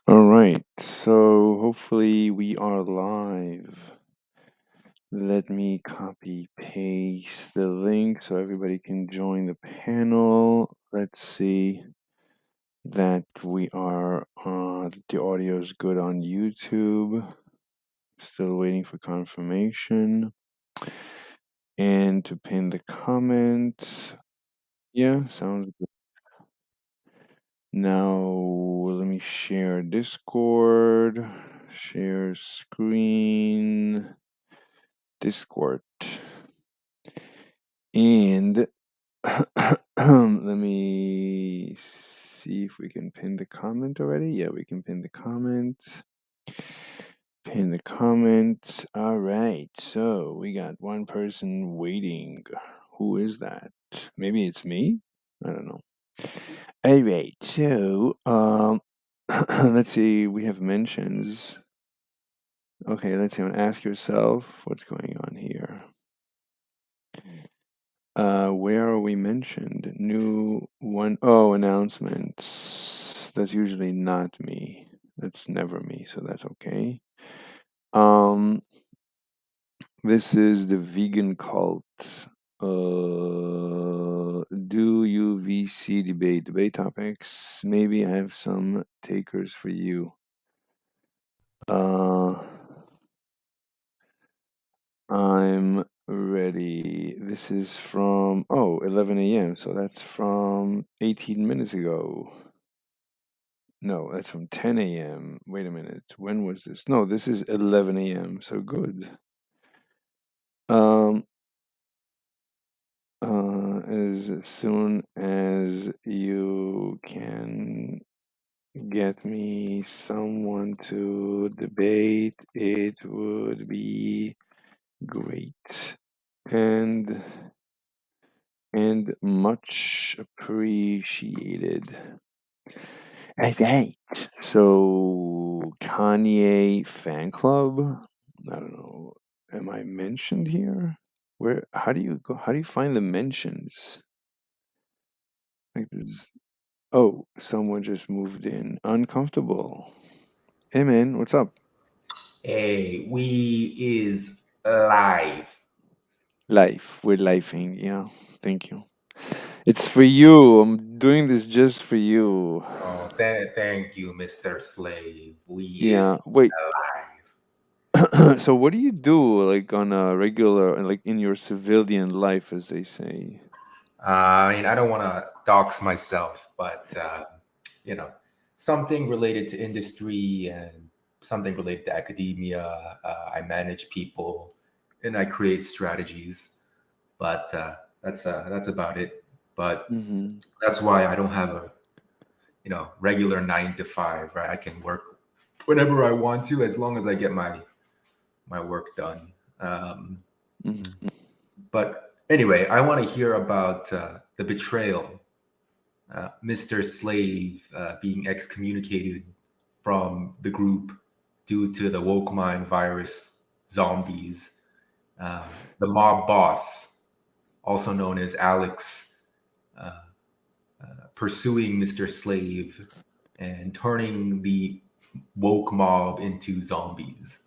All right, so hopefully we are live. Let me copy paste the link so everybody can join the panel. Let's see that we are the audio is good on YouTube. Still waiting for confirmation. And to pin the comment. Yeah, sounds good. Now let me share Discord. Share screen. Discord. And let me see if we can pin the comment already. Yeah, we can pin the comment. Pin the comment. All right. So we got one person waiting. Who is that? Maybe it's me? I don't know. All right. So let's see. We have mentions. Okay, let's see. Ask yourself what's going on here. Where are we mentioned? New one oh announcements. That's usually not me. That's never me, so that's okay. This is the vegan cult. Do UVC debate topics. Maybe I have some takers for you. I'm ready. This is from 11 a.m. So that's from 18 minutes ago. No, that's from 10 a.m. Wait a minute. When was this? No, this is 11 a.m. So good. As soon as you can get me someone to debate, it would be great and much appreciated. Okay, so Kanye fan club. I don't know. Am I mentioned here? Where? How do you go? How do you find the mentions? Like this. Oh, someone just moved in. Uncomfortable. Hey man, what's up? Hey, we is live. Life. We're lifing. Yeah. Thank you. It's for you. I'm doing this just for you. Oh, thank you, Mr. Slave. We is Yeah. Wait. alive. So what do you do like on a regular, like in your civilian life, as they say? I mean, I don't want to dox myself, but something related to industry and something related to academia. I manage people and I create strategies, but that's about it. But Mm-hmm. that's why I don't have a regular 9 to 5. Right, I can work whenever I want to as long as I get my work done. Um, Mm-hmm. but anyway, I want to hear about the betrayal, Mr. Slave being excommunicated from the group due to the woke mind virus zombies. The mob boss, also known as Alex, uh, pursuing Mr. Slave and turning the woke mob into zombies.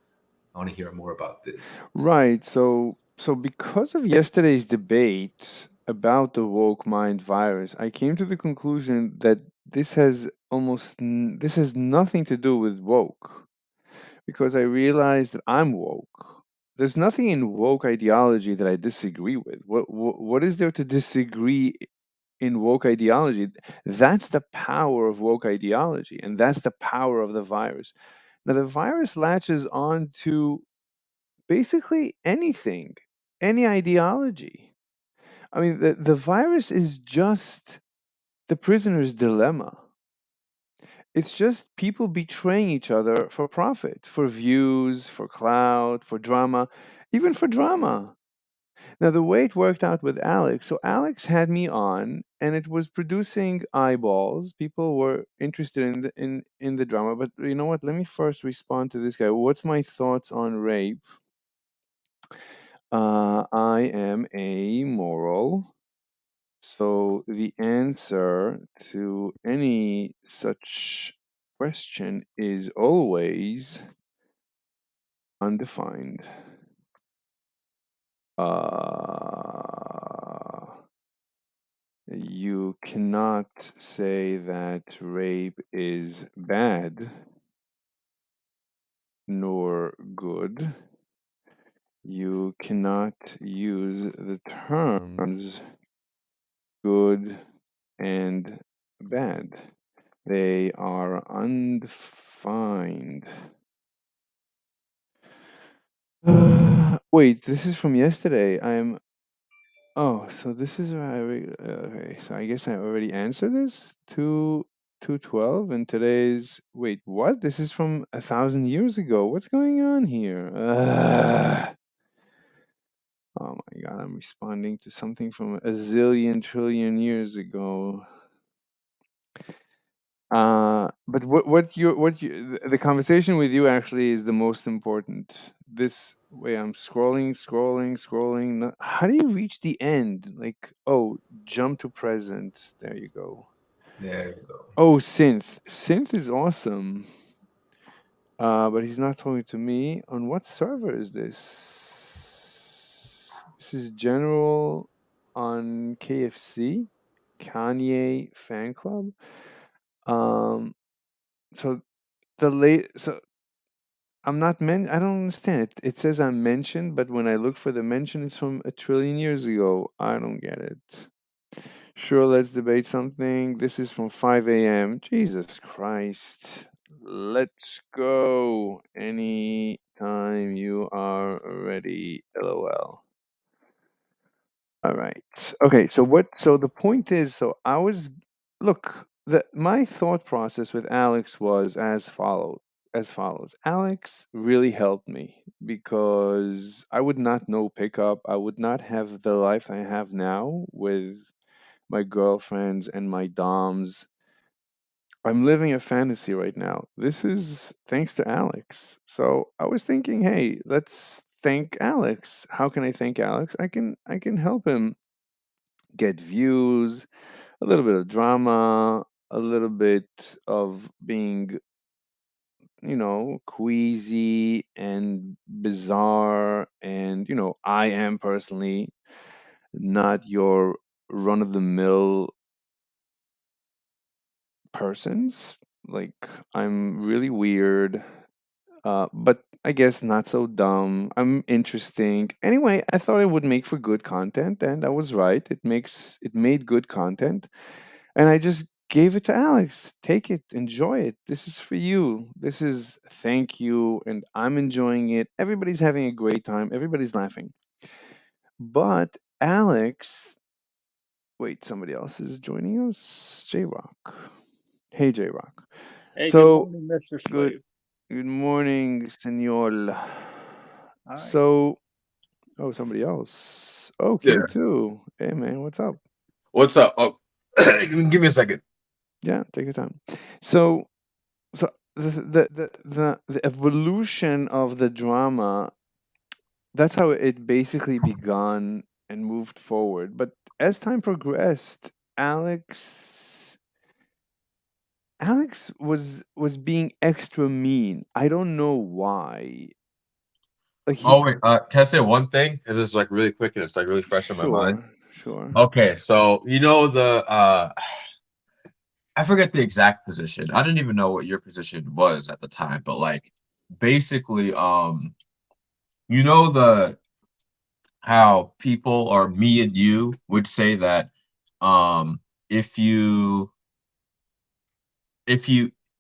I want to hear more about this. Right. So because of yesterday's debate about the woke mind virus, I came to the conclusion that this has nothing to do with woke, because I realized that I'm woke. There's nothing in woke ideology that I disagree with. What is there to disagree in woke ideology? That's the power of woke ideology, and that's the power of the virus. Now the virus latches on to basically anything, any ideology. I mean, the virus is just the prisoner's dilemma. It's just people betraying each other for profit, for views, for clout, for drama, even for drama. Now, the way it worked out with Alex, so Alex had me on, and it was producing eyeballs. People were interested in the drama, but you know what? Let me first respond to this guy. What's my thoughts on rape? I am amoral. So the answer to any such question is always undefined. You cannot say that rape is bad nor good. You cannot use the terms good and bad. They are undefined. Wait, this is from yesterday. Oh, so this is where okay. So I guess I already answered this. 212, and today's wait, what? This is from 1,000 years ago. What's going on here? Oh my God, I'm responding to something from a zillion trillion years ago. But the conversation with you actually is the most important. This way, I'm scrolling. How do you reach the end? Like, oh, jump to present. There you go. There you go. Oh, synth. Synth is awesome. But he's not talking to me. On what server is this? This is general on KFC, Kanye fan club. So so I don't understand it. It says I'm mentioned, but when I look for the mention, it's from 1 trillion years ago. I don't get it. Sure, let's debate something. This is from 5 a.m. Jesus Christ. Let's go anytime you are ready. LOL. All right. Okay. So the point is, my thought process with Alex was as follows. Alex really helped me because I would not know pickup. I would not have the life I have now with my girlfriends and my doms. I'm living a fantasy right now. This is thanks to Alex. So I was thinking, hey, let's thank Alex. How can I thank Alex? I can help him get views, a little bit of drama, a little bit of being, queasy and bizarre. And, I am personally not your run of the mill persons. Like, I'm really weird, but I guess not so dumb. I'm interesting. Anyway, I thought it would make for good content, and I was right. It made good content, and I just gave it to Alex. Take it, enjoy it. This is for you. This is thank you, and I'm enjoying it. Everybody's having a great time. Everybody's laughing. But Alex, wait, somebody else is joining us. J Rock. Hey, J Rock. Hey, good So morning, Mr. good. Slave. Good morning, senor. Hi. So, oh, somebody else. Oh, Yeah. Q2. Hey, man, what's up? What's up? Oh, give me a second. Yeah, take your time. So the evolution of the drama, that's how it basically begun and moved forward. But as time progressed, Alex was being extra mean. I don't know why. Like he Oh wait, can I say one thing? Because it's like really quick and it's like really fresh in my mind. sure. Okay, so you know the I forget the exact position. I didn't even know what your position was at the time, but like basically, you know the how people or me and you would say that if you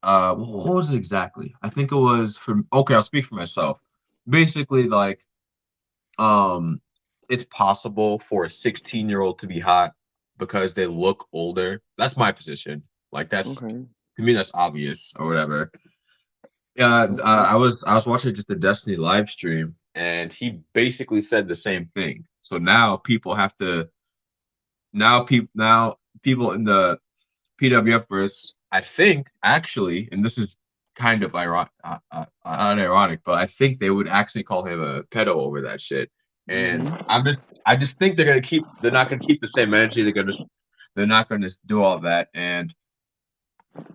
what was it exactly? I think it was from okay, I'll speak for myself. Basically, like Um, it's possible for a 16-year-old to be hot because they look older. That's my position. Like that's Okay. to me that's obvious or whatever. Okay. I was watching just the Destiny live stream and he basically said the same thing. So now people in the PWF verse, I think actually, and this is kind of unironic, but I think they would actually call him a pedo over that shit. And Mm-hmm. I just think they're not gonna keep the same energy. They're not gonna do all that. And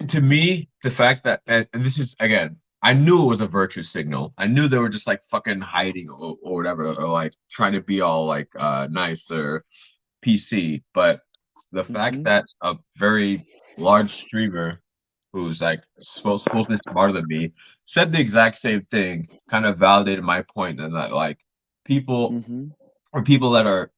to me, the fact that, and this is again, I knew it was a virtue signal. I knew they were just like fucking hiding or whatever, or like trying to be all like nice or PC. But the fact that a very large streamer who's like supposedly smarter than me said the exact same thing kind of validated my point, and that like people or people that are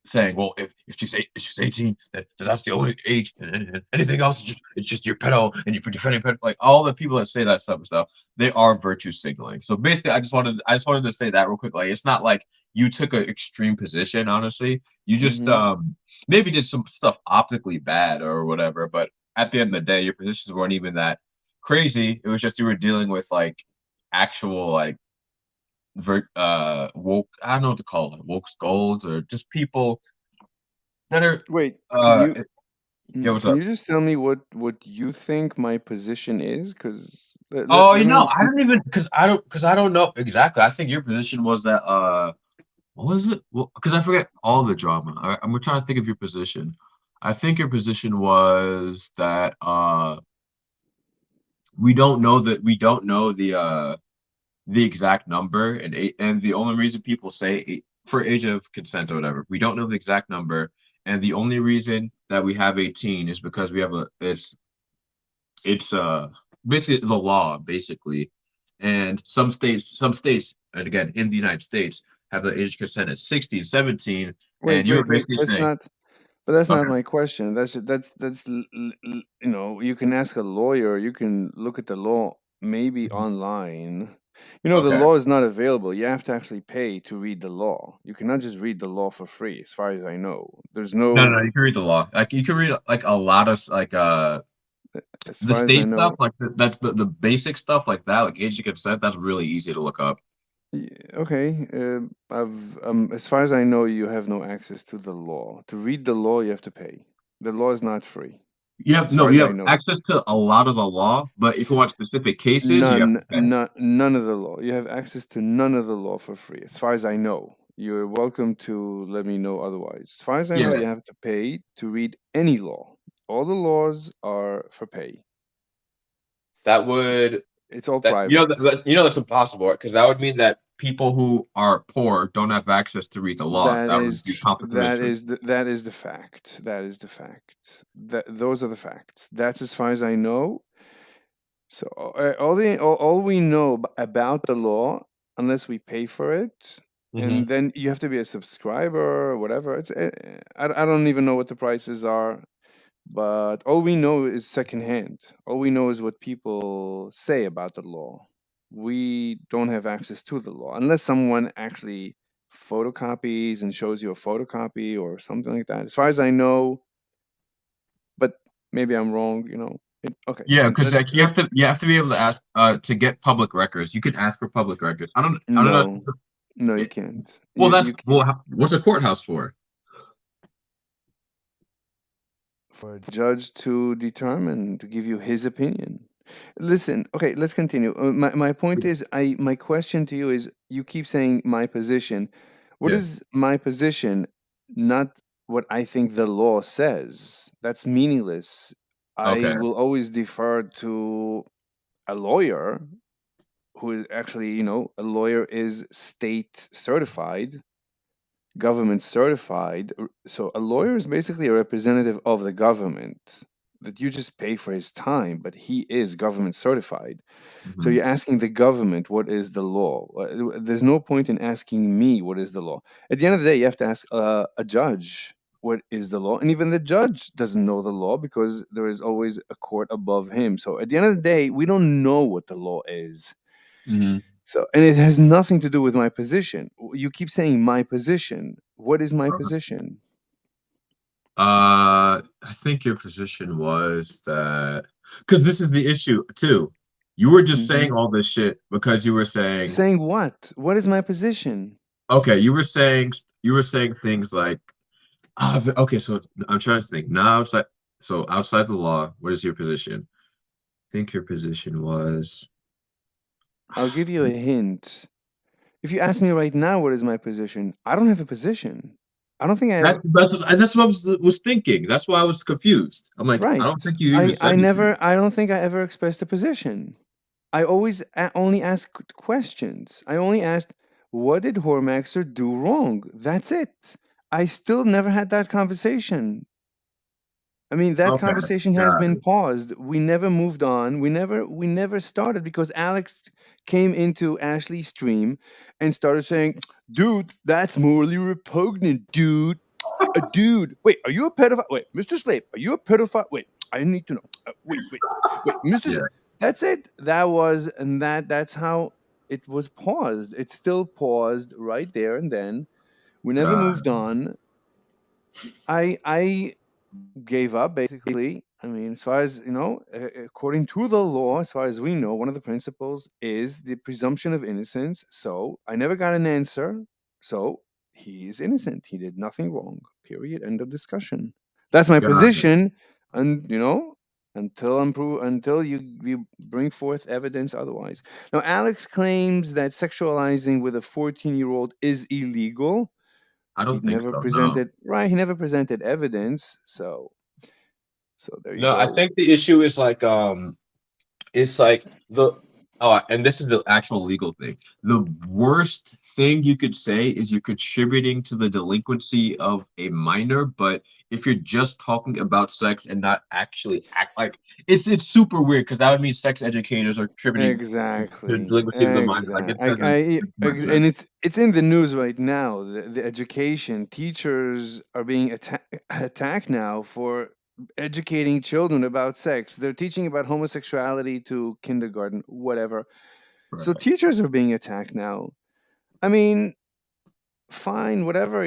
saying, well, if she's 18, that's the only age, and anything else is just your pedo, and you're defending pedo. Like all the people that say that stuff, they are virtue signaling. So basically, I just wanted to say that real quick. Like it's not like you took an extreme position. Honestly, you just maybe did some stuff optically bad or whatever. But at the end of the day, your positions weren't even that crazy. It was just you were dealing with like actual like woke, I don't know what to call it, woke scolds or just people that are Wait, what's can up? you just tell me what you think my position is? Because Oh, you know, I don't even because I don't know exactly. I think your position was that what was it? Well, because I forget all the drama. I'm trying to think of your position. I think your position was that we don't know the exact number, and the only reason people say for age of consent or whatever, we don't know the exact number, and the only reason that we have 18 is because we have it's basically the law basically, and some states, and again in the United States, have the age of consent at 16, 17, wait, and you were wait, wait. basically That's saying, not. But that's not okay, my question. You know, you can ask a lawyer. You can look at the law maybe online. You know, the okay, law is not available. You have to actually pay to read the law. You cannot just read the law for free, as far as I know. There's no, no, you can read the law, like you can read like a lot of like as the far as I state stuff, know. like that's the basic stuff like that, like age of consent, that's really easy to look up. Okay, as far as I know, you have no access to the law. To read the law, you have to pay. The law is not free, as far You as I have know. access to a lot of the law, but if you want specific cases, you have to pay. None of the law. You have access to none of the law for free, as far as I know. You're welcome to let me know otherwise. As far as I know, Yeah, you have to pay to read any law. All the laws are for pay. that It's would it's all that private. that's impossible because that would mean that people who are poor don't have access to read the laws. That would be conflict of interest. That is the fact. That is the fact. Those are the facts. That's as far as I know. So all we know about the law, unless we pay for it, and then you have to be a subscriber or whatever. I don't even know what the prices are, but all we know is secondhand. All we know is what people say about the law. We don't have access to the law unless someone actually photocopies and shows you a photocopy or something like that. As far as I know, but maybe I'm wrong. You know. Okay, Yeah, because like let's you have to be able to ask to get public records. You can ask for public records. I don't know. no, no, you It, can't. well, You can't. what's a courthouse for? For a judge to determine, to give you his opinion. Listen, okay, let's continue. My point is, my question to you is, you keep saying my position. What Yeah. is my position? Not what I think the law says. That's meaningless. I Okay. will always defer to a lawyer who is actually, you know, a lawyer is state certified, government certified. So a lawyer is basically a representative of the government that you just pay for his time, but he is government certified. So Mhm. you're asking the government what is the law. There's no point in asking me what is the law. At the end of the day, you have to ask a judge what is the law, and even the judge doesn't know the law because there is always a court above him. So at the end of the day, we don't know what the law is. Mhm. So, and it has nothing to do with my position. You keep saying my position. What is my position? I think your position was that because this is the issue too. You were just saying Hmm. all this shit because you were saying, Saying what? What is my position? okay, you were saying things like, okay, so I'm trying to think now outside the law, what is your position? I think your position was I'll give you a hint. If you ask me right now what is my position, I don't have a position. I don't think I ever. That's what I was thinking. That's why I was confused. I'm like, I Right. don't think you even said anything. I don't think I ever expressed a position. I always only asked questions. I only asked, what did Hormaxer do wrong? That's it. I still never had that conversation. I mean, that Okay, conversation has got been it. paused. We never moved on. We never started because Alex came into Ashley's stream and started saying, "Dude, that's morally repugnant, dude. Dude, wait, are you a pedophile? Wait, Mr. Slave, are you a pedophile? Wait, I need to know. Wait, Mr. Yeah, That's it. That's how it was paused. It's still paused right there and then. We never got moved on. I gave up basically. I mean, as far as according to the law, as far as we know, one of the principles is the presumption of innocence. So I never got an answer. So he is innocent. He did nothing wrong. Period. End of discussion. That's my got it. position, and until you bring forth evidence otherwise. Now, Alex claims that sexualizing with a 14-year-old is illegal. I He don't think never so. No. presented right. He never presented evidence. So there you No, I go. think the issue is like it's like and this is the actual legal thing. The worst thing you could say is you're contributing to the delinquency of a minor, but if you're just talking about sex and not actually act like it's super weird because that would mean sex educators are contributing to the Exactly. delinquency of the minor. Like it doesn't make much sense. And it's in the news right now. The education teachers are being attacked now for educating children about sex. They're teaching about homosexuality to kindergarten, whatever. So Right. teachers are being attacked now. I mean, fine, whatever.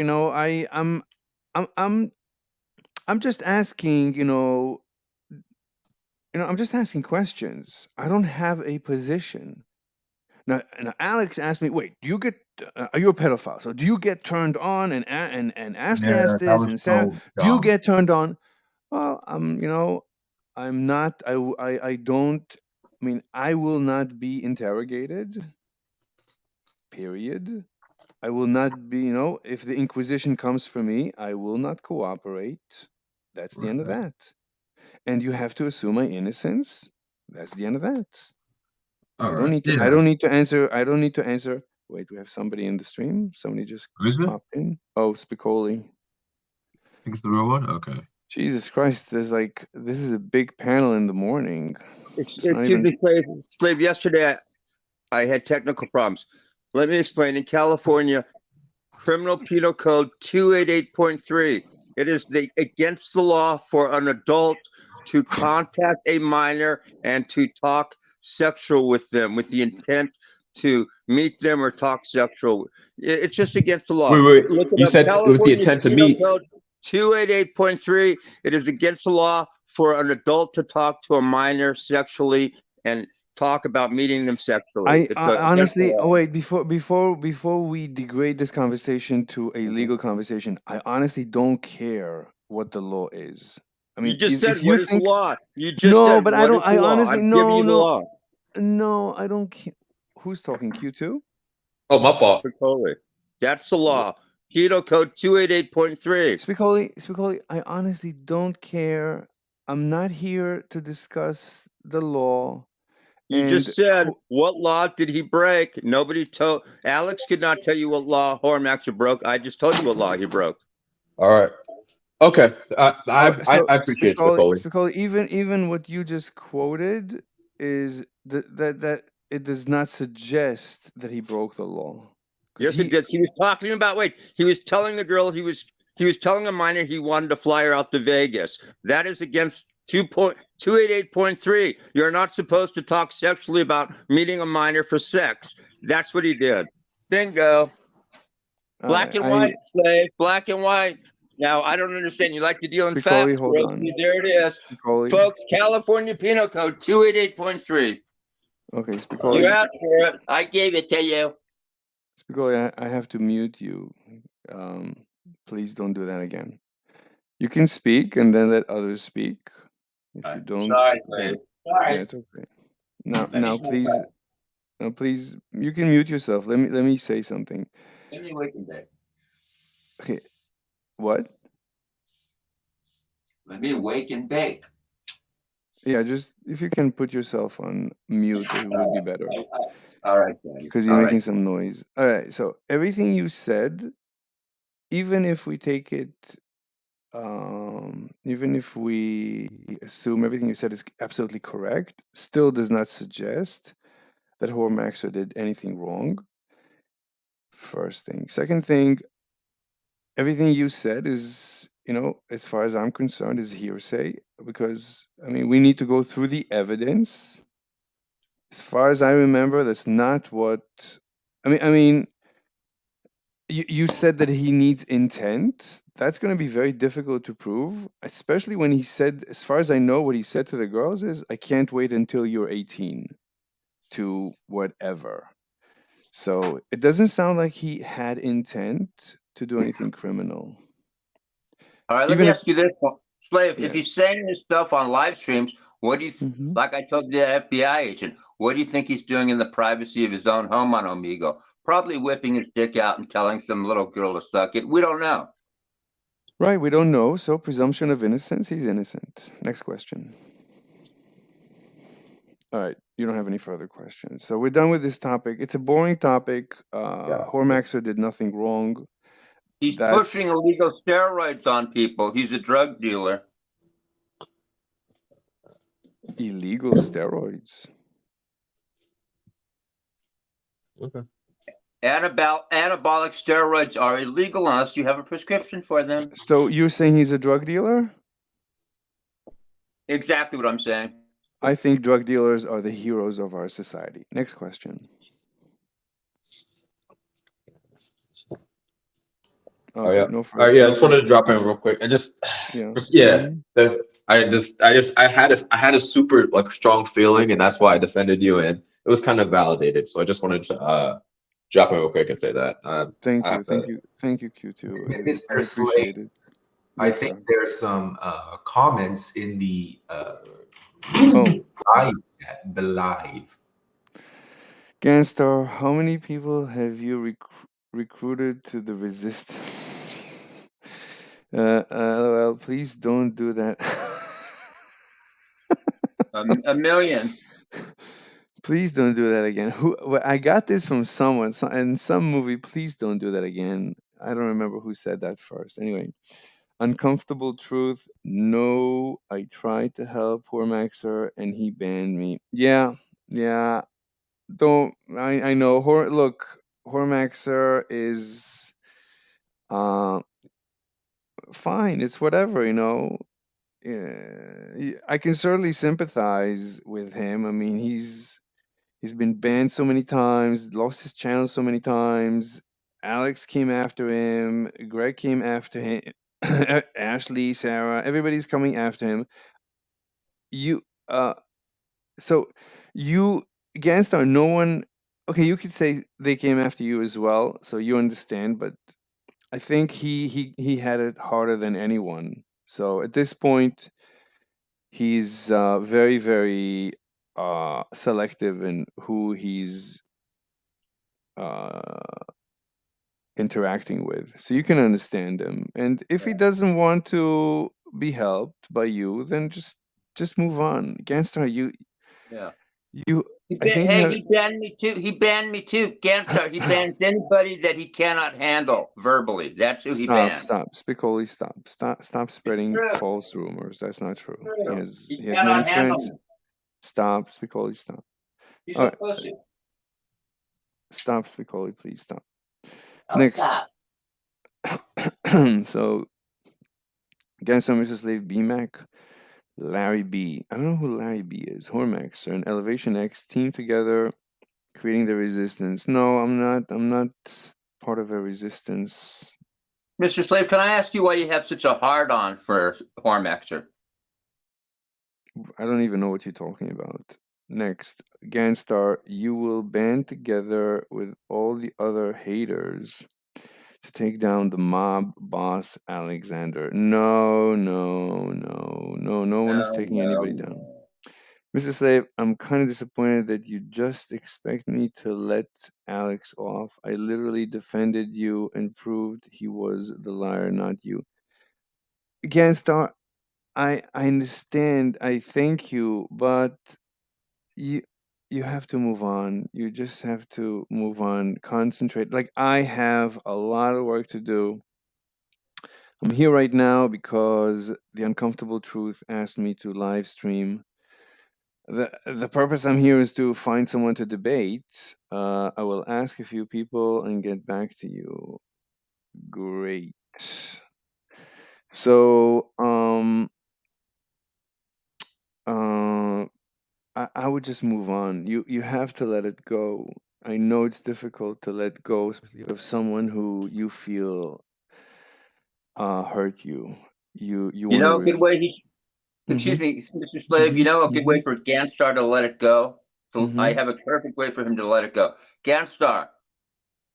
I'm just asking. I'm just asking questions. I don't have a position. Now, Alex asked me, "Wait, do you get? Are you a pedophile? So do you get turned on?" And Ashley Yeah, asked that this, was and Sarah, so "Do you dumb. get turned on?" Well, I'm not. I don't. I mean, I will not be interrogated. Period. I will not be. If the Inquisition comes for me, I will not cooperate. That's the end of Right. that. And you have to assume my innocence. That's the end of that. All I don't right. need to. I Yeah. don't need to answer. I don't need to answer. Wait, we have somebody in the stream. Somebody just Who is it? I popped in. Oh, Spicoli. think it's the real one. Okay. Jesus Christ! This is a big panel in the morning. It's not Excuse even. me, Slave. Yesterday, I had technical problems. Let me explain. In California, Criminal Penal Code 288.3, it is against the law for an adult to contact a minor and to talk sexual with them with the intent to meet them or talk sexual. It's just against the law. Wait. Look it You up. said with the California intent to Penal meet. Code 288.3. It is against the law for an adult to talk to a minor sexually and talk about meeting them sexually. It's against the Honestly. law. Oh wait, before we degrade this conversation to a legal conversation, I honestly don't care what the law is. I You mean, just said, if you what is the think law? You just no, said, but I what is don't. the I law? honestly I'm giving you the law. no. I don't. Who's talking? Q2. Oh, my fault. Totally. That's the law. Penal Code 288.3. Spicoli, I honestly don't care. I'm not here to discuss the law. You And just said, what law did he break? Nobody told. Alex could not tell you what law Hormaxer broke. I just told you what law he broke. All right. Okay. I appreciate Spicoli, Spicoli. even what you just quoted is that it does not suggest that he broke the law. Yes, it did. He was talking about. Wait, he was telling the girl he was telling a minor he wanted to fly her out to Vegas. That is against 288.3. You're not supposed to talk sexually about meeting a minor for sex. That's what he did. Bingo. Black and white, Slave. Black and white. Now, I don't understand. You like to deal in Spicoli, facts? hold on. There it is. Spicoli. Folks, California Penal Code 288.3. Okay, Spicoli. You asked for it. I gave it to you. Spicoli, I have to mute you. Please don't do that again. You can speak and then let others speak. If you don't, Sorry, Slave. Sorry. yeah, it's okay. Now, please, you can mute yourself. Let me say something. Give me a waking day. Okay, What? Let me wake and bake. Yeah, just if you can put yourself on mute, it would be better All right, Daddy. because you're All making right. some noise. All right, so everything you said, even if we take it, even if we assume everything you said is absolutely correct, still does not suggest that Hormaxer did anything wrong. First thing. Second thing, everything you said is, as far as I'm concerned, is hearsay because, I mean, we need to go through the evidence. As far as I remember, that's not what. I mean, you said that he needs intent. That's going to be very difficult to prove, especially when he said, as far as I know, what he said to the girls is, "I can't wait until you're 18 to whatever." So it doesn't sound like he had intent to do anything criminal. All right, let Even me if, ask you this one. Slave, if yes. he's saying this stuff on live streams, what do you, Mhm. like I told the FBI agent, what do you think he's doing in the privacy of his own home on Omigo? Probably whipping his dick out and telling some little girl to suck it. We don't know. Right, we don't know. So presumption of innocence, he's innocent. Next question. All right, you don't have any further questions. So we're done with this topic. It's a boring topic. Hormaxer did nothing wrong. He's pushing That's illegal steroids on people. He's a drug dealer. illegal steroids. Okay. Anabolic steroids are illegal unless you have a prescription for them. So you're saying he's a drug dealer? Exactly what I'm saying. I think drug dealers are the heroes of our society. Next question. Oh Okay, yeah. no All further. right. Yeah. I No just wanted further. to drop in real quick. I just, Yeah. yeah. Mhm. I had a super like strong feeling, and that's why I defended you, and it was kind of validated. So I just wanted to drop in real quick and say that. Thank I you, have to. thank you, Q2. I Mr. appreciate Slade, it. I Yes, think sir. there's some comments in the Oh, the live. Ganstar, how many people have you recruited to the resistance? LOL, please don't do that. A million. Please don't do that again. I got this from someone in some movie. Please don't do that again. I don't remember who said that first. Anyway, uncomfortable truth. No, I tried to help poor Maxer and he banned me. Yeah. Don't I know. Look, Hormaxer is fine. It's whatever. Yeah, I can certainly sympathize with him. I mean, he's been banned so many times, lost his channel so many times. Alex came after him. Greg came after him. Ashley, Sarah, everybody's coming after him. You, so you, Ganstar, no one. Okay, you could say they came after you as well, so you understand. But I think he had it harder than anyone. So at this point, he's very very selective in who he's uh, interacting with, so you can understand him. And if he doesn't want to be helped by you, then just move on. Ganstar, Yeah. you I think you Hey, have. he banned me too. He banned me too. Ganstar, he bans anybody that he cannot handle verbally. That's who he bans. Spicoli, stop spreading True. false rumors. That's not true. He has He many cannot handle friends. me. Stop, Spicoli, stop. He's All a right, pussy. stop, Spicoli, please stop. I'll Next. stop. So, Ganstar, Mrs. Slave, BMAC, Larry B. I don't know who Larry B is. Hormax and Elevation X team together, creating the resistance. No, I'm not. I'm not part of a resistance. Mr. Slave, can I ask you why you have such a hard on for Hormaxer? I don't even know what you're talking about. Next, Ganstar, you will band together with all the other haters to take down the mob boss Alexander. No one is taking anybody down. Mr. Slave, I'm kind of disappointed that you just expect me to let Alex off. I literally defended you and proved he was the liar, not you. Ganstar, I understand. I thank you, but you you have to move on. You just have to move on. Concentrate. Like I have a lot of work to do. I'm here right now because the uncomfortable truth asked me to live stream. The purpose I'm here is to find someone to debate. I will ask a few people and get back to you. Great. So, uh, I would just move on. You have to let it go. I know it's difficult to let go, especially of someone who you feel hurt you. You You want to know a good way he mm-hmm, excuse me, Mr. Slave, you know a good mm-hmm, way for Ganstar to let it go? So I mm-hmm. have a perfect way for him to let it go. Ganstar,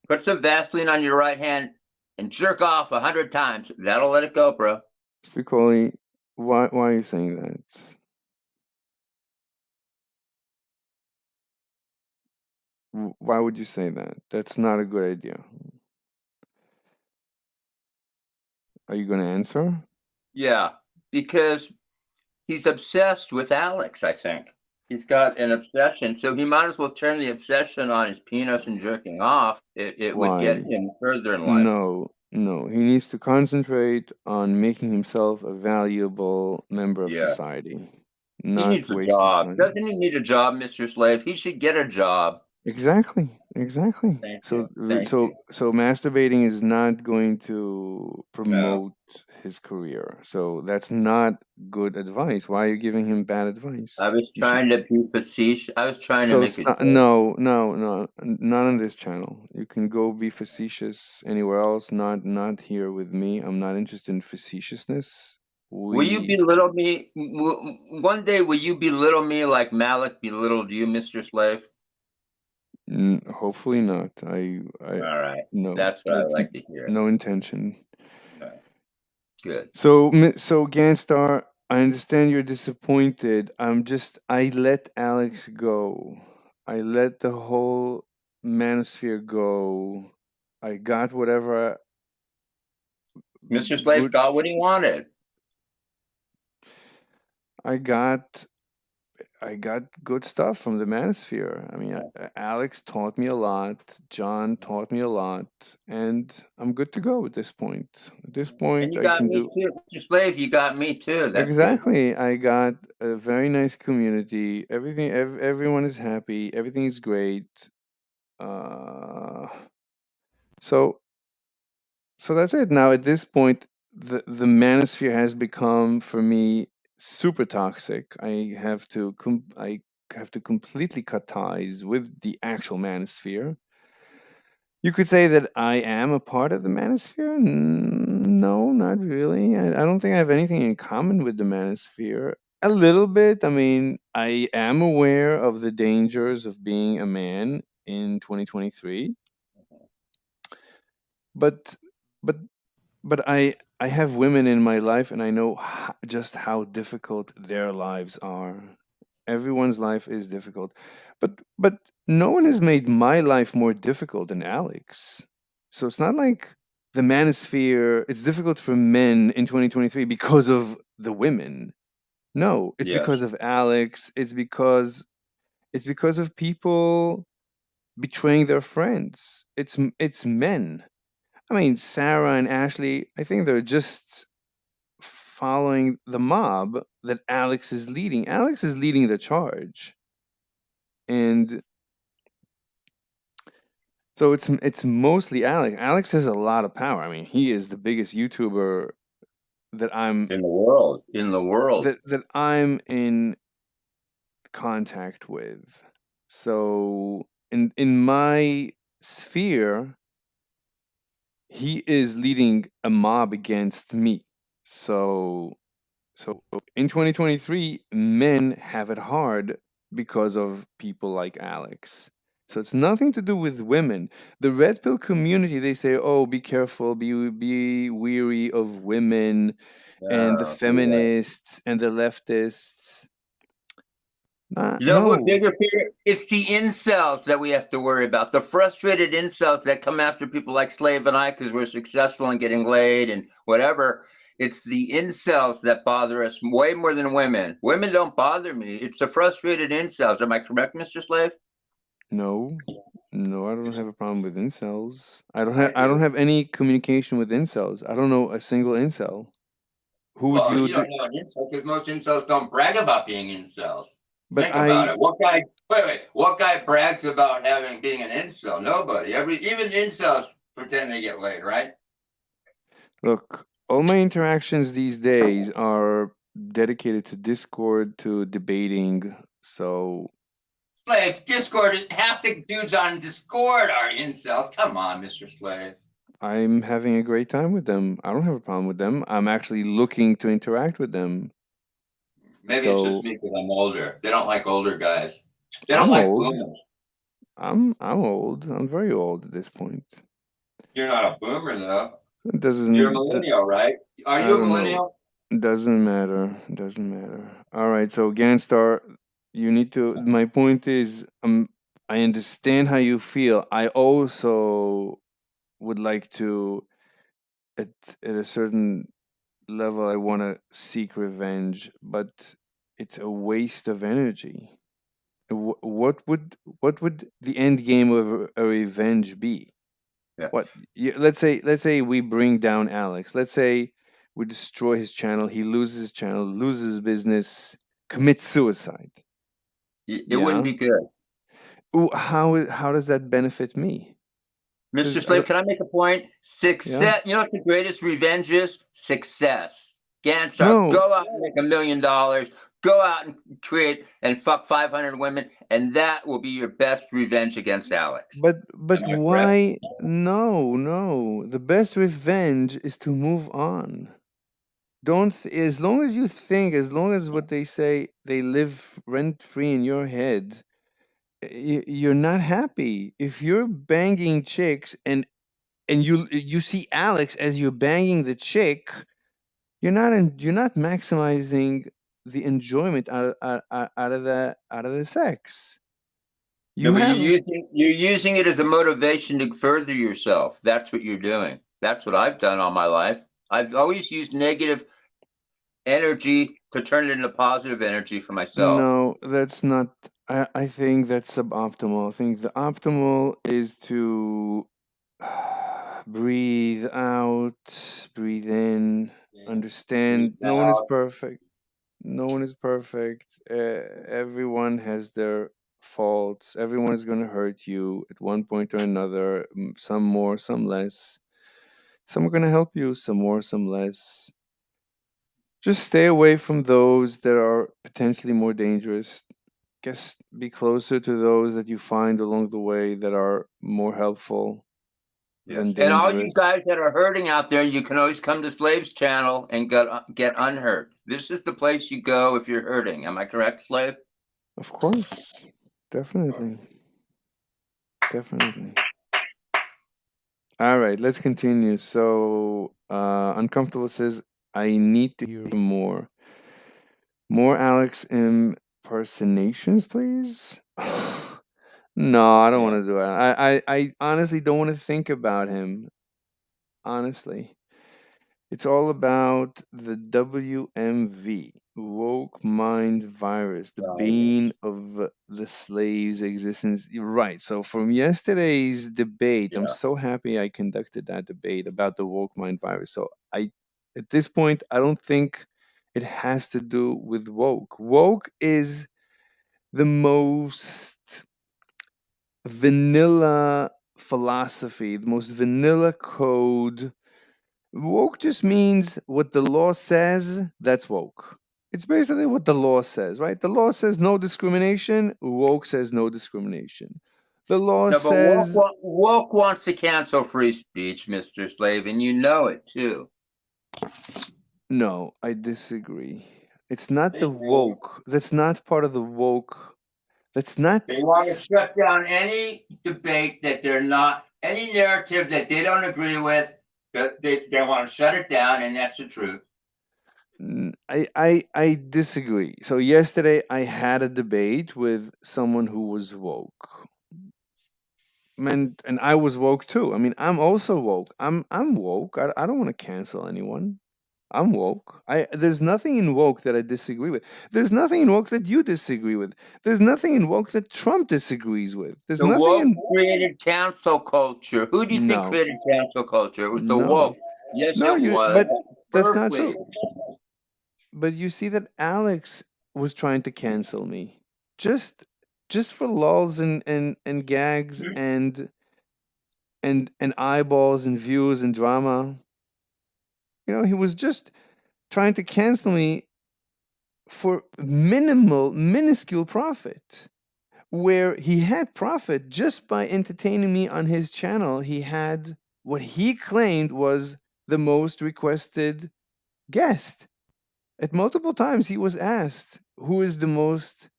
put some Vaseline on your right hand and jerk off 100 times. That'll let it go, bro. Spicoli, why are you saying that? Why would you say that? That's not a good idea. Are you going to answer? Yeah, because he's obsessed with Alex, I think. He's got an obsession, so he might as well turn the obsession on his penis and jerking off. It would get Why? him further in life. No. He needs to concentrate on making himself a valuable member of Yeah. society, He not needs a waste his job. time. Doesn't he need a job, Mr. Slave? He should get a job. Exactly. Thank So you. Thank you. so masturbating is not going to No. promote his career. So that's not good advice. Why are you giving him bad advice? I was You should trying to be facetious. I was trying to so make it's a not, joke. no, not on this channel. You can go be facetious anywhere else, not here with me. I'm not interested in facetiousness. Will you We belittle me? One day, will you belittle me like Malik belittled you, Mr. Slave? hopefully not. I All right. no, That's what I that's like to hear. no intention. Okay. Good. So Ganstar, I understand you're disappointed. I let Alex go. I let the whole manosphere go. I got whatever Mr. Slave good got what he wanted. I got I got good stuff from the manosphere. I mean, Alex taught me a lot. John taught me a lot, and I'm good to go at this point. At this And point, you I got can me do too. Mr. Slave, you got me too. That's good. exactly. I got a very nice community. Everyone is happy. Everything is great. Uh, so So that's it. Now at this point, the manosphere has become for me super toxic. I have to completely cut ties with the actual manosphere. You could say that I am a part of the manosphere. No, not really. I don't think I have anything in common with the manosphere. A little bit. I mean, I am aware of the dangers of being a man in 2023, but but but I have women in my life, and I know just how difficult their lives are. Everyone's life is difficult, but no one has made my life more difficult than Alex. So it's not like the manosphere. It's difficult for men in 2023 because of the women. No, it's because Yes. of Alex. It's because of people betraying their friends. It's men. I mean, Sarah and Ashley, I think they're just following the mob that Alex is leading. Alex is leading the charge. And so it's mostly Alex. Alex has a lot of power. I mean, he is the biggest YouTuber that I'm In the world. In the world. that I'm in contact with. So in my sphere, he is leading a mob against me. So in 2023, men have it hard because of people like Alex. So it's nothing to do with women. The red pill community, they say, "Oh, be careful, be weary of women," and the Oh, yeah. feminists and the leftists. You know who No, bigger fear? It's the incels that we have to worry about. The frustrated incels that come after people like Slave and I because we're successful in getting laid and whatever. It's the incels that bother us way more than women. Women don't bother me. It's the frustrated incels. Am I correct, Mr. Slave? No, no, I don't have a problem with incels. I I don't do. have any communication with incels. I don't know a single incel. Who would Well, you you do? don't know an incel because most incels don't brag about being incels. But Think about I it. What guy? Wait. What guy brags about being an incel? Nobody. Even incels pretend they get laid, right? look. All my interactions these days are dedicated to Discord, to debating. So Slave, Discord is half the dudes on Discord are incels. Come on, Mr. Slave. I'm having a great time with them. I don't have a problem with them. I'm actually looking to interact with them. Maybe it's just So me because I'm older. They don't like older guys. They don't I'm like old. boomers. I'm old. I'm very old at this point. You're not a boomer though. It You're a doesn't. millennial, right? Are I you a don't know. millennial? Doesn't matter. Doesn't matter. All right. So Ganstar, you need to. My point is, I understand how you feel. I also would like to, at at a certain level, I want to seek revenge, but it's a waste of energy. What would the end game of a revenge be? Yeah. What let's say we bring down Alex. Let's say we destroy his channel. He loses his channel, loses his business, commits suicide. It wouldn't Yeah. be good. Ooh, how does that benefit me? Mr. Because I Slave, don't, can I make a point? yeah. Success. You know what the greatest revenge is? Success. Ganstar, No, go out and make $1 million. Go out and create and fuck 500 women, and that will be your best revenge against Alex. but Am I correct? why? No, no. The best revenge is to move on. Don't as long as you think, as long as what they say they live rent free in your head, you're not happy. If you're banging chicks and you see Alex as you're banging the chick, you're not maximizing the enjoyment out of the sex. No, You but have you're using it as a motivation to further yourself. That's what you're doing. That's what I've done all my life. I've always used negative energy to turn it into positive energy for myself. no, that's not. I think that's suboptimal. I think the optimal is to breathe out, breathe in, Breathe understand. No one is out. perfect. No one is perfect. Everyone has their faults. Everyone is going to hurt you at one point or another. Some more, some less. Some are going to help you, some more, some less. Just stay away from those that are potentially more dangerous. Guess be closer to those that you find along the way that are more helpful Yes. than And all you dangerous. guys that are hurting out there, you can always come to Slave's channel and get unhurt. This is the place you go if you're hurting. Am I correct, Slave? Of course. Definitely. Definitely. All right, let's continue. So, Uncomfortable says, I need to hear more. More Alex impersonations, please? No, I don't Yeah. want to do it. I honestly don't want to think about him. Honestly. It's all about the WMV, woke mind virus, the bane of the slave's existence. You're right. So, from yesterday's debate, I'm Yeah. so happy I conducted that debate about the woke mind virus. So, at this point, I don't think it has to do with woke. Woke is the most vanilla philosophy, the most vanilla code. Woke just means what the law says, that's woke. It's basically what the law says, right? The law says no discrimination, woke says no discrimination. The law No, but says woke wants to cancel free speech, Mr. Slave, and you know it too. no, I disagree. It's not They the do. woke. That's not part of the woke. That's not They want to shut down any debate that they're not, any narrative that they don't agree with. That they want to shut it down, and that's the truth. I disagree. So yesterday I had a debate with someone who was woke. And I was woke too. I mean, I'm also woke. I'm woke. I don't want to cancel anyone. I'm woke. There's nothing in woke that I disagree with. There's nothing in woke that you disagree with. There's nothing in woke that Trump disagrees with. There's The nothing woke in created cancel culture. Who do you think no, created cancel culture? It was the no, woke. Yes, no. it You, was. but that's not Berkeley. true. But you see that Alex was trying to cancel me, just just for lulls and gags and eyeballs and views and drama. He was just trying to cancel me for minuscule profit. Where he had profit just by entertaining me on his channel, he had what he claimed was the most requested guest. At multiple times, he was asked, "Who is the most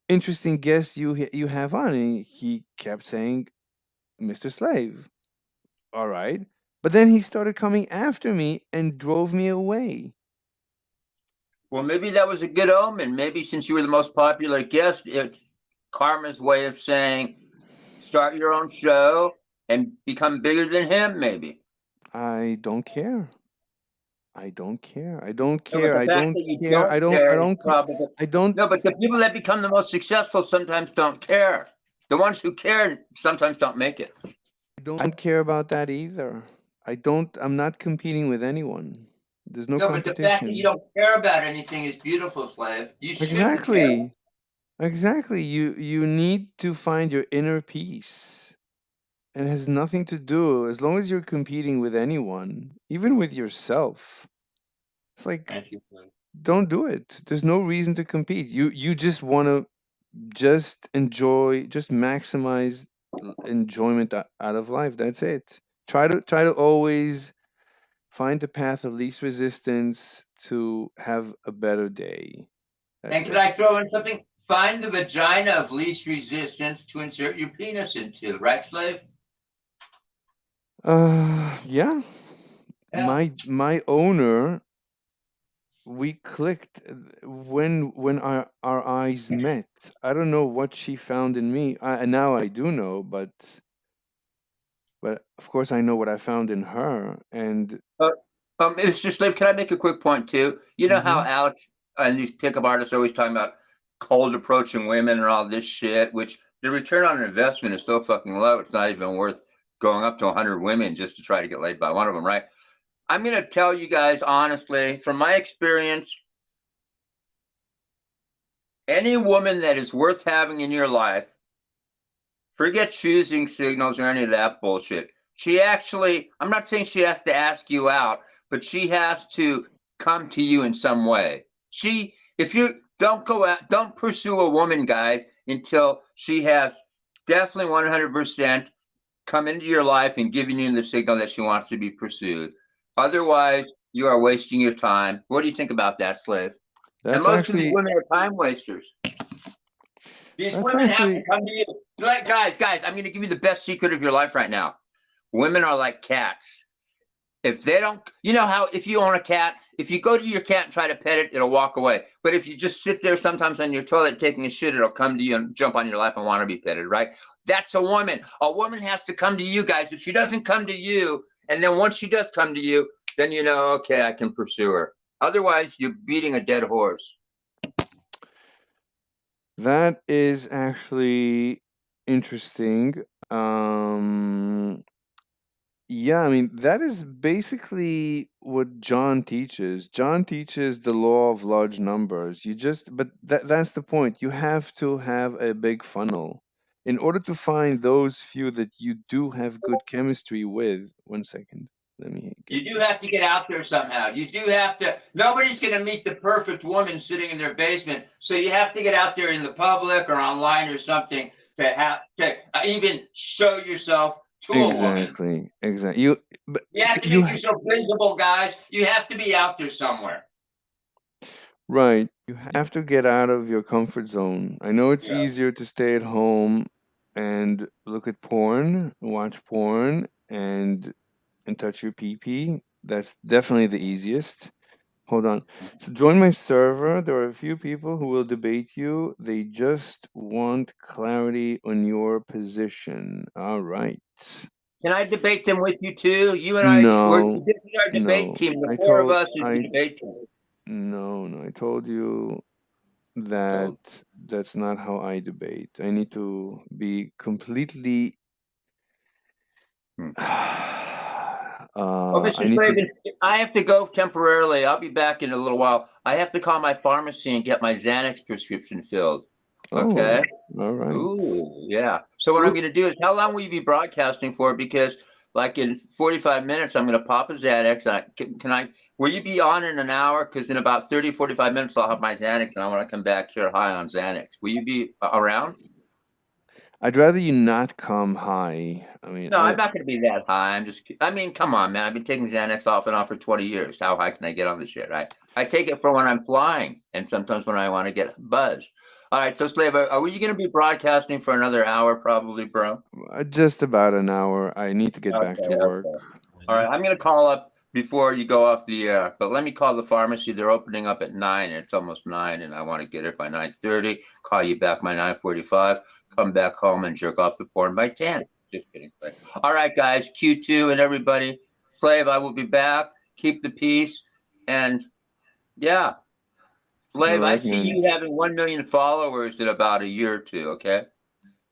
interesting guest you have on?" And he kept saying, "Mr. Slave." All right, but then he started coming after me and drove me away. Well, maybe that was a good omen. Maybe since you were the most popular guest, it's karma's way of saying start your own show and become bigger than him, maybe. I don't care. I don't care. I don't No, but care. the I fact don't that you care. I don't don't. I care is don't. probably I don't. no. But the people that become the most successful sometimes don't care. The ones who care sometimes don't make it. I don't care about that either. I don't. I'm not competing with anyone. There's no No, but the fact that you competition. don't care about anything is beautiful, Slave. You shouldn't care. Exactly. Exactly. You need to find your inner peace. And it has nothing to do as long as you're competing with anyone, even with yourself. It's like Thank you, Slave. don't do it. There's no reason to compete. You just want to just enjoy, just maximize enjoyment out of life. That's it. Try to always find the path of least resistance to have a better day. And That's can it. I throw in something? Find the vagina of least resistance to insert your penis into, right, Slave? Yeah. Yeah. My owner, we clicked when our eyes met. I don't know what she found in me. Now I do know, but of course I know what I found in her. And Uh, Mr. Slave, can I make a quick point too? You know how mhm. Alex and these pickup artists are always talking about cold approaching women and all this shit, which the return on investment is so fucking low. It's not even worth going up to 100 women just to try to get laid by one of them, right? I'm going to tell you guys honestly, from my experience, any woman that is worth having in your life, forget choosing signals or any of that bullshit. She actually, I'm not saying she has to ask you out, but she has to come to you in some way. If you don't go out, don't pursue a woman, guys, until she has definitely 100% come into your life and given you the signal that she wants to be pursued. Otherwise, you are wasting your time. What do you think about that, Slave? And That's most of these actually women are time wasters. These that's women have to actually come to you. Like, guys, I'm going to give you the best secret of your life right now. Women are like cats. If they don't, you know how if you own a cat, if you go to your cat and try to pet it, it'll walk away. But if you just sit there sometimes on your toilet taking a shit, it'll come to you and jump on your lap and want to be petted, right? That's a woman. A woman has to come to you, guys. If she doesn't come to you, and then once she does come to you, then you know, okay, I can pursue her. Otherwise, you're beating a dead horse. that is actually interesting. Um Yeah, I mean, that is basically what John teaches. John teaches the law of large numbers. But that's the point. You have to have a big funnel in order to find those few that you do have good chemistry with. One second. Let me get You do this. have to get out there somehow. You do have to. Nobody's going to meet the perfect woman sitting in their basement. So you have to get out there in the public or online or something to even show yourself to a woman. Exactly. Exactly. You have to You make yourself visible, guys. You have to be out there somewhere. right. You have to get out of your comfort zone. I know it's Yeah. easier to stay at home and look at porn, watch porn, and touch your PP. That's definitely the easiest. Hold on. So join my server. There are a few people who will debate you. They just want clarity on your position. All right. Can I debate them with you too? You and I, No, this is our debate no. team. The I four of told us is the I debate team. no. I told you that So, that's not how I debate. I need to be completely. Hmm. Well, I Mr. need to. Slavin, I have to go temporarily. I'll be back in a little while. I have to call my pharmacy and get my Xanax prescription filled. Okay. Oh, all right. Ooh, yeah. So what I'm going to do is, how long will you be broadcasting for? Because like in 45 minutes, I'm going to pop a Xanax. Can I, will you be on in an hour? Because in about 30, 45 minutes, I'll have my Xanax and I want to come back here high on Xanax. Will you be around? I'd rather you not come high. I mean, No, I'm not going to be that high. I mean, come on, man. I've been taking Xanax off and on for 20 years. How high can I get on this shit, right? I take it for when I'm flying and sometimes when I want to get buzzed. All right, so Slave, are you going to be broadcasting for another hour probably, bro? just about an hour. I need to get back Okay, to work. okay. All right, I'm going to call up before you go off the air, but let me call the pharmacy. They're opening up at 9. It's almost 9, and I want to get it by 9:30. Call you back by 9:45. Come back home and jerk off the porn by 10. Just kidding. All right, guys, Q2 and everybody. Slave, I will be back. Keep the peace. And yeah, All Slave, I right, see man. you having 1 million followers in about a year or two, okay?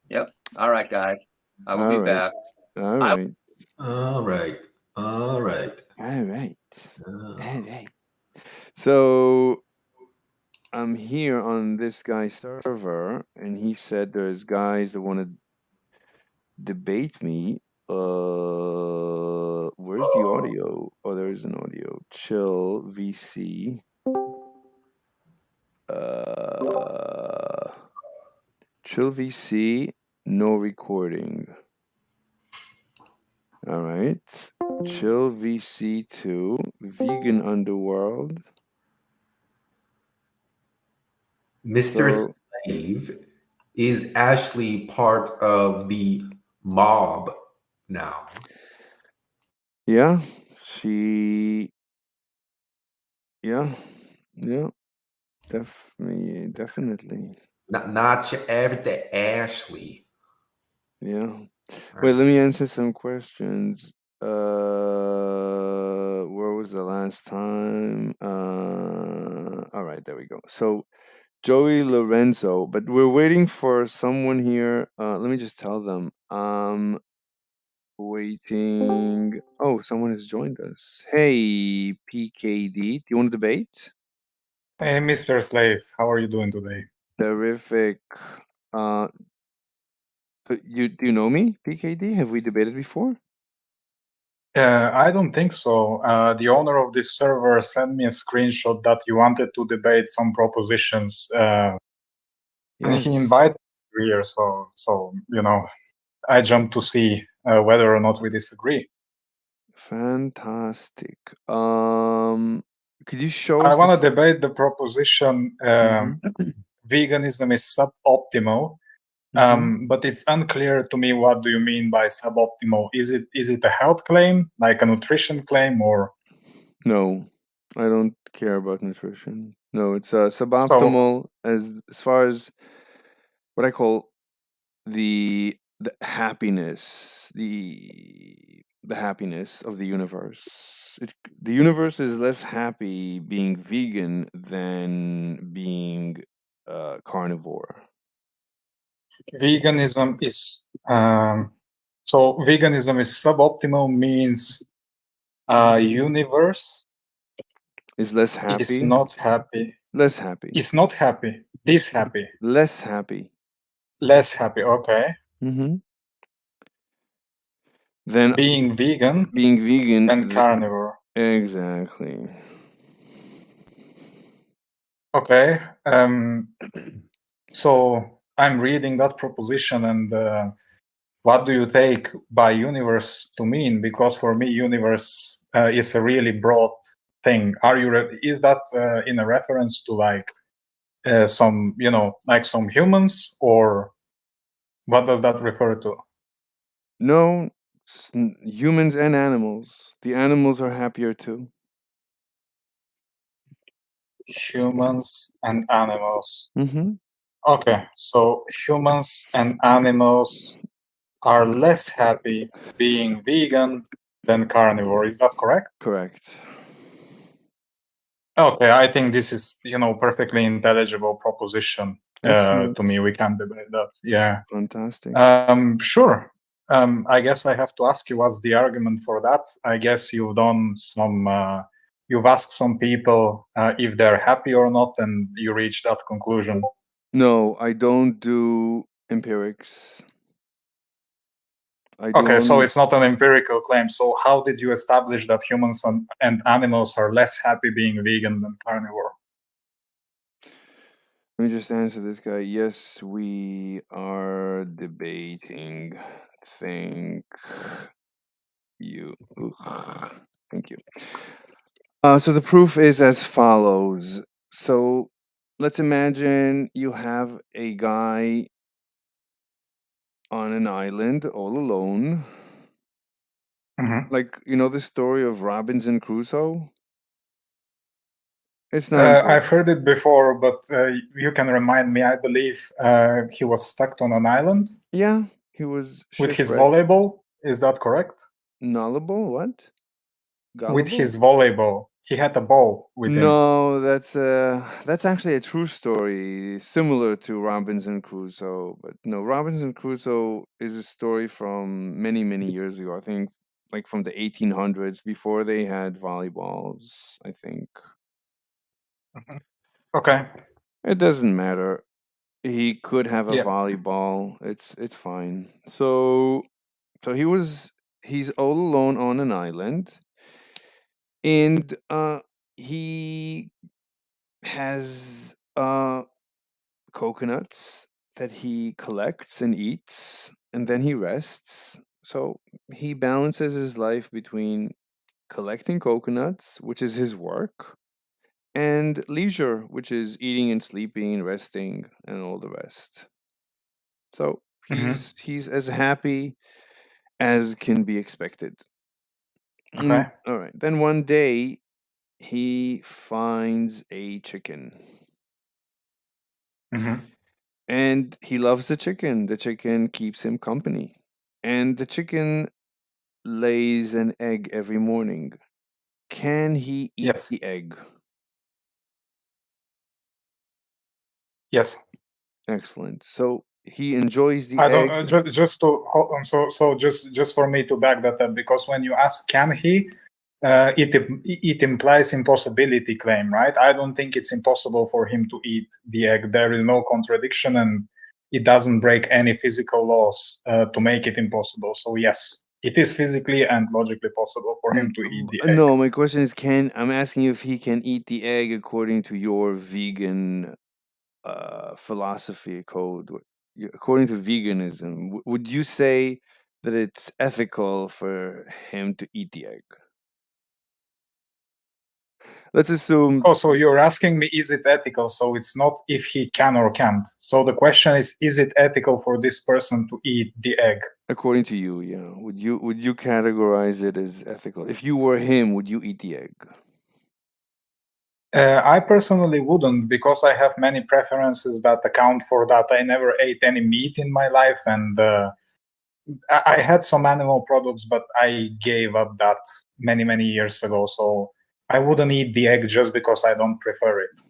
Yep. All right, guys. I will be All right. back. All right. All right. All right. All right. Uh, All right. So I'm here on this guy's server, and he said there's guys that want to debate me. Where's the audio? Oh, there is an audio. Chill VC. Chill VC. No recording. All right. Chill VC2. Vegan Underworld. Mr. So Slave is actually part of the mob now. yeah, she. Yeah, yeah, definitely. Not your everyday Ashley. Yeah. All Wait, right. let me answer some questions. Where was the last time? All right, there we go. So Joey Lorenzo, but we're waiting for someone here. Let me just tell them. Waiting. Oh, someone has joined us. Hey, PKD, do you want to debate? Hey, Mr. Slave, how are you doing today? Terrific. Uh, but do you know me, PKD? Have we debated before? I don't think so. The owner of this server sent me a screenshot that you wanted to debate some propositions, and he Yes. invited me here. So I jumped to see whether or not we disagree. Fantastic. Could you show I us want this? to debate the proposition veganism is suboptimal, but it's unclear to me what do you mean by suboptimal. Is it a health claim, like a nutrition claim, or? No, I don't care about nutrition. No, it's suboptimal as far as what I call the happiness, the happiness of the universe. The universe is less happy being vegan than being carnivore. Veganism is veganism is suboptimal means universe Is less is happy. not happy. Less happy. It's not happy. Is happy. Less happy. Less happy. Okay. Mm-hmm. Then being vegan and carnivore. Exactly. Okay. So I'm reading that proposition, and what do you take by universe to mean? Because for me, universe is a really broad thing. Is that in a reference to like some, like some humans, or what does that refer to? No, humans and animals. The animals are happier too. Humans and animals. Mm-hmm. Okay, so humans and animals are less happy being vegan than carnivore. Is that correct? Correct. Okay, I think this is, perfectly intelligible proposition Excellent. to me. We can debate that. Yeah. Fantastic. Sure. I guess I have to ask you, what's the argument for that? I guess you've done some, you've asked some people if they're happy or not, and you reached that conclusion. No, I don't do empirics. I Okay, so don't. it's not an empirical claim. So how did you establish that humans and animals are less happy being vegan than carnivore? Let me just answer this guy. Yes, we are debating. Thank you. Ugh. Thank you. So the proof is as follows. So let's imagine you have a guy on an island all alone. Mhm. Like, the story of Robinson Crusoe? It's not important. I've heard it before, but you can remind me. I believe he was stuck on an island Yeah, he was with his shipwrecked. volleyball. Is that correct? Nullable? What? With Gullible? his volleyball. He had a ball with him. No, that's actually a true story, similar to Robinson Crusoe. But no, Robinson Crusoe is a story from many, many years ago. I think like from the 1800s, before they had volleyballs, I think. Mhm. Okay. It doesn't matter. He could have a Yeah. volleyball. It's fine. So he's all alone on an island, and he has coconuts that he collects and eats, and then he rests. So he balances his life between collecting coconuts, which is his work, and leisure, which is eating and sleeping and resting and all the rest. So Mhm. he's as happy as can be expected. Okay. All right. Then one day he finds a chicken. Mhm. And he loves the chicken. The chicken keeps him company. And the chicken lays an egg every morning. Can he eat Yes. the egg? Yes. Excellent. So he enjoys the I don't egg. just to hold on. So just for me to back that up, because when you ask can he, it implies impossibility claim, right? I don't think it's impossible for him to eat the egg. There is no contradiction, and it doesn't break any physical laws to make it impossible. So yes, it is physically and logically possible for him to eat the egg. No, my question is I'm asking you if he can eat the egg according to your vegan philosophy code. According to veganism, would you say that it's ethical for him to eat the egg? Let's assume. Oh, so you're asking me, is it ethical? So it's not if he can or can't. So the question is it ethical for this person to eat the egg? According to you, yeah. Would you categorize it as ethical? If you were him, would you eat the egg? I personally wouldn't, because I have many preferences that account for that. I never ate any meat in my life, and I had some animal products, but I gave up that many, many years ago. So I wouldn't eat the egg just because I don't prefer it.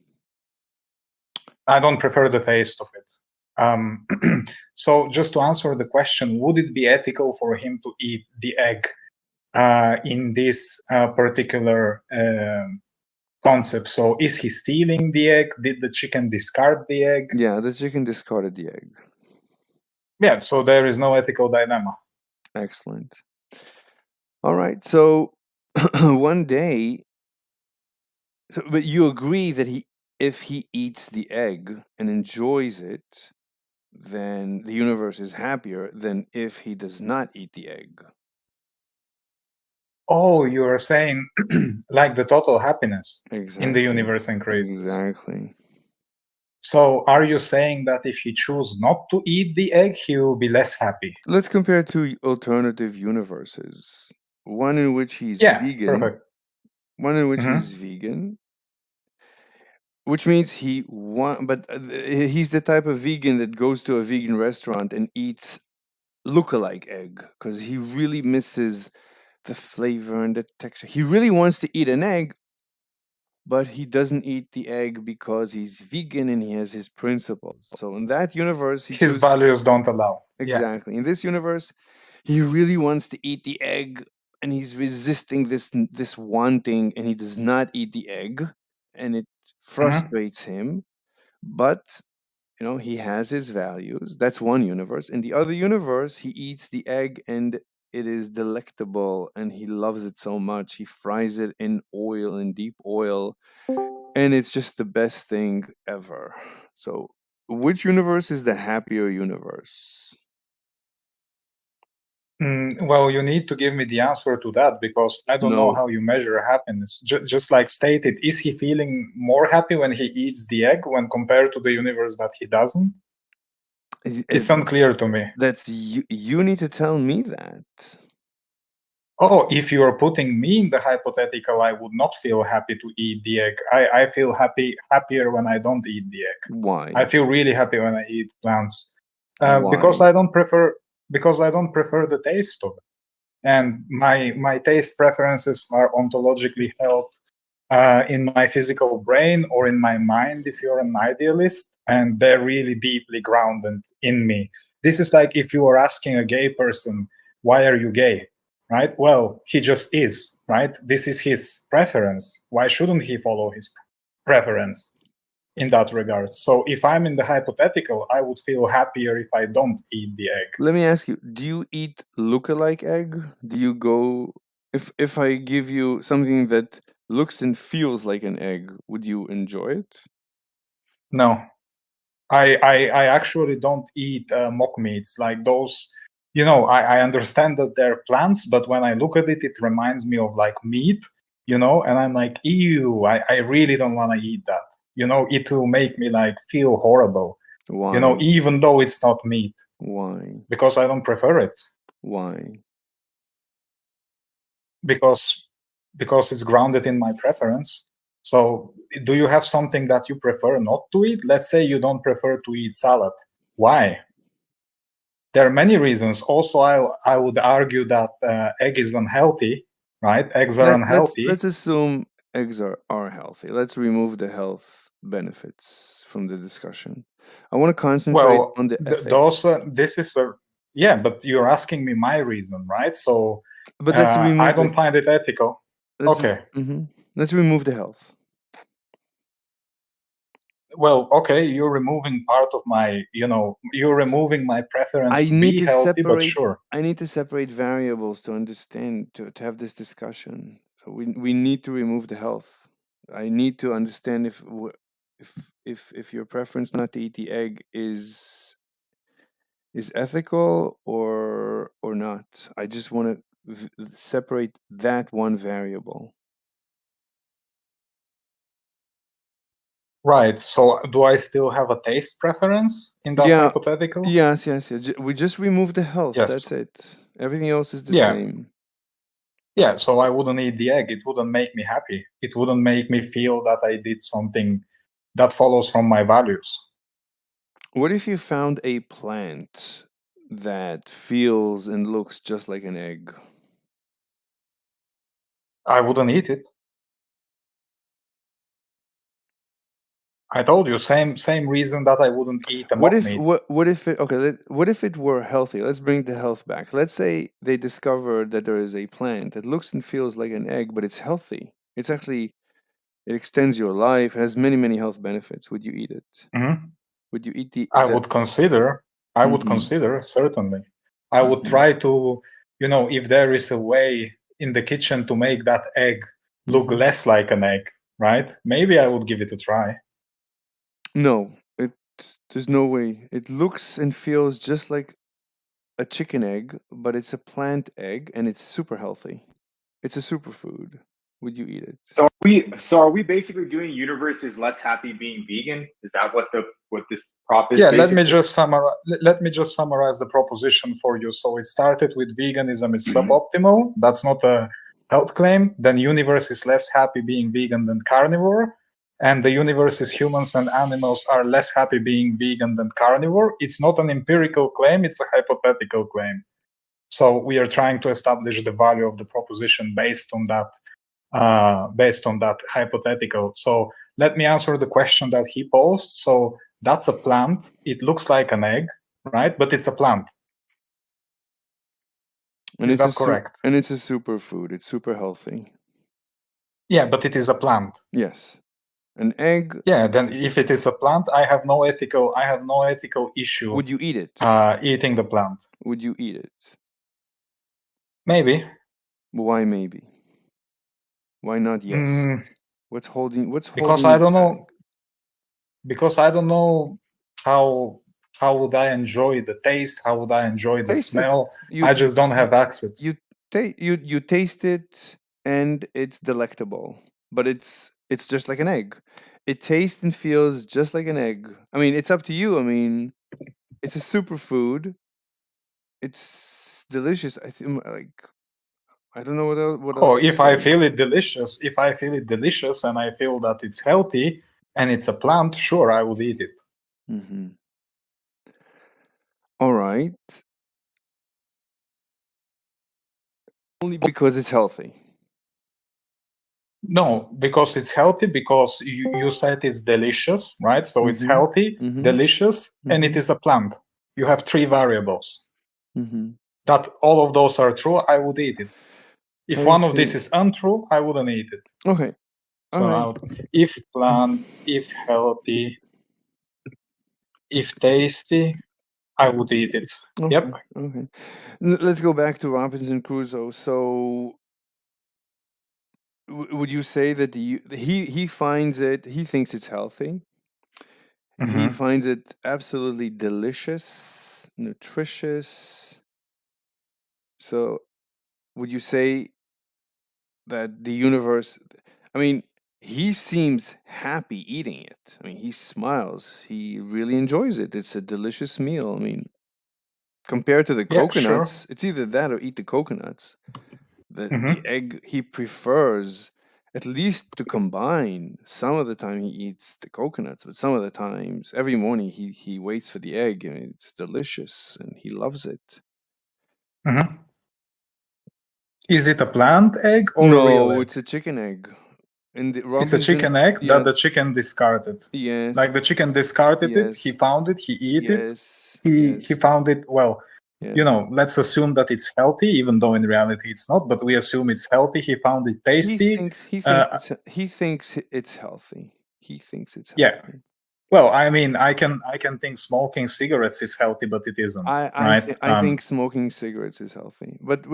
I don't prefer the taste of it. So just to answer the question, would it be ethical for him to eat the egg in this particular concept? So is he stealing the egg? Did the chicken discard the egg? Yeah, the chicken discarded the egg. Yeah, so there is no ethical dilemma. Excellent. All right. So one day, but you agree that if he eats the egg and enjoys it, then the universe is happier than if he does not eat the egg. Oh, you're saying like the total happiness in the universe increases. Exactly. So are you saying that if he chooses not to eat the egg, he will be less happy? Let's compare two alternative universes. One in which he's Yeah, vegan. perfect. One in which Mhm. he's vegan, which means but he's the type of vegan that goes to a vegan restaurant and eats look-alike egg because he really misses the flavor and the texture. He really wants to eat an egg, but he doesn't eat the egg because he's vegan and he has his principles. So in that universe, his values don't allow. Exactly. In this universe, he really wants to eat the egg, and he's resisting this wanting, and he does not eat the egg, and it frustrates him. But he has his values. That's one universe. In the other universe, he eats the egg, and it is delectable, and he loves it so much. He fries it in oil, in deep oil, and it's just the best thing ever. So, which universe is the happier universe? Well, you need to give me the answer to that because I don't know No. how you measure happiness. Just like stated, is he feeling more happy when he eats the egg when compared to the universe that he doesn't? It's unclear to me. That's you need to tell me that. Oh, if you are putting me in the hypothetical, I would not feel happy to eat the egg. I feel happier when I don't eat the egg. Why? I feel really happy when I eat plants. Why? Because I don't prefer the taste of it. And my taste preferences are ontologically held in my physical brain or in my mind if you're an idealist, and they're really deeply grounded in me. This is like if you were asking a gay person, why are you gay? Right? Well, he just is, right? This is his preference. Why shouldn't he follow his preference in that regard? So if I'm in the hypothetical, I would feel happier if I don't eat the egg. Let me ask you, do you eat look-alike egg? Do you go if I give you something that looks and feels like an egg, would you enjoy it? No. I actually don't eat mock meats like those. I understand that they're plants, but when I look at it, it reminds me of like meat, and I'm like, ew, I really don't want to eat that. It will make me like feel horrible. Why? Even though it's not meat. Why? Because I don't prefer it. Why? Because it's grounded in my preference. So do you have something that you prefer not to eat? Let's say you don't prefer to eat salad. Why? There are many reasons. Also, I would argue that egg is unhealthy, right? Eggs are unhealthy. Let's assume eggs are healthy. Let's remove the health benefits from the discussion. I want to concentrate on the ethics. But you're asking me my reason, right? So but let's remove I don't find it ethical. Let's remove the health. Well, okay, you're removing part of my, you're removing my preference to be healthy, but sure. I need to separate variables to understand, to have this discussion. So we need to remove the health. I need to understand if your preference not to eat the egg is ethical or not. I just want to separate that one variable. Right. So do I still have a taste preference in that hypothetical? Yes. We just remove the health. Yes. That's it. Everything else is the same. Yeah. So I wouldn't eat the egg. It wouldn't make me happy. It wouldn't make me feel that I did something that follows from my values. What if you found a plant that feels and looks just like an egg? I wouldn't eat it. I told you, same reason that I wouldn't eat a mock meat. What if it were healthy? Let's bring the health back. Let's say they discovered that there is a plant that looks and feels like an egg, but it's healthy. It's actually, it extends your life, has many health benefits. Would you eat it? Mm-hmm. Would you eat I would consider, certainly. I would try to, if there is a way in the kitchen to make that egg look less like an egg, right? Maybe I would give it a try. No, there's no way. It looks and feels just like a chicken egg, but it's a plant egg and it's super healthy. It's a superfood. Would you eat it? So are we basically doing universe is less happy being vegan? Is that what this prop is? Yeah, basically? let me just summarize the proposition for you. So it started with veganism is suboptimal. That's not a health claim. Then universe is less happy being vegan than carnivore. and the universe is humans and animals are less happy being vegan than carnivore, it's not an empirical claim, it's a hypothetical claim. So we are trying to establish the value of the proposition based on that hypothetical. So let me answer the question that he posed. So that's a plant. It looks like an egg, right? But it's a plant. And Is that correct? And it's a superfood. It's super healthy. Yeah, but it is a plant. Yes. An egg. Yeah, then if it is a plant, I have no ethical issue. Would you eat it? Eating the plant. Would you eat it? Maybe. Why maybe? Why not yes? What's holding because I don't know. Because I don't know how would I enjoy the taste, how would I enjoy the smell. I just don't have access. You taste it and it's delectable, but it's just like an egg. It tastes and feels just like an egg. I mean, it's up to you. I mean, it's a superfood. It's delicious. I think, like, I don't know what else. Oh, if I feel it delicious, and I feel that it's healthy and it's a plant, sure, I would eat it. Mm-hmm. All right. Only because it's healthy. No, because it's healthy, because you said it's delicious, right? So it's healthy, delicious, and it is a plant. You have 3 variables. That all of those are true, I would eat it. If one of these is untrue, I wouldn't eat it. Okay. So if plant, if healthy, if tasty, I would eat it. Okay. Yep. Okay. Let's go back to Robinson Crusoe. So would you say that he finds it, he thinks it's healthy? He finds it absolutely delicious, nutritious. So would you say that the universe, I mean, he seems happy eating it. I mean, he smiles. He really enjoys it. It's a delicious meal. I mean, compared to the coconuts, sure. it's either that or eat the coconuts. The egg he prefers, at least to combine. Some of the time he eats the coconuts, but some of the times, every morning he waits for the egg, and it's delicious, and he loves it. Is it a plant egg or no, a real egg? It's a chicken egg. And it's a chicken egg that the chicken discarded. Yes. Like the chicken discarded it, he found it, he ate it. He found it, well, you know, let's assume that it's healthy, even though in reality it's not, but we assume it's healthy. He found it tasty. He thinks it's healthy. He thinks it's healthy. Yeah. Well, I mean, I can think smoking cigarettes is healthy, but it isn't. I think smoking cigarettes is healthy, but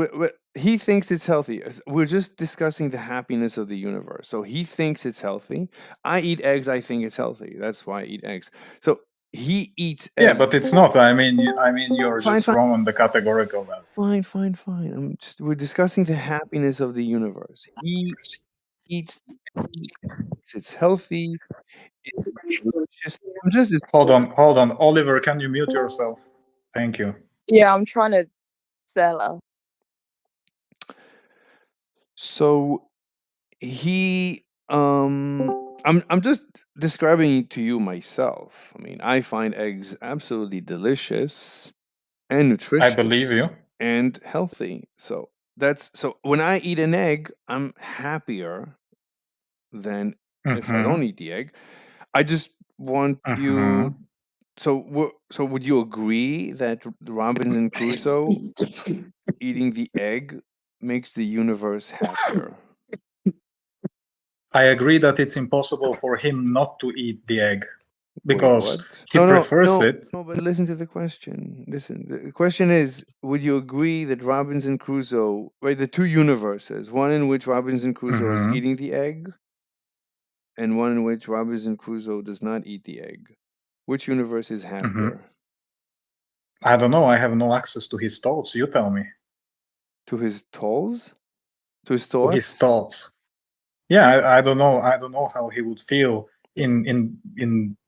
he thinks it's healthy. We're just discussing the happiness of the universe. So he thinks it's healthy. I eat eggs. I think it's healthy. That's why I eat eggs. So he eats eggs. Yeah, but it's not. I mean, you're just wrong on the categorical level. Fine. We're discussing the happiness of the universe. He eats. It's healthy. It's delicious. I'm just hold on, Oliver. Can you mute yourself? Thank you. Yeah, I'm trying to sell her. So he I'm just describing to you myself. I mean, I find eggs absolutely delicious and nutritious. I believe you. And healthy. So when I eat an egg, I'm happier than if I don't eat the egg. I just want you. So would you agree that Robinson Crusoe eating the egg makes the universe happier? I agree that it's impossible for him not to eat the egg because he prefers it. No, but listen to the question. Listen, the question is: would you agree that Robinson Crusoe, right? The two universes, one in which Robinson Crusoe is eating the egg, and one in which Robinson Crusoe does not eat the egg. Which universe is happier? I don't know. I have no access to his thoughts. You tell me. To his thoughts? To his thoughts? To his thoughts. Yeah, I don't know. I don't know how he would feel in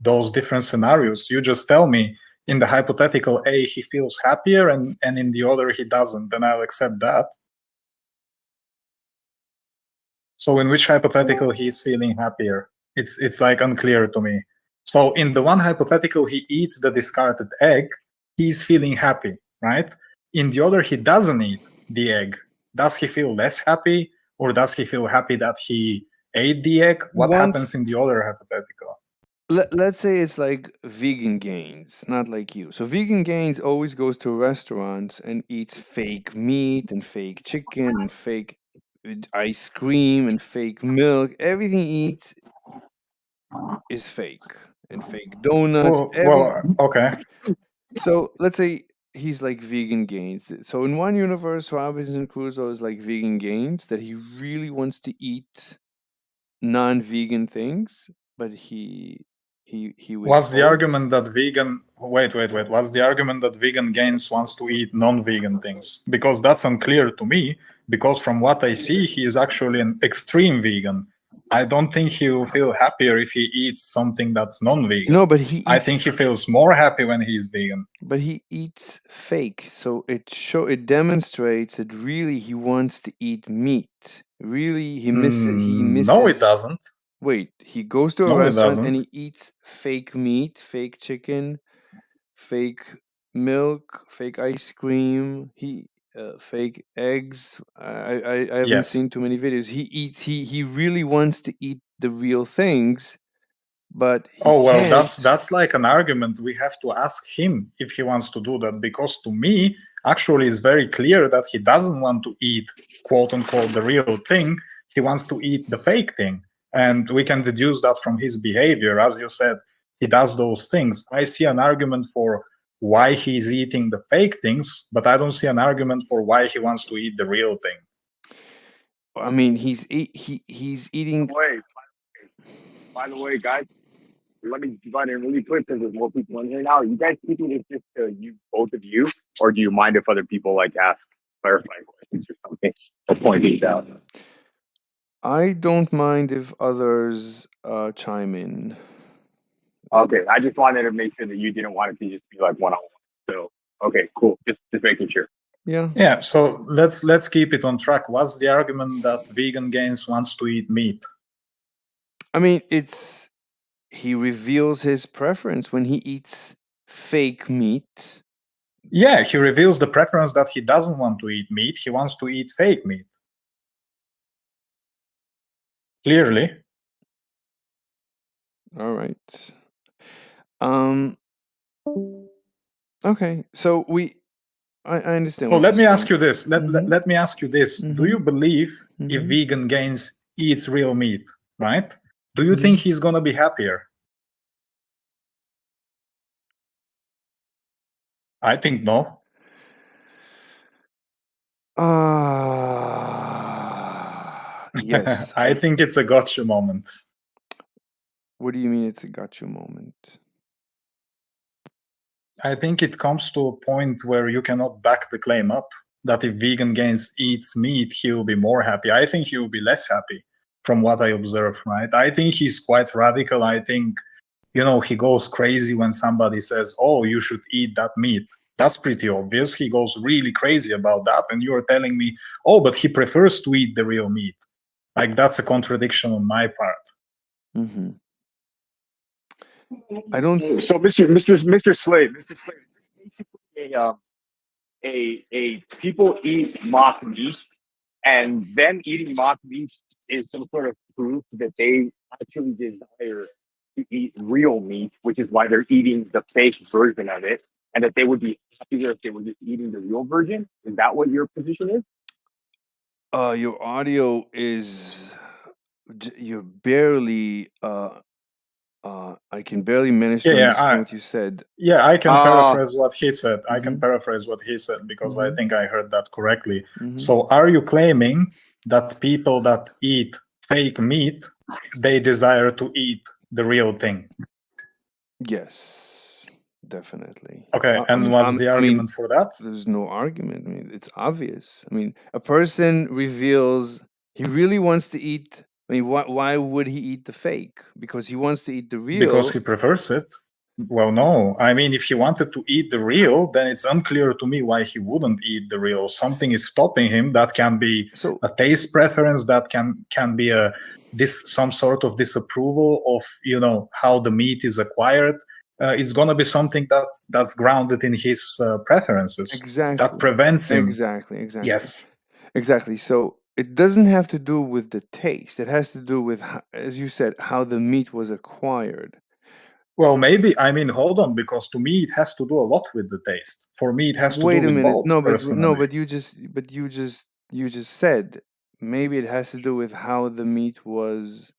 those different scenarios. You just tell me in the hypothetical A he feels happier, and in the other he doesn't. Then I'll accept that. So in which hypothetical he is feeling happier? It's like unclear to me. So in the one hypothetical, he eats the discarded egg, he's feeling happy, right? In the other, he doesn't eat the egg. Does he feel less happy, or does he feel happy that he ate the egg? What happens in the other hypothetical? Let's say it's like Vegan Gains, not like you. So Vegan Gains always goes to restaurants and eats fake meat and fake chicken and fake ice cream and fake milk. Everything he eats is fake, and fake donuts. Well, okay. So let's say he's like Vegan Gains. So in one universe, Robinson Crusoe is like Vegan Gains, that he really wants to eat non-vegan things, but he What's the argument that vegan? Wait. What's the argument that Vegan Gains wants to eat non-vegan things? Because that's unclear to me. Because from what I see, he is actually an extreme vegan. I don't think he will feel happier if he eats something that's non-vegan. No, but I think he feels more happy when he's vegan. But he eats fake, so it demonstrates that really he wants to eat meat. Really, he misses. No, it doesn't. Wait, he goes to a restaurant and he eats fake meat, fake chicken, fake milk, fake ice cream. Fake eggs. I haven't seen too many videos. He really wants to eat the real things, but that's like an argument. We have to ask him if he wants to do that, because to me, actually, it's very clear that he doesn't want to eat, quote unquote, the real thing. He wants to eat the fake thing, and we can deduce that from his behavior. As you said, he does those things. I see an argument for why he's eating the fake things, but I don't see an argument for why he wants to eat the real thing. I mean, he's eating. By the way, guys, let me divide it really quick because there's more people in here now. You guys thinking it's just you, both of you, or do you mind if other people like ask clarifying questions or something or point these out? I don't mind if others chime in. Okay, I just wanted to make sure that you didn't want it to just be like one-on-one. So, okay, cool. Just making sure. Yeah. So let's keep it on track. What's the argument that Vegan Gains wants to eat meat? I mean, he reveals his preference when he eats fake meat. Yeah, he reveals the preference that he doesn't want to eat meat. He wants to eat fake meat. Clearly. All right. Okay, so I understand. Well, let me ask you this. Let me ask you this. Do you believe if Vegan Gains eats real meat, right? Do you think he's gonna be happier? I think no. Yes. I think it's a gotcha moment. What do you mean it's a gotcha moment? I think it comes to a point where you cannot back the claim up that if Vegan Gains eats meat, he will be more happy. I think he will be less happy from what I observe, right? I think he's quite radical. I think, he goes crazy when somebody says, oh, you should eat that meat. That's pretty obvious. He goes really crazy about that. And you're telling me, oh, but he prefers to eat the real meat. Like, that's a contradiction on my part. I don't. So, Mr. Slade, basically a people eat mock meat, and them eating mock meat is some sort of proof that they actually desire to eat real meat, which is why they're eating the fake version of it, and that they would be happier if they were just eating the real version. Is that what your position is? Your audio is. You're barely. I can barely manage to understand what you said. Yeah, I can paraphrase what he said. I can paraphrase what he said because I think I heard that correctly. So are you claiming that people that eat fake meat, they desire to eat the real thing? Yes, definitely. Okay, and what's the argument for that? There's no argument. I mean, it's obvious. I mean, a person reveals he really wants to eat. I mean, why would he eat the fake? Because he wants to eat the real. Because he prefers it. Well, no. I mean, if he wanted to eat the real, then it's unclear to me why he wouldn't eat the real. Something is stopping him. That can be So a taste preference. That can be some sort of disapproval of how the meat is acquired. It's gonna be something that's grounded in his preferences that exactly, prevents him. exactly. Yes. Exactly. So it doesn't have to do with the taste. It has to do with, as you said, how the meat was acquired. Well, maybe, I mean, hold on, because to me it has to do a lot with the taste. For me, it has to do Wait a with minute. both, No, personally. but you just said maybe it has to do with how the meat was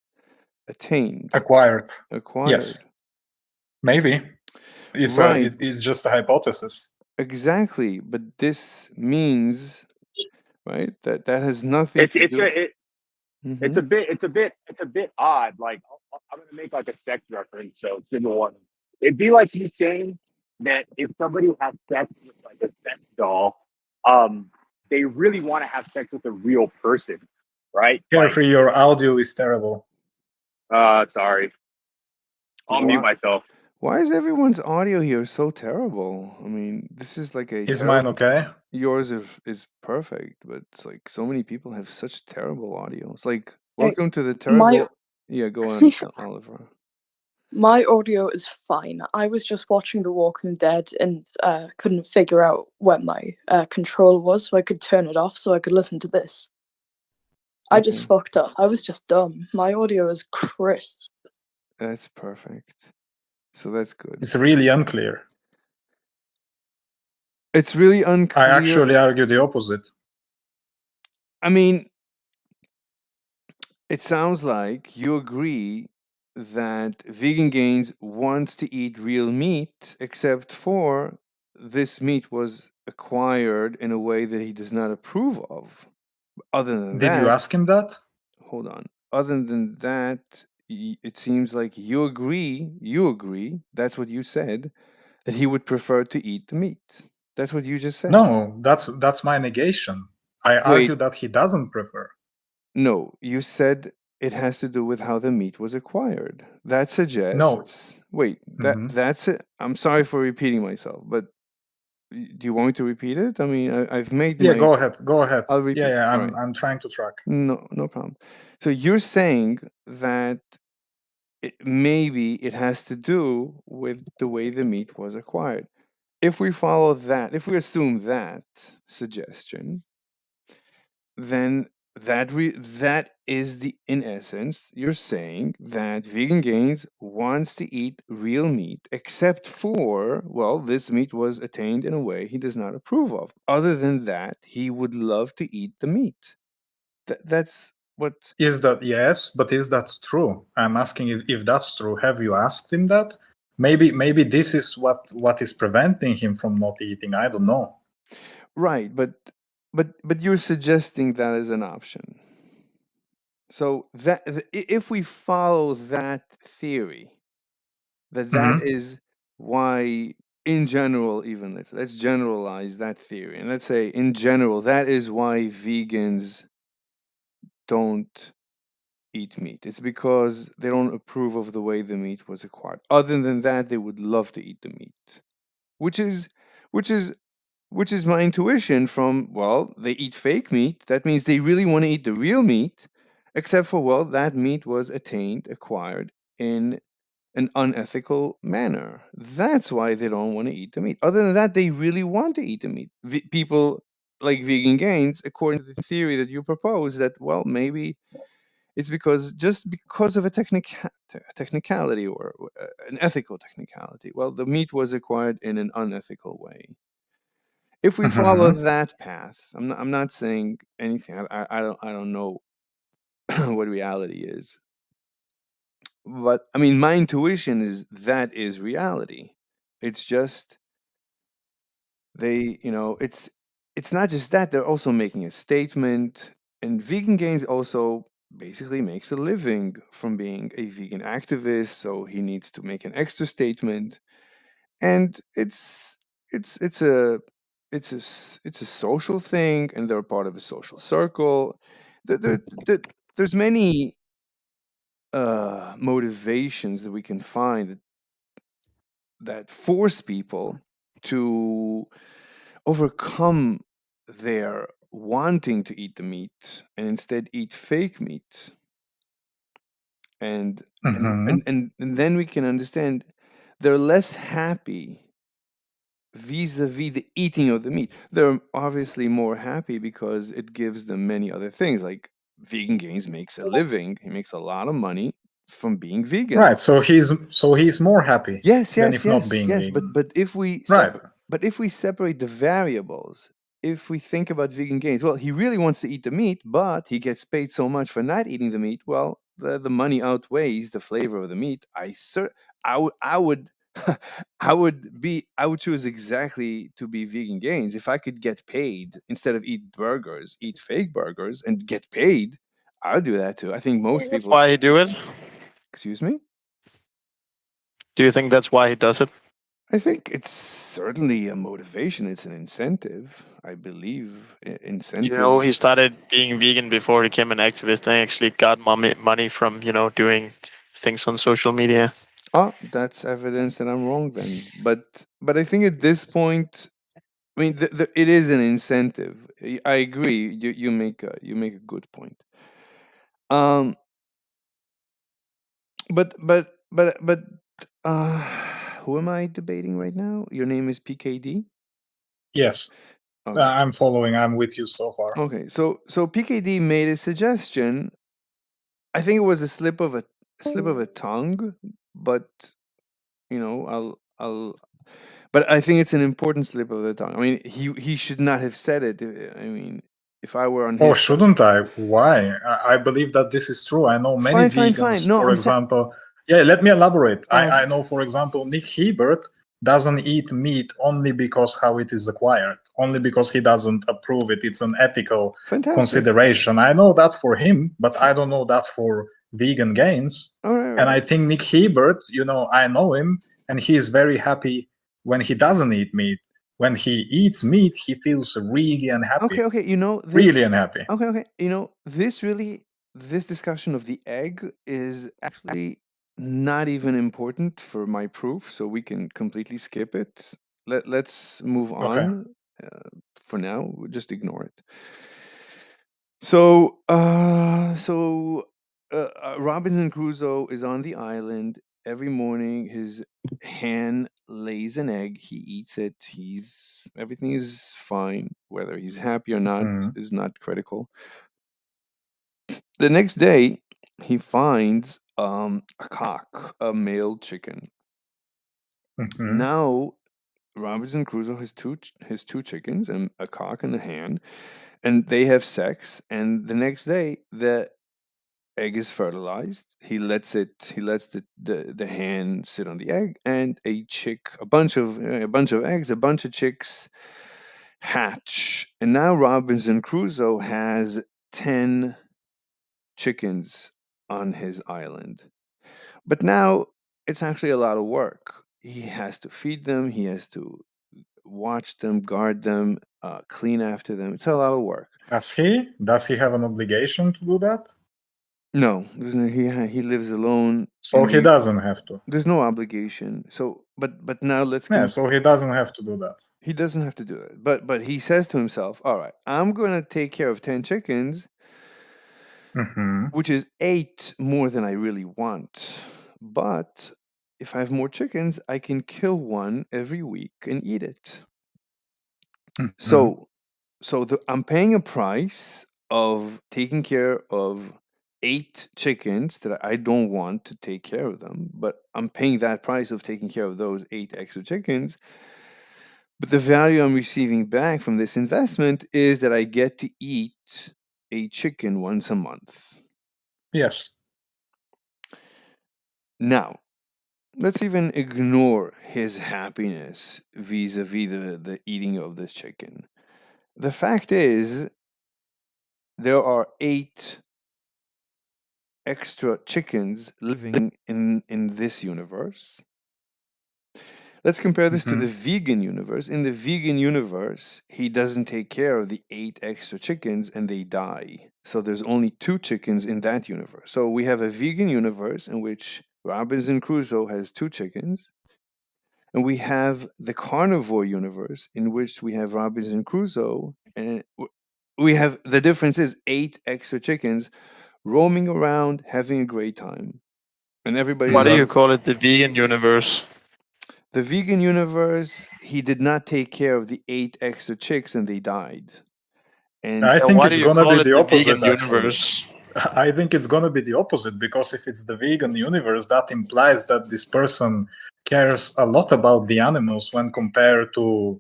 attained, Acquired. Yes, acquired. maybe. Right. It's just a hypothesis. Exactly. But this means, right, that has nothing to do. It's a bit odd. Like I'm gonna make like a sex reference, so single one. It'd be like you saying that if somebody has sex with like a sex doll, they really want to have sex with a real person, right? Carefree, your audio is terrible. Sorry, I'll mute myself. Why is everyone's audio here so terrible? I mean, this is like a Is mine okay? Yours is perfect, but it's like so many people have such terrible audio. It's like, welcome to the terrible. Yeah, go on, Oliver. My audio is fine. I was just watching The Walking Dead and couldn't figure out where my control was, so I could turn it off so I could listen to this. I just Okay. fucked up. I was just dumb. My audio is crisp. That's perfect. So that's good. It's really unclear. It's really unclear. I actually argue the opposite. I mean, it sounds like you agree that Vegan Gains wants to eat real meat, except for this meat was acquired in a way that he does not approve of. Other than Did that, you ask him that? hold on. Other than that, it seems like you agree, that's what you said, that he would prefer to eat the meat. That's what you just said. No, that's my negation. I argue that he doesn't prefer. No, you said it has to do with how the meat was acquired. That suggests. No. Wait, that's it. I'm sorry for repeating myself, but do you want me to repeat it? I mean, I've made Yeah, my. go ahead. Go ahead. I'll repeat. Yeah, All right. I'm trying to track. No problem. So you're saying that maybe it has to do with the way the meat was acquired. If we follow that, if we assume that suggestion, then that is in essence, you're saying that Vegan Gains wants to eat real meat, except for, well, this meat was attained in a way he does not approve of. Other than that, he would love to eat the meat. That's what. Is that, yes, but is that true? I'm asking if that's true. Have you asked him that? Maybe this is what is preventing him from not eating. I don't know. Right, but you're suggesting that as an option. So that if we follow that theory, that is why, in general, even let's generalize that theory, and let's say in general that is why vegans don't eat meat. It's because they don't approve of the way the meat was acquired. Other than that, they would love to eat the meat, which is my intuition from, well, they eat fake meat. That means they really want to eat the real meat, except for, well, that meat was acquired in an unethical manner. That's why they don't want to eat the meat. Other than that, they really want to eat the meat. People like Vegan Gains, according to the theory that you propose, that, well, maybe it's just because of a technicality or an ethical technicality. Well, the meat was acquired in an unethical way. If we follow that path, I'm not saying anything. I don't know what reality is, but I mean, my intuition is that is reality. It's just it's not just that, they're also making a statement, and Vegan Gains also basically makes a living from being a vegan activist, so he needs to make an extra statement, and it's a social thing, and they're part of a social circle. There's many motivations that we can find that force people to overcome their wanting to eat the meat and instead eat fake meat. And then we can understand they're less happy vis-a-vis the eating of the meat. They're obviously more happy because it gives them many other things, like Vegan Gains makes a living. He makes a lot of money from being vegan. Right. So he's more happy. Yes, than yes, if not yes, being yes. vegan. But if we Right. but if we separate the variables, if we think about Vegan Gains, well, he really wants to eat the meat, but he gets paid so much for not eating the meat. Well, the money outweighs the flavor of the meat. I would I would choose exactly to be Vegan Gains if I could get paid instead of eat burgers, eat fake burgers and get paid. I'll do that too. I think most That's people. why he do it? Excuse me? Do you think that's why he does it? I think it's certainly a motivation. It's an incentive. I believe incentives. You know, he started being vegan before he became an activist and actually got money from, doing things on social media. Oh, that's evidence that I'm wrong then. But I think at this point, I mean, it is an incentive. I agree. You make a good point. But who am I debating right now? Your name is PKD? Yes. Okay. I'm following. I'm with you so far. Okay. So PKD made a suggestion. I think it was a slip of a tongue, but I'll but I think it's an important slip of the tongue. I mean, he should not have said it. I mean, if I were on his Oh, side- shouldn't I? Why? I believe that this is true. I know many vegans, Fine. No, for I'm example. Yeah, let me elaborate. Oh. I know, for example, Nick Hebert doesn't eat meat only because how it is acquired, only because he doesn't approve it. It's an ethical Fantastic. consideration. I know that for him, but I don't know that for Vegan Gains. All right. And I think Nick Hebert, I know him, and he is very happy when he doesn't eat meat. When he eats meat, he feels really unhappy. Okay. This, Really unhappy. Okay. This discussion of the egg is actually not even important for my proof, so we can completely skip it. Let's move on. For now, we'll just ignore it. So, Robinson Crusoe is on the island. Every morning, his hen lays an egg. He eats it. Everything is fine. Whether he's happy or not is not critical. The next day, he finds a cock, a male chicken. Now, Robinson Crusoe has two chickens, and a cock and a hen, and they have sex. And the next day, the egg is fertilized. He lets the hen sit on the egg, and a bunch of eggs, a bunch of chicks hatch. And now Robinson Crusoe has 10 chickens on his island. But now it's actually a lot of work. He has to feed them, he has to watch them, guard them, clean after them. It's a lot of work. Does he? Does he have an obligation to do that? No, he lives alone. So he doesn't have to. There's no obligation. So, but now let's. Yeah, so he doesn't have to do that. He doesn't have to do that. But he says to himself, "All right, I'm going to take care of 10 chickens, which is 8 more than I really want. But if I have more chickens, I can kill one every week and eat it. So I'm paying a price of taking care of 8 chickens that I don't want to take care of them, but I'm paying that price of taking care of those 8 extra chickens. But the value I'm receiving back from this investment is that I get to eat a chicken once a month." Yes. Now, let's even ignore his happiness vis-a-vis the eating of this chicken. The fact is, there are 8 extra chickens living in this universe. Let's compare this to the vegan universe. In the vegan universe, he doesn't take care of the 8 extra chickens and they die. So there's only 2 chickens in that universe. So we have a vegan universe in which Robinson Crusoe has 2 chickens. and we have the carnivore universe in which we have Robinson Crusoe, and we have, the difference is 8 extra chickens roaming around having a great time, and everybody Why do you loves. call it the vegan universe? The vegan universe, he did not take care of the 8 extra chicks and they died. And I And think why do it's you gonna call be it the the opposite, vegan actually. universe? I think it's gonna be the opposite, because if it's the vegan universe, that implies that this person cares a lot about the animals when compared to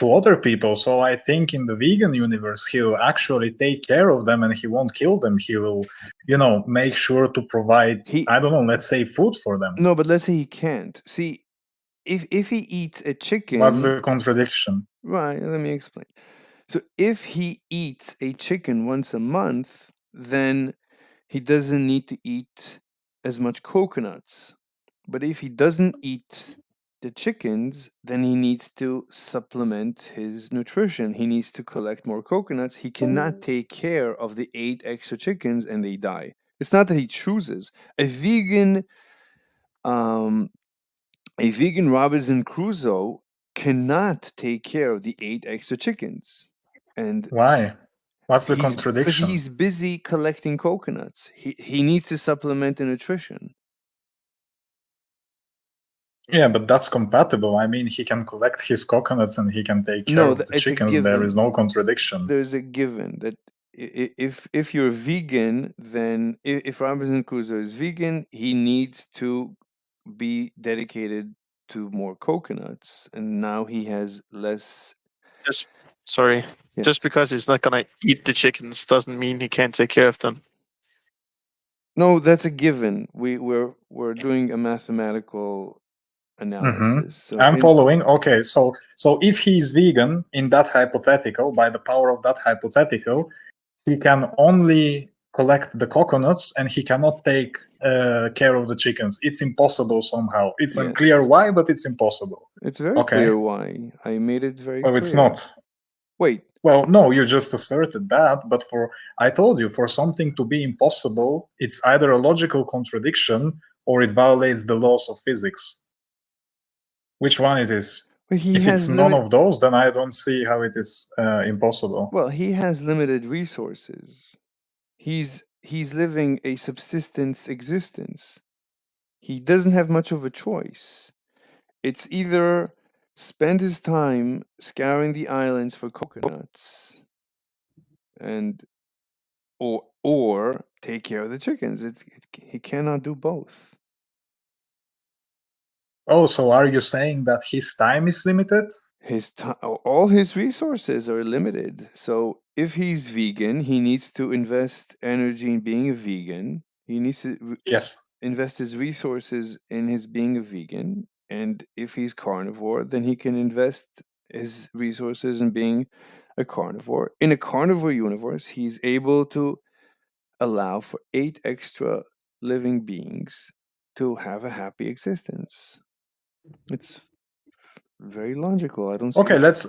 other people. So I think in the vegan universe, he'll actually take care of them and he won't kill them. He will, make sure to provide, he, I don't know, let's say food for them. no, but let's say he can't. See, if he eats a chicken, What's the contradiction? right? Let me explain. So if he eats a chicken once a month, then he doesn't need to eat as much coconuts. But if he doesn't eat the chickens, then he needs to supplement his nutrition. He needs to collect more coconuts. He cannot take care of the 8 extra chickens and they die. It's not that he chooses. A vegan Robinson Crusoe cannot take care of the 8 extra chickens. And Why? What's the because contradiction? he's busy collecting coconuts. He needs to supplement the nutrition. Yeah, but that's compatible. I mean, he can collect his coconuts and he can take care No, of the it's a chickens. There given. is no contradiction. There's a given that if you're vegan, then if Robinson Crusoe is vegan, he needs to be dedicated to more coconuts, and now he has less. Sorry, Yes. just because he's not gonna eat the chickens doesn't mean he can't take care of them. No, that's a given. We're doing a mathematical analysis. So I'm following. Okay, so if he's vegan in that hypothetical, by the power of that hypothetical, he can only collect the coconuts and he cannot take care of the chickens. It's impossible somehow. It's Yes. unclear why, but it's impossible. It's very Okay. clear why. I made it very Well, clear. it's not. Wait. Well, no, you just asserted that, but I told you, for something to be impossible, it's either a logical contradiction or it violates the laws of physics. Which one it is? But he If has it's none of those, then I don't see how it is impossible. Well, he has limited resources. He's living a subsistence existence. He doesn't have much of a choice. It's either spend his time scouring the islands for coconuts and or take care of the chickens. He cannot do both. Oh, so are you saying that his time is limited? All his resources are limited. So if he's vegan, he needs to invest energy in being a vegan. He needs to Yes. invest his resources in his being a vegan. And if he's carnivore, then he can invest his resources in being a carnivore. In a carnivore universe, he's able to allow for 8 extra living beings to have a happy existence. It's very logical. I don't see. Okay, let's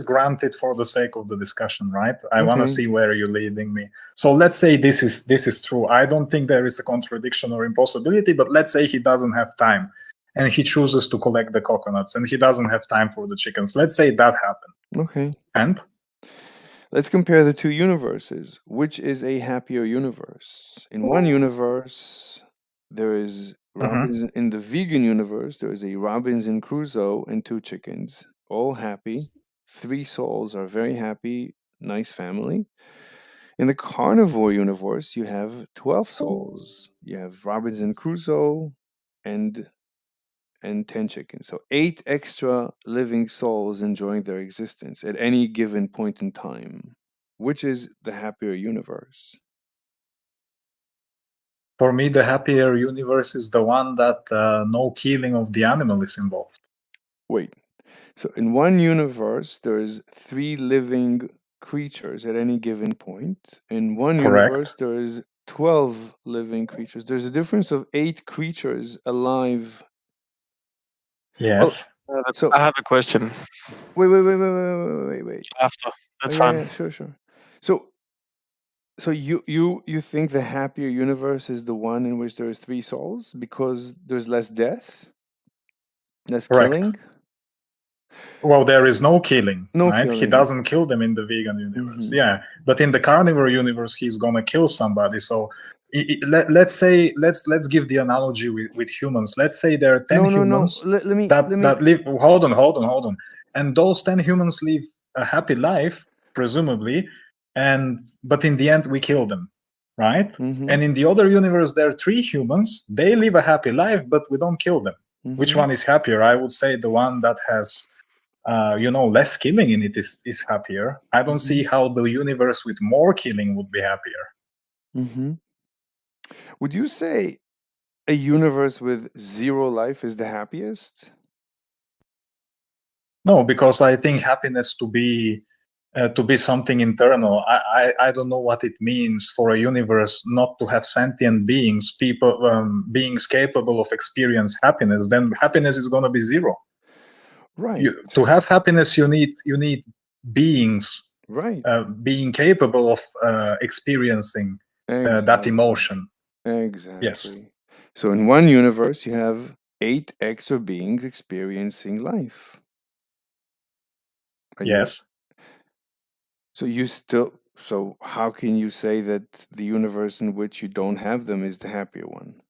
grant it for the sake of the discussion, right? I want to Okay. see where you're leading me. So let's say this is true. I don't think there is a contradiction or impossibility, but let's say he doesn't have time and he chooses to collect the coconuts and he doesn't have time for the chickens. Let's say that happened. Okay. And let's compare the two universes. Which is a happier universe? In one universe, there is Robinson. In the vegan universe, there is a Robinson Crusoe and 2 chickens, all happy. 3 souls are very happy, nice family. In the carnivore universe, you have 12 souls. You have Robinson Crusoe and 10 chickens. So 8 extra living souls enjoying their existence at any given point in time. Which is the happier universe? For me, the happier universe is the one that no killing of the animal is involved. Wait. So in one universe, there's 3 living creatures at any given point. In one universe, there is 12 living creatures. There's a difference of 8 creatures alive. Yes. So I have a question. Wait. After. That's yeah, fine. Yeah, sure. So you think the happier universe is the one in which there is 3 souls because there's less death? That's Correct. killing? Well, there is no killing, No right? He killing. doesn't kill them in the vegan universe. Mhm. Yeah, but in the carnivore universe, he's gonna kill somebody. So let's say let's give the analogy with humans. Let's say there are 10 humans Let me that live. Hold on. And those 10 humans live a happy life, presumably, but in the end we kill them, right? Mhm. And in the other universe, there are 3 humans. They live a happy life, but we don't kill them. Which one is happier? I would say the one that has less killing in it is happier. I don't see how the universe with more killing would be happier. Would you say a universe with 0 life is the happiest? No, because I think happiness to be something internal. I don't know what it means for a universe not to have sentient beings, beings capable of experience happiness. Then happiness is going to be 0. Right. To have happiness, you need beings, Right. being capable of experiencing that emotion. Exactly. Yes. So in one universe, you have 8 extra beings experiencing life. Yes. So how can you say that the universe in which you don't have them is the happier one?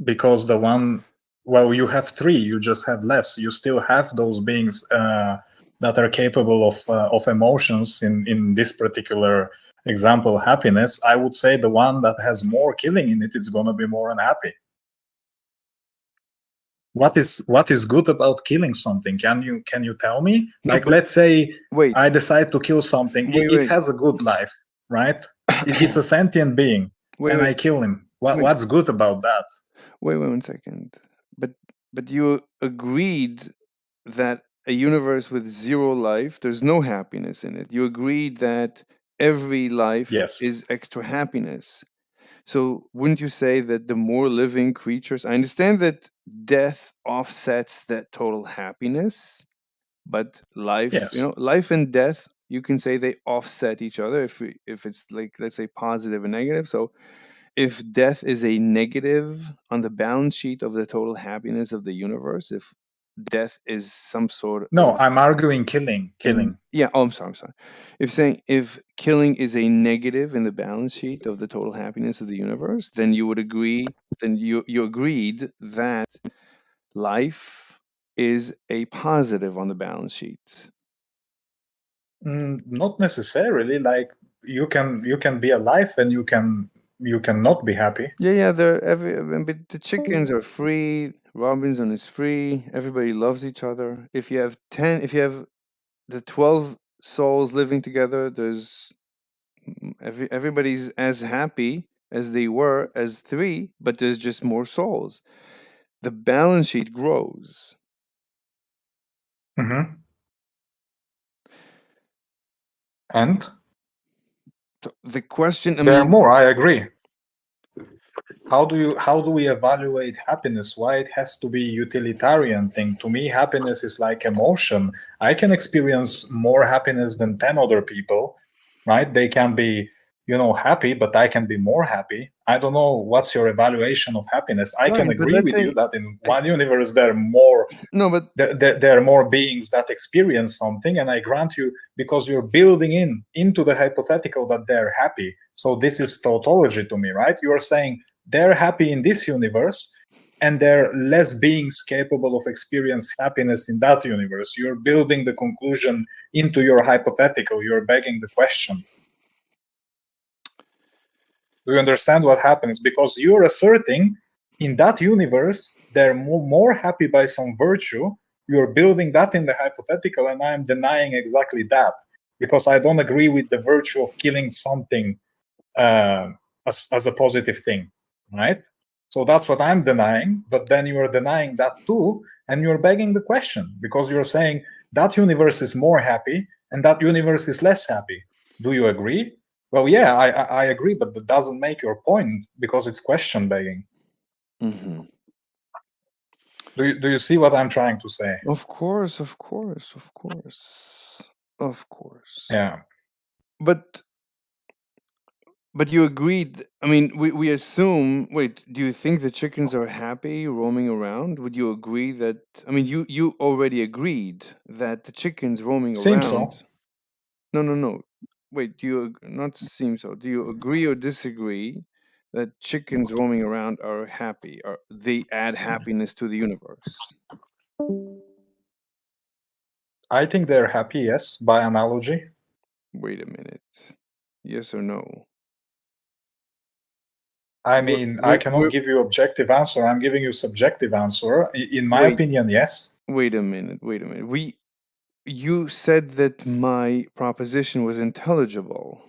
Because you have 3, you just have less. You still have those beings that are capable of emotions. In this particular example, happiness, I would say the one that has more killing in it is going to be more unhappy. What is good about killing something? Can you tell me? Let's say I decide to kill something. It has a good life, right? It's a sentient being, and I kill him. What's good about that? Wait 1 second. But you agreed that a universe with 0 life, there's no happiness in it. You agreed that every life is extra happiness. So wouldn't you say that the more living creatures, I understand that death offsets that total happiness, but life, life and death, you can say they offset each other if it's like, let's say, positive and negative. So if death is a negative on the balance sheet of the total happiness of the universe, if death is some sort No, of I'm arguing killing. I'm sorry. If killing is a negative in the balance sheet of the total happiness of the universe, then you would agree. Then you agreed that life is a positive on the balance sheet. Not necessarily. Like you can be alive and you can not be happy. Yeah. But the chickens are free. Robinson is free. Everybody loves each other. If you have the 12 souls living together, there's everybody's as happy as they were as 3, but there's just more souls. The balance sheet grows. And so the question, there are more. I agree. How do we evaluate happiness? Why it has to be utilitarian thing? To me, happiness is like emotion. I can experience more happiness than 10 other people, right? They can be, happy, but I can be more happy. I don't know what's your evaluation of happiness. I can agree with you that in one universe there are more. No, but there are more beings that experience something, and I grant you, because you're building into the hypothetical that they're happy. So this is tautology to me, right? You are saying they're happy in this universe, and there are less beings capable of experience happiness in that universe. You're building the conclusion into your hypothetical. You're begging the question. Do you understand what happens? Because you're asserting in that universe they're more happy by some virtue. You're building that in the hypothetical, and I'm denying exactly that, because I don't agree with the virtue of killing something as a positive thing, right? So that's what I'm denying, but then you are denying that too, and you're begging the question, because you're saying that universe is more happy and that universe is less happy. Do you agree? Well, yeah, I agree, but that doesn't make your point, because it's question begging. Do you see what I'm trying to say? Of course. Yeah. But you agreed. I mean, we assume. Wait, do you think the chickens are happy roaming around? Would you agree that? I mean, you already agreed that the chickens roaming Seems around. so. No. Wait, do you not seem so? Do you agree or disagree that chickens roaming around are happy? Or they add happiness to the universe? I think they're happy, yes, by analogy. Wait a minute. Yes or no? I mean, I cannot We're, give you objective answer. I'm giving you subjective answer. In my Wait. opinion, yes. Wait a minute. You said that my proposition was intelligible.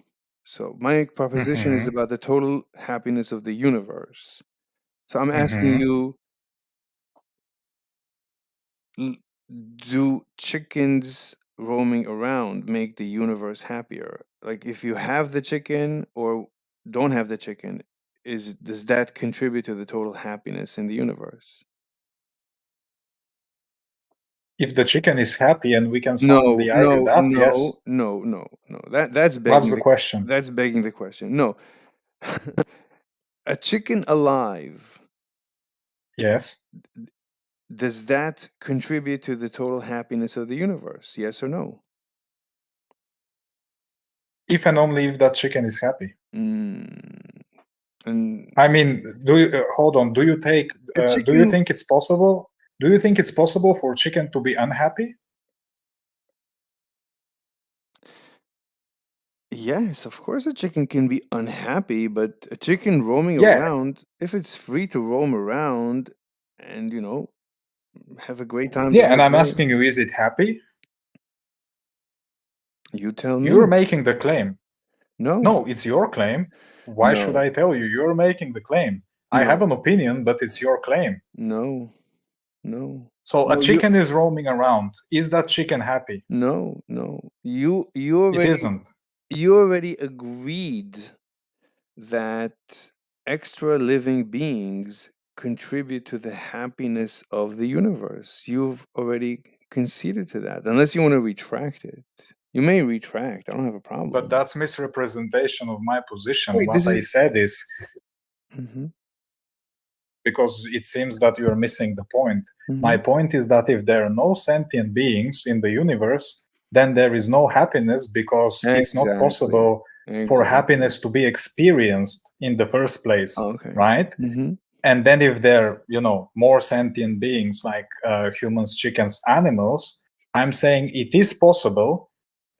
So my proposition is Mhm, about the total happiness of the universe. So I'm asking mhm. you, l- do chickens roaming around make the universe happier? Like if you have the chicken or don't have the chicken, does that contribute to the total happiness in the universe? If the chicken is happy and we can No, soundly argue no, that, no, yes. no, no, no. That's What's begging the question? that's begging the question. No. A chicken alive, Yes. does that contribute to the total happiness of the universe? Yes or no? If and only if that chicken is happy. Mm. And I mean, hold on? Do you take? a Do you chicken, think it's possible? Do you think it's possible for chicken to be unhappy? yes, of course, a chicken can be unhappy, but a chicken roaming Yeah, around, if it's free to roam around and, have a great time the yeah. And whole I'm day, asking you, is it happy? you tell You're me. making the claim. No, No, it's your claim. Why should no, I tell you? You're making the claim. I have no, an opinion, but it's your claim. no, no, So a no, chicken is roaming around. Is that chicken happy? no. It isn't. You already agreed that extra living beings contribute to the happiness of the universe. You've already conceded to that, unless you want to retract it. You may retract. I don't have a problem But with that. that's misrepresentation of my position. Wait, What this I is. said is Mhm, because it seems that you're missing the point. My mhm. point is that if there are no sentient beings in the universe, then there is no happiness because it's not Exactly. possible for Exactly. happiness to be experienced in the first place, Okay. right? Hmm. And then if there are more sentient beings like humans, chickens, animals, I'm saying it is possible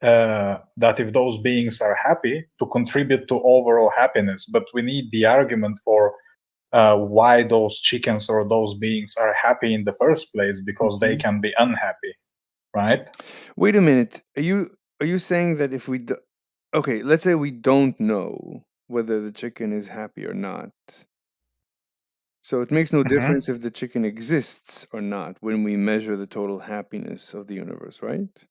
that if those beings are happy to contribute to overall happiness, but we need the argument for why those chickens or those beings are happy in the first place, because they Hmm. can be unhappy, right? Wait a minute. Are you saying that if we okay, let's say we don't know whether the chicken is happy or not. So it makes no Mhm. difference if the chicken exists or not when we measure the total happiness of the universe, right?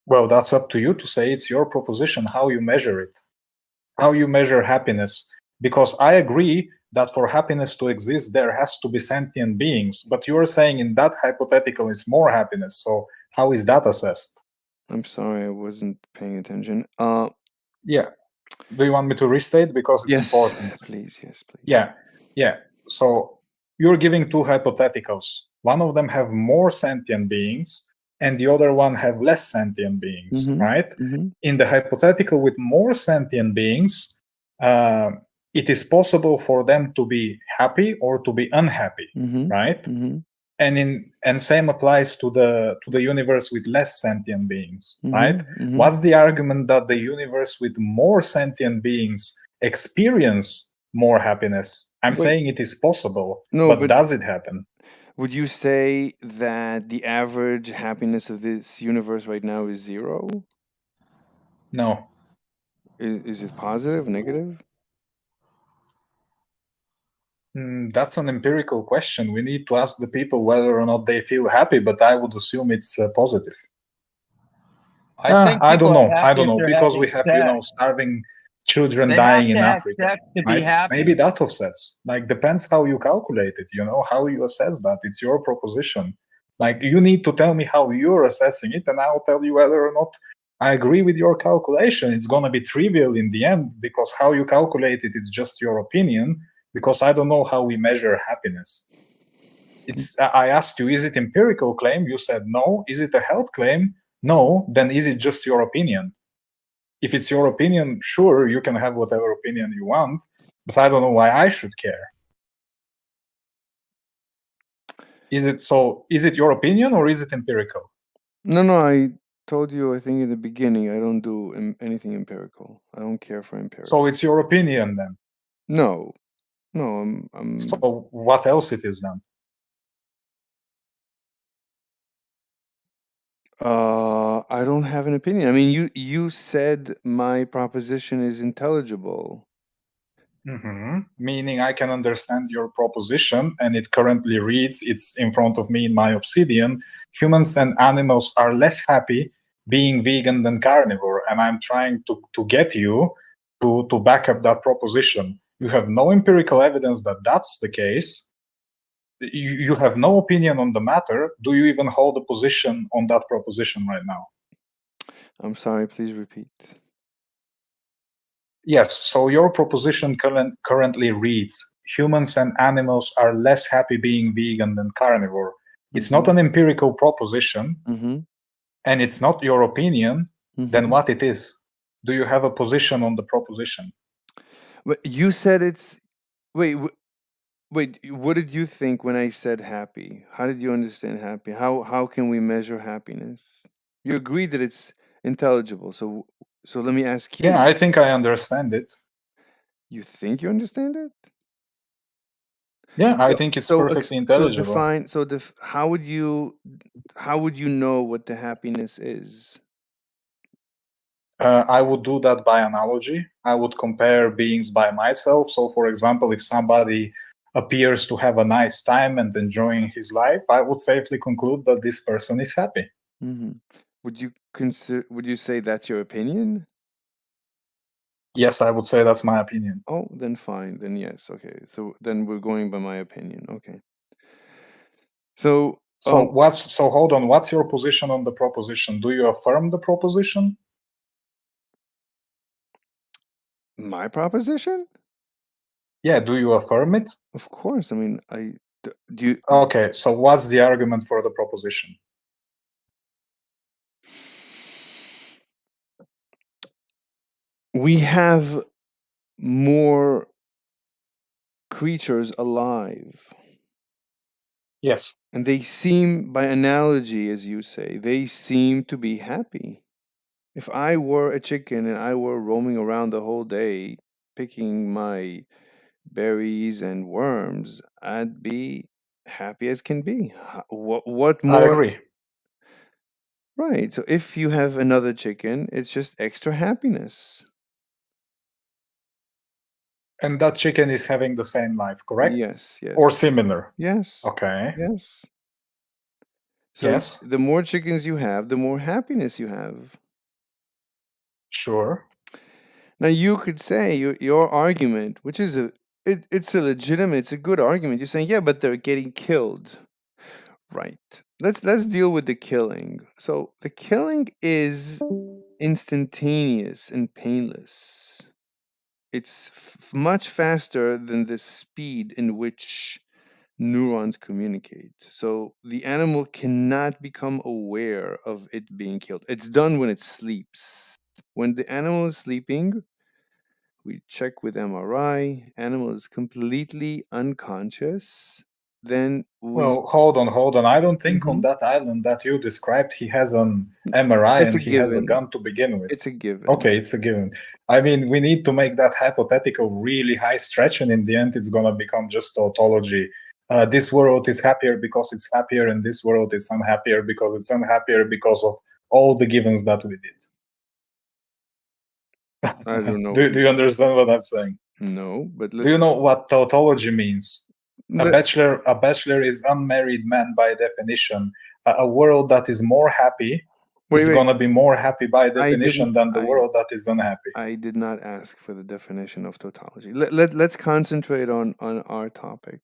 Well, that's up to you to say. It's your proposition how you measure it, how you measure happiness. Because I agree that for happiness to exist, there has to be sentient beings. But you're saying in that hypothetical is more happiness. So how is that assessed? I'm sorry, I wasn't paying attention. Yeah. Do you want me to restate? Because it's Yes, important. please, yes, please. Yeah. Yeah. So you're giving two hypotheticals. One of them have more sentient beings and the other one have less sentient beings, Mm-hmm. right? Mm-hmm. In the hypothetical with more sentient beings, uh, it is possible for them to be happy or to be unhappy, Mm-hmm. right? Mm-hmm. And same applies to the universe with less sentient beings, right? Mm-hmm. What's the argument that the universe with more sentient beings experience more happiness? I'm Wait, saying it is possible, no, but but does it happen? would you say that the average happiness of this universe right now is 0? No. Is it positive, negative? That's an empirical question. We need to ask the people whether or not they feel happy, but I would assume it's positive. I think I people don't are know. I happy don't if know they're because we having have, sex. starving children They dying have in to have Africa, sex to be right? happy. Maybe that offsets. Like, depends how you calculate it, how you assess that. It's your proposition. Like, you need to tell me how you're assessing it, and I'll tell you whether or not I agree with your calculation. It's going to be trivial in the end because how you calculate it is just your opinion, because I don't know how we measure happiness. I asked you, is it empirical claim? You said no. Is it a health claim? No. Then is it just your opinion? If it's your opinion, sure, you can have whatever opinion you want, but I don't know why I should care. Is it your opinion or is it empirical? No, I told you, I think in the beginning, I don't do anything empirical. I don't care for empirical. So it's your opinion then? No, I'm. So what else it is then? I don't have an opinion. I mean, you said my proposition is intelligible. Meaning I can understand your proposition, and it currently reads, it's in front of me in my Obsidian, humans and animals are less happy being vegan than carnivore, and I'm trying to get you to back up that proposition. You have no empirical evidence that that's the case. You have no opinion on the matter. Do you even hold a position on that proposition right now? I'm sorry, please repeat. Yes, so your proposition currently reads, humans and animals are less happy being vegan than carnivore. It's not an empirical proposition, and it's not your opinion, then what it is? Do you have a position on the proposition? But you said it's... Wait, what did you think when I said happy? How did you understand happy? How can we measure happiness? You agreed that it's intelligible, so let me ask you. Yeah, I think I understand it. You think you understand it? Yeah, I think it's perfectly intelligible. How would you know what the happiness is? I would do that by analogy. I would compare beings by myself. So, for example, if somebody appears to have a nice time and enjoying his life, I would safely conclude that this person is happy. Would you say that's your opinion? Yes, I would say that's my opinion. Oh, then fine. Then yes. Okay. So then we're going by my opinion. Okay. So hold on. What's your position on the proposition? Do you affirm the proposition? My proposition? Yeah. Do you affirm it? Of course. I mean, do you... Okay. So what's the argument for the proposition? We have more creatures alive. Yes. And they seem, by analogy, as you say, they seem to be happy. If I were a chicken and I were roaming around the whole day picking my berries and worms, I'd be happy as can be. What more? I agree. Right. So if you have another chicken, it's just extra happiness. And that chicken is having the same life, correct? Yes. Or similar? Yes. Okay. Yes. So the more chickens you have, the more happiness you have. Sure. Now you could say your argument, which is it's a legitimate, it's a good argument. You're saying, yeah, but they're getting killed. Right. Let's deal with the killing. So the killing is instantaneous and painless. It's much faster than the speed in which neurons communicate. So the animal cannot become aware of it being killed. It's done when it sleeps. When the animal is sleeping, we check with MRI. Animal is completely unconscious. Then Well, hold on. I don't think on that island that you described, he has an MRI and he has a gun to begin with. It's a given. Okay, it's a given. I mean, we need to make that hypothetical really high stretch, and in the end, it's going to become just tautology. This world is happier because it's happier, and this world is unhappier because it's unhappier because of all the givens that we did. I don't know. Do you understand what I'm saying? No, but do you know what tautology means? A bachelor is unmarried man by definition. A world that is more happy, it's gonna be more happy by definition than the world that is unhappy. I did not ask for the definition of tautology. Let's concentrate on our topic.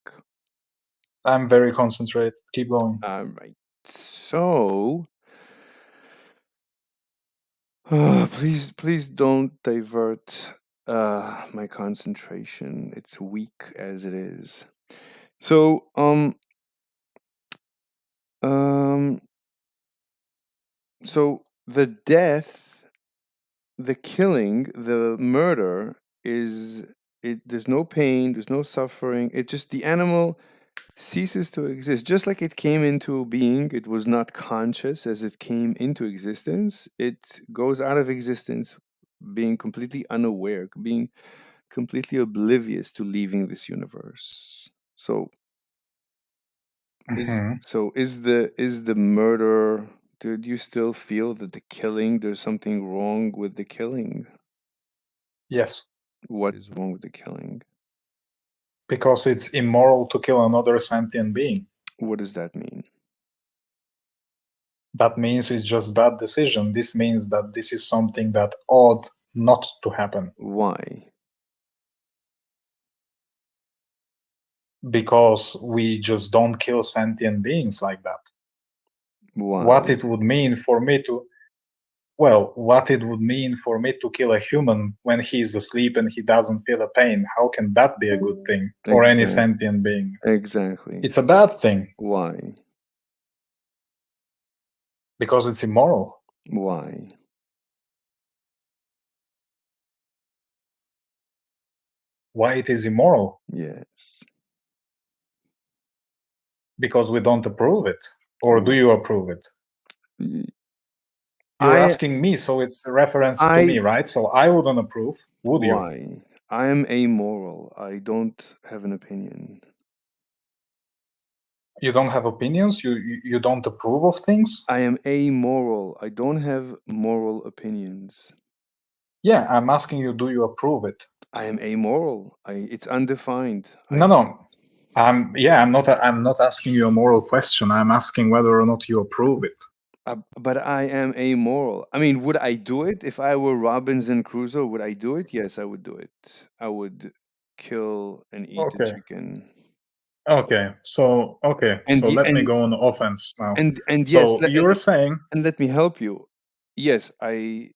I'm very concentrated. Keep going. All right. So Please don't divert my concentration. It's weak as it is. So, so the death, the killing, the murder is it. There's no pain. There's no suffering. It just the animal ceases to exist. Just like it came into being, it was not conscious as it came into existence. It goes out of existence being completely unaware, being completely oblivious to leaving this universe. So Mhm. is the murder, do you still feel that the killing, there's something wrong with the killing? Yes, What is wrong with the killing? because it's immoral to kill another sentient being. What does that mean? That means it's just bad decision. This means that this is something that ought not to happen. Why? Because we just don't kill sentient beings like that. Why? What it would mean for me to kill a human when he's asleep and he doesn't feel a pain, how can that be a good thing for any sentient being? Exactly. It's a bad thing Why? because it's immoral. Why? Why it is immoral? Yes. Because we don't approve it. Or do you approve it? You're asking me, so it's a reference to me, right? So I wouldn't approve, would you? Why? I am amoral. I don't have an opinion. You don't have opinions? You don't approve of things? I am amoral. I don't have moral opinions. Yeah, I'm asking you, do you approve it? I am amoral. It's undefined. No. I'm not asking you a moral question. I'm asking whether or not you approve it. But I am amoral. I mean, would I do it if I were Robinson Crusoe? Would I do it? Yes, I would do it. I would kill and eat a chicken. Okay, so let me go on offense now. And so yes, you're saying, and let me help you. Yes, I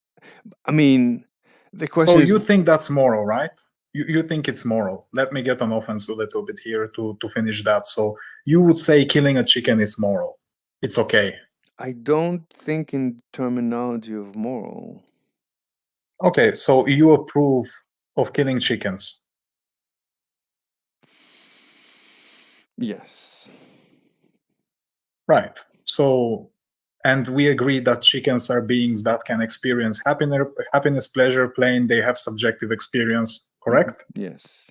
mean, the question so is, you think that's moral, right? You think it's moral. Let me get on offense a little bit here to finish that. So you would say killing a chicken is moral. It's okay. I don't think in terminology of moral. Okay, so you approve of killing chickens? Yes. Right. So, and we agree that chickens are beings that can experience happiness, pleasure, pain. They have subjective experience, correct? Yes.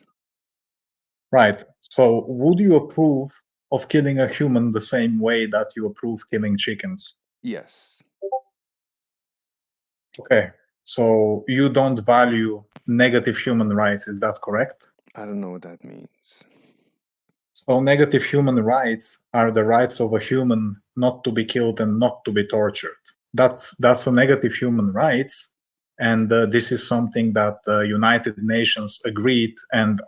Right. So would you approve of killing a human the same way that you approve killing chickens? Yes. Okay. So you don't value negative human rights, is that correct? I don't know what that means. So negative human rights are the rights of a human not to be killed and not to be tortured. That's a negative human rights, and this is something that United Nations agreed, and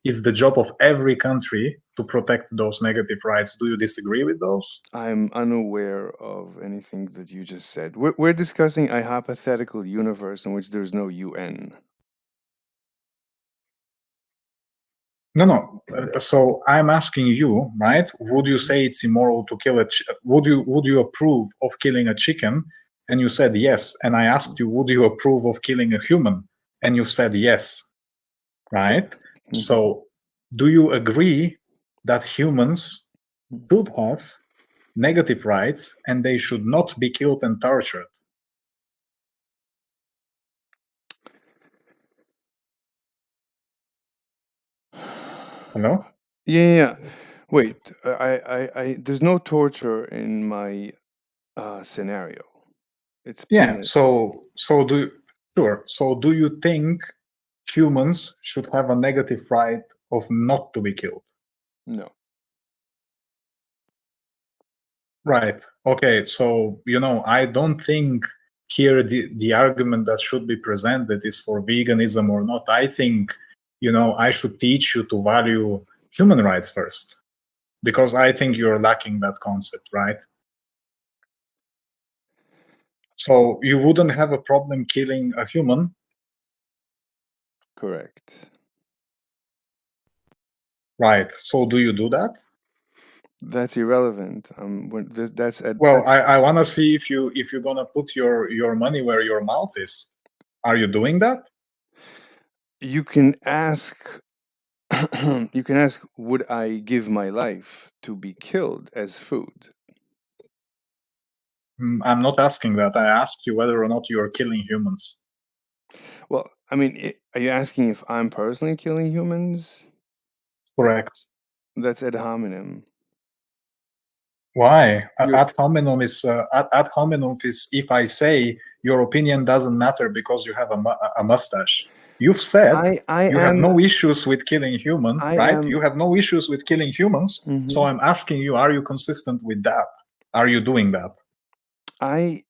it's the job of every country to protect those negative rights. Do you disagree with those? I'm unaware of anything that you just said. We're discussing a hypothetical universe in which there's no UN. No. So I'm asking you, right? Would you say it's immoral to kill would you approve of killing a chicken? And you said yes. And I asked you, would you approve of killing a human? And you said yes, right? So do you agree that humans should have negative rights and they should not be killed and tortured? Hello? Yeah. Wait, I there's no torture in my scenario. It's painless. So do you think humans should have a negative right of not to be killed? No. Right. Okay. So, I don't think here the argument that should be presented is for veganism or not. I think, I should teach you to value human rights first, because I think you're lacking that concept, right? So you wouldn't have a problem killing a human? Correct. Right. So do you do that? That's irrelevant. That's Well, I want to see if you're gonna put your money where your mouth is. Are you doing that? You can ask. You can ask, would I give my life to be killed as food? I'm not asking that. I asked you whether or not you are killing humans. Well, I mean, are you asking if I'm personally killing humans? Correct. That's ad hominem. Why? You're- Ad hominem is ad hominem is if I say your opinion doesn't matter because you have a mustache. You've said I you have no issues with killing humans, right? You have no issues with killing humans. So I'm asking you, are you consistent with that? Are you doing that?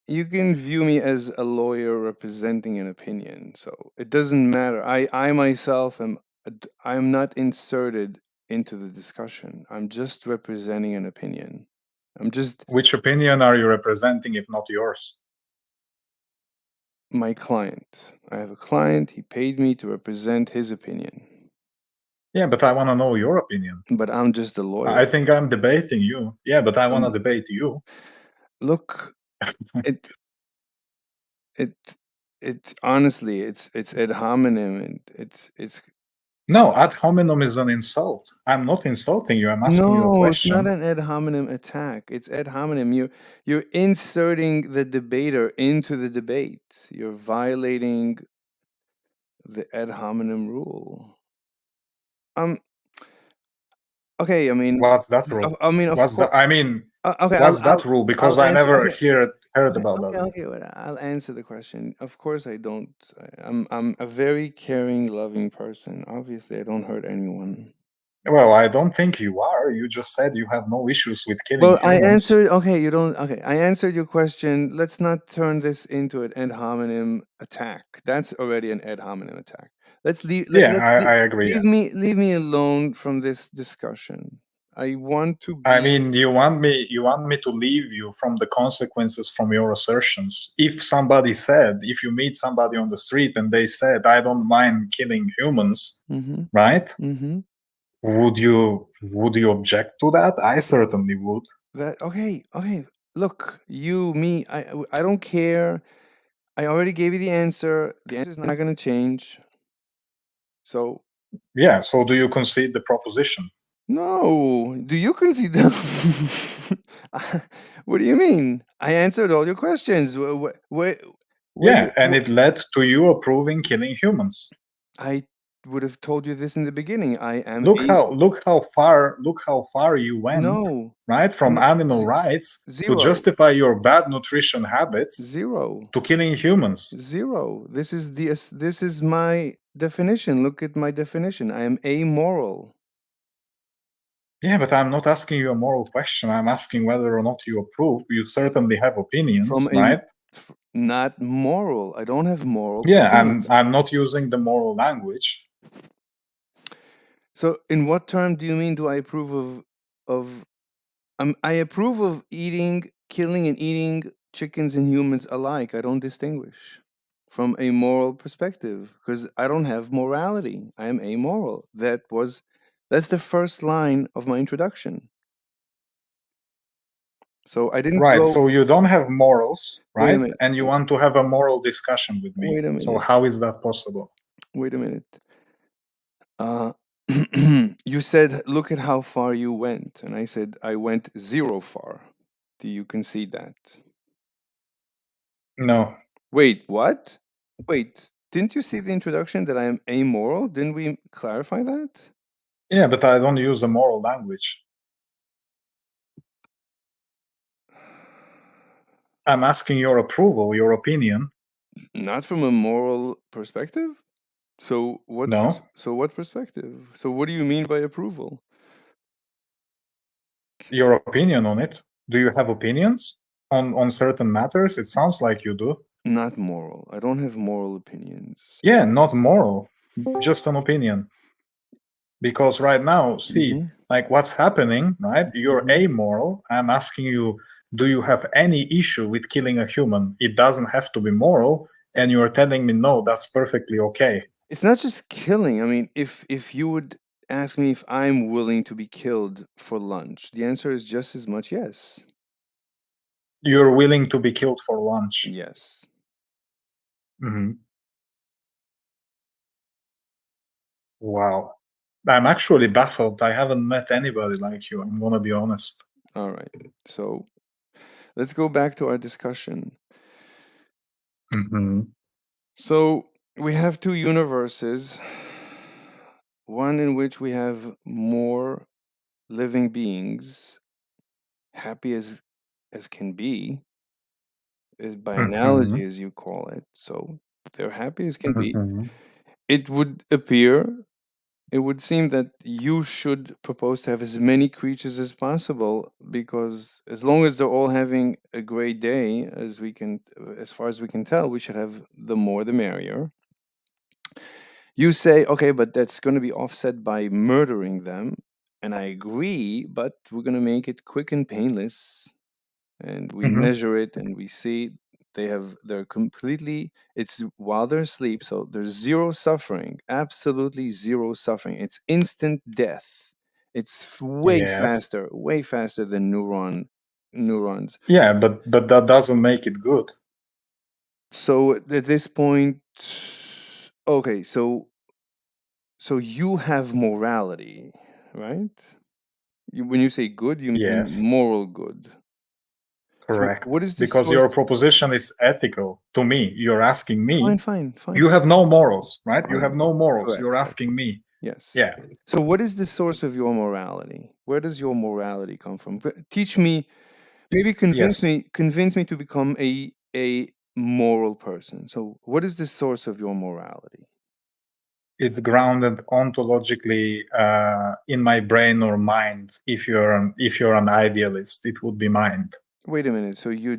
You can view me as a lawyer representing an opinion, so it doesn't matter. I myself I'm not inserted into the discussion. I'm just representing an opinion. Which opinion are you representing if not yours? My client. I have a client. He paid me to represent his opinion. Yeah, but I want to know your opinion. But I'm just a lawyer. I think I'm debating you. Yeah, but I want to debate you. Look, it honestly, it's ad hominem, and it's. No, ad hominem is an insult. I'm not insulting you. I'm asking you a No, it's question. not an ad hominem attack. It's ad hominem. You're inserting the debater into the debate. You're violating the ad hominem rule. Okay, I mean, What's that rule? I mean, of what's course. that? I mean, Okay, what's that rule? Because I'll I answer, never okay. heard about that. Okay, I'll answer the question. Of course, I don't. I'm a very caring, loving person. Obviously, I don't hurt anyone. Well, I don't think you are. You just said you have no issues with killing Well, humans. I answered. Okay, you don't. Okay, I answered your question. Let's not turn this into an ad hominem attack. That's already an ad hominem attack. Let's leave. I agree. Leave me alone from this discussion. I want to be. I mean, you want me to leave you from the consequences from your assertions. If you meet somebody on the street and they said, I don't mind killing humans, right? Mm-hmm. Would you object to that? I certainly would. Okay. Look, me, I don't care. I already gave you the answer. The answer is not going to change. So. Yeah. So do you concede the proposition? No. Do you concede them? What do you mean? I answered all your questions. It led to you approving killing humans. I would have told you this in the beginning. I am. Look how far you went. No. Right, from animal rights to justify your bad nutrition habits. To killing humans. This is my definition. Look at my definition. I am amoral. Yeah, but I'm not asking you a moral question. I'm asking whether or not you approve. You certainly have opinions, right? Not moral. I don't have moral. Yeah, I'm not using the moral language. So, in what term do you mean? Do I approve of? I approve of killing and eating chickens and humans alike. I don't distinguish from a moral perspective because I don't have morality. I am amoral. That's the first line of my introduction. So I didn't. Right. So you don't have morals, right? Minute, and you want to have a moral discussion with me. Wait a minute. So how is that possible? Wait a minute. You said, look at how far you went. And I said, I went 0 far. Do you concede that? No. Wait, what? Wait, didn't you see the introduction that I am amoral? Didn't we clarify that? Yeah, but I don't use a moral language. I'm asking your approval, your opinion. Not from a moral perspective? So what? No. So what perspective? So what do you mean by approval? Your opinion on it. Do you have opinions on certain matters? It sounds like you do. Not moral. I don't have moral opinions. Yeah, not moral. Just an opinion. Because right now, see, like what's happening, right? You're amoral. I'm asking you, do you have any issue with killing a human? It doesn't have to be moral, and you are telling me no, that's perfectly okay. It's not just killing. I mean, if you would ask me if I'm willing to be killed for lunch, the answer is just as much yes. You're willing to be killed for lunch. Yes. Mm-hmm. Wow. I'm actually baffled. I haven't met anybody like you. I'm going to be honest. All right. So let's go back to our discussion. Mm-hmm. So we have two universes, one in which we have more living beings, happy as can be, by analogy, as you call it. So they're happy as can be. Mm-hmm. It would appear, it would seem that you should propose to have as many creatures as possible, because as long as they're all having a great day, as far as we can tell, we should have the more the merrier. You say, okay, but that's going to be offset by murdering them. And I agree, but we're going to make it quick and painless. And we measure it and we see they're completely, it's while they're asleep. So there's zero suffering, absolutely zero suffering. It's instant death. It's way faster than neurons. Yeah, but that doesn't make it good. So at this point, okay, so you have morality, right? When you say good, you mean moral good. Correct. So what is the because source? your proposition is ethical to me. You're asking me. Fine. You have no morals, right? You have Fine. no morals. Correct. You're asking me. Yes. Yeah. So what is the source of your morality? Where does your morality come from? Teach me, maybe convince me to become a moral person. So what is the source of your morality? It's grounded ontologically in my brain or mind. If you're an idealist, it would be mind. Wait a minute. So you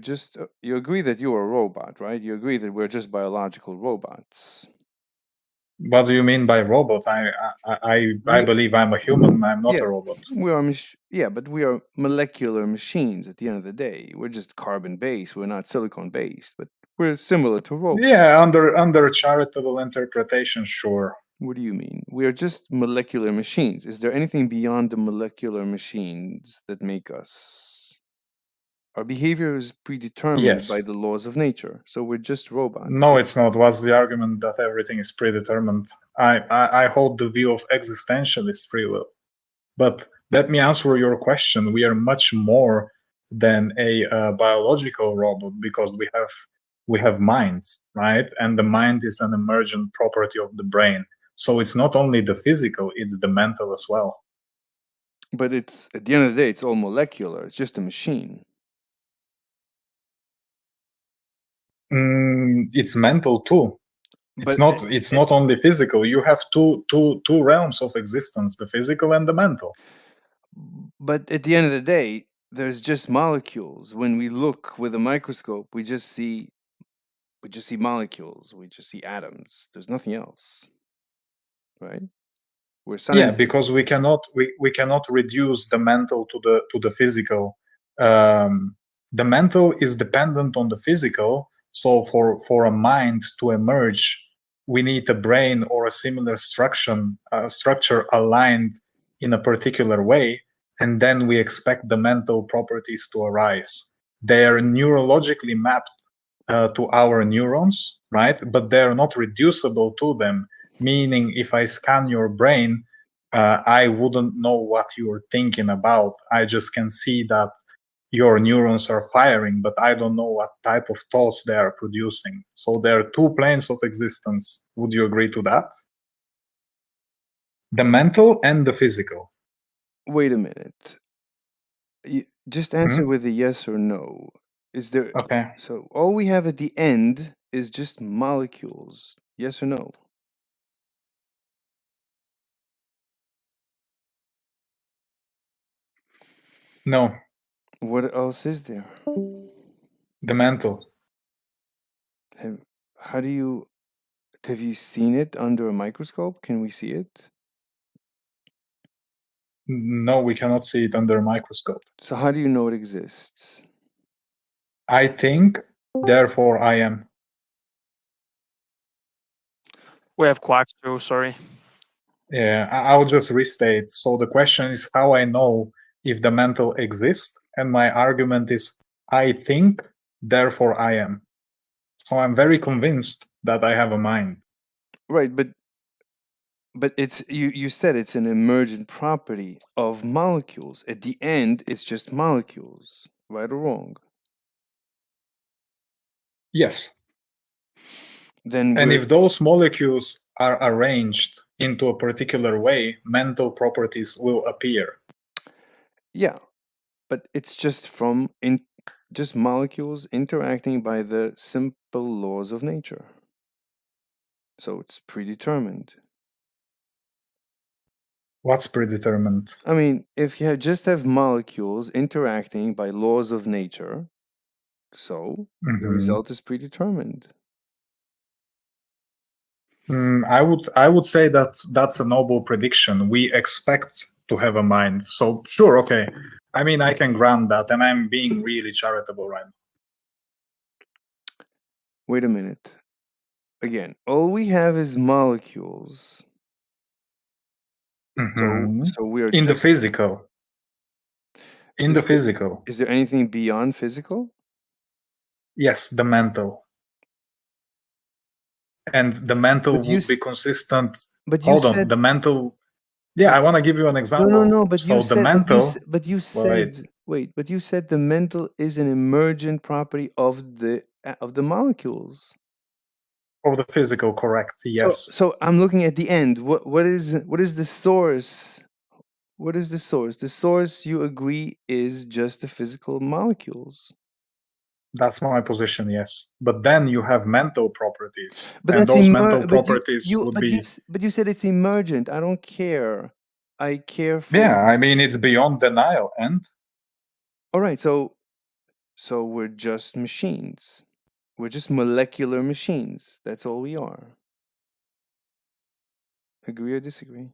agree that you're a robot, right? You agree that we're just biological robots. What do you mean by robot? I believe I'm a human. I'm not a robot. We are but we are molecular machines at the end of the day. We're just carbon based. We're not silicon based, but we're similar to robots. Yeah, under charitable interpretation, sure. What do you mean? We are just molecular machines. Is there anything beyond the molecular machines that make us? Our behavior is predetermined by the laws of nature. So we're just robots. No, it's not. What's the argument that everything is predetermined? I hold the view of existentialist free will. But let me answer your question. We are much more than a biological robot, because we have minds, right? And the mind is an emergent property of the brain. So it's not only the physical, it's the mental as well. But it's, at the end of the day, it's all molecular. It's just a machine. It's mental too. It's not only physical. You have two realms of existence, the physical and the mental. But at the end of the day, there's just molecules. When we look with a microscope, we just see molecules. We just see atoms. There's nothing else, right? We're scientists. Yeah, because we cannot reduce the mental to the physical. The mental is dependent on the physical. So for a mind to emerge, we need a brain or a similar structure aligned in a particular way, and then we expect the mental properties to arise. They are neurologically mapped to our neurons, right? But they're not reducible to them. Meaning, if I scan your brain, I wouldn't know what you're thinking about. I just can see that your neurons are firing, but I don't know what type of thoughts they are producing. So there are two planes of existence. Would you agree to that? The mental and the physical. Wait a minute. Just answer with a yes or no. Is there? Okay. So all we have at the end is just molecules. Yes or no? No. What else is there? The mental. Have you seen it under a microscope? Can we see it? No, we cannot see it under a microscope. So how do you know it exists? I think, therefore I am. We have quacks too, sorry. Yeah, I'll just restate. So the question is how I know if the mental exists, and my argument is I think, therefore I am. So I'm very convinced that I have a mind. Right, but it's you said it's an emergent property of molecules. At the end, it's just molecules, right or wrong? Yes. Then And if those molecules are arranged into a particular way, mental properties will appear. yeah, but it's just just molecules interacting by the simple laws of nature. So it's predetermined. What's predetermined? I mean, if you just have molecules interacting by laws of nature, so the result is predetermined. I would say that that's a noble prediction. We expect to have a mind. So sure, okay. I mean, I can grant that, and I'm being really charitable right now. Wait a minute. Again, all we have is molecules. So we are in the physical. In the physical. Is there anything beyond physical? Yes, the mental. And the mental would be consistent. But Hold on, the mental. Yeah, I want to give you an example. No. But so you the said, mental. but you said, wait. But you said the mental is an emergent property of the molecules. Of the physical, correct? Yes. So I'm looking at the end. What is the source? What is the source? The source, you agree, is just the physical molecules. That's my position, yes. But then you have mental properties, but and that's those mental properties would be. But you said it's emergent. I don't care. I care for. Yeah, I mean it's beyond denial, and. All right, so we're just machines. We're just molecular machines. That's all we are. Agree or disagree?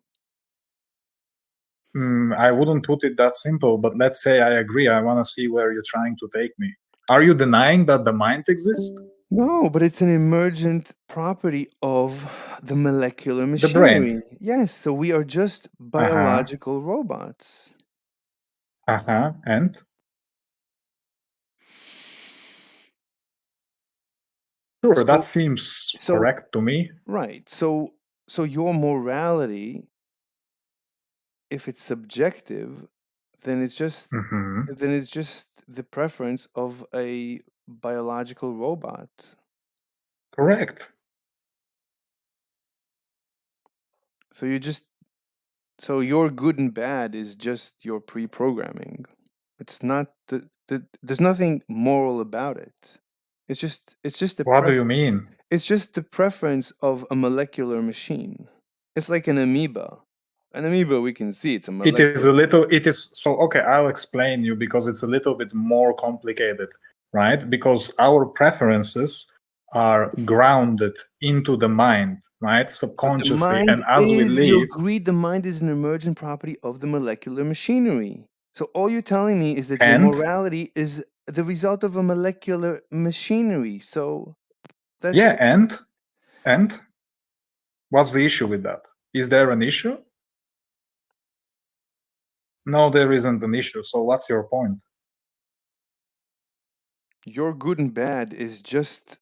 I wouldn't put it that simple, but let's say I agree. I want to see where you're trying to take me. Are you denying that the mind exists? No, but it's an emergent property of the molecular machinery. The brain. Yes, so we are just biological robots. And? Sure, that seems correct to me. Right. So your morality, if it's subjective, then it's just the preference of a biological robot. Correct. So your good and bad is just your pre-programming. It's not there's nothing moral about it. It's just the What do you mean? It's just the preference of a molecular machine. It's like an amoeba. An amoeba, we can see it's a molecular. Okay, I'll explain you because it's a little bit more complicated, right? Because our preferences are grounded into the mind, right? Subconsciously. And as we live. You agreed the mind is an emergent property of the molecular machinery. So all you're telling me is that your morality is the result of a molecular machinery. So that's and what's the issue with that? Is there an issue? No, there isn't an issue. So what's your point? Your good and bad is just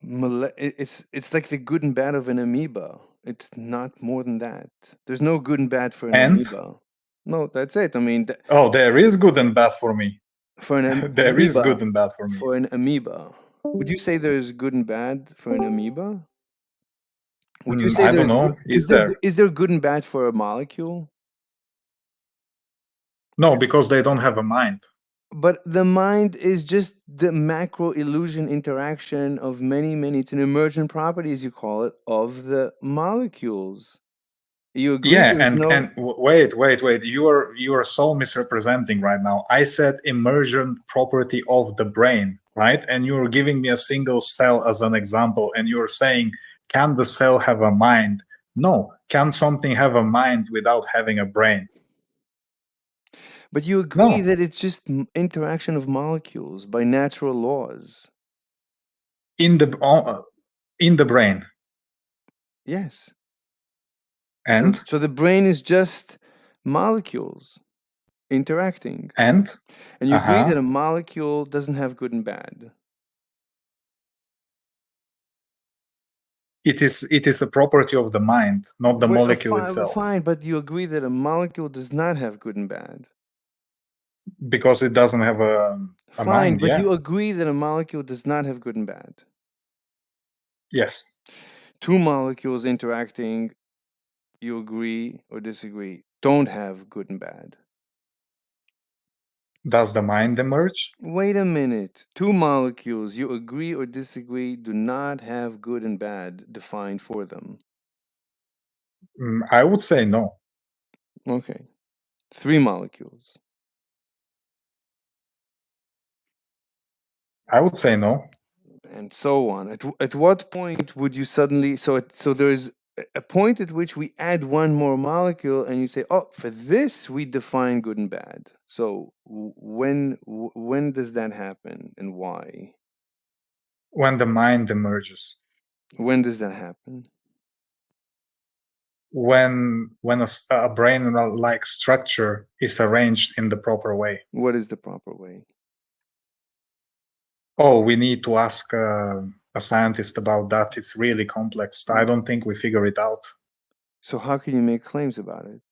it's like the good and bad of an amoeba. It's not more than that. There's no good and bad for an amoeba. No, that's it. I mean, there is good and bad for me. For an there is good and bad for me. For an amoeba, would you say there's good and bad for an amoeba? Would you say I don't know. Is there good and bad for a molecule? No, because they don't have a mind. But the mind is just the macro illusion interaction of many. It's an emergent property, as you call it, of the molecules. You agree? Yeah, and wait. You are so misrepresenting right now. I said emergent property of the brain, right? And you're giving me a single cell as an example, and you're saying, can the cell have a mind? No. Can something have a mind without having a brain? But you agree No. that it's just interaction of molecules by natural laws. In the brain. Yes. And So the brain is just molecules interacting. and And you agree that a molecule doesn't have good and bad. it is a property of the mind, not the molecule itself. Fine, but you agree that a molecule does not have good and bad. Because it doesn't have a Fine, mind, but yeah. you agree that a molecule does not have good and bad. Yes. Two molecules interacting, you agree or disagree, don't have good and bad. Does the mind emerge? Wait a minute. Two molecules, you agree or disagree, do not have good and bad defined for them. I would say no. Okay. Three molecules. I would say no. And so on. At what point would you suddenly so there's a point at which we add one more molecule and you say, oh, for this we define good and bad. So when does that happen and why? When the mind emerges. When does that happen? When a brain-like structure is arranged in the proper way. What is the proper way? Oh, we need to ask a scientist about that. It's really complex. I don't think we figure it out. So how can you make claims about it?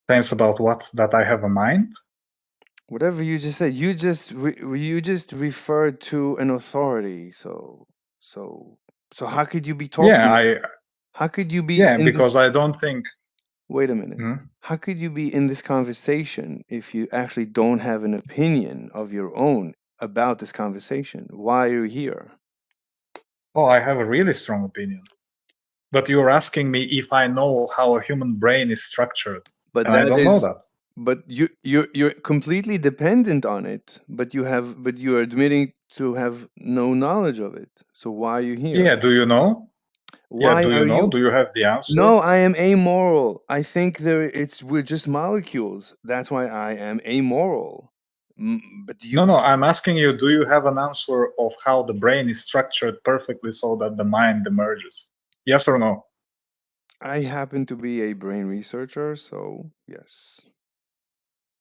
Claims about what? That I have a mind? Whatever you just said, you just referred to an authority. So how could you be talking? Yeah, how could you be? Yeah, because I don't think. Wait a minute. How could you be in this conversation if you actually don't have an opinion of your own about this conversation? Why are you here? Oh, I have a really strong opinion. But you're asking me if I know how a human brain is structured. But and I don't know that. But you're completely dependent on it. But you're admitting to have no knowledge of it. So why are you here? Yeah, do you know? Why do you know? Do you have the answer? No, I am amoral. I think we're just molecules. That's why I am amoral. But you No, I'm asking you, do you have an answer of how the brain is structured perfectly so that the mind emerges? Yes or no? I happen to be a brain researcher, so yes.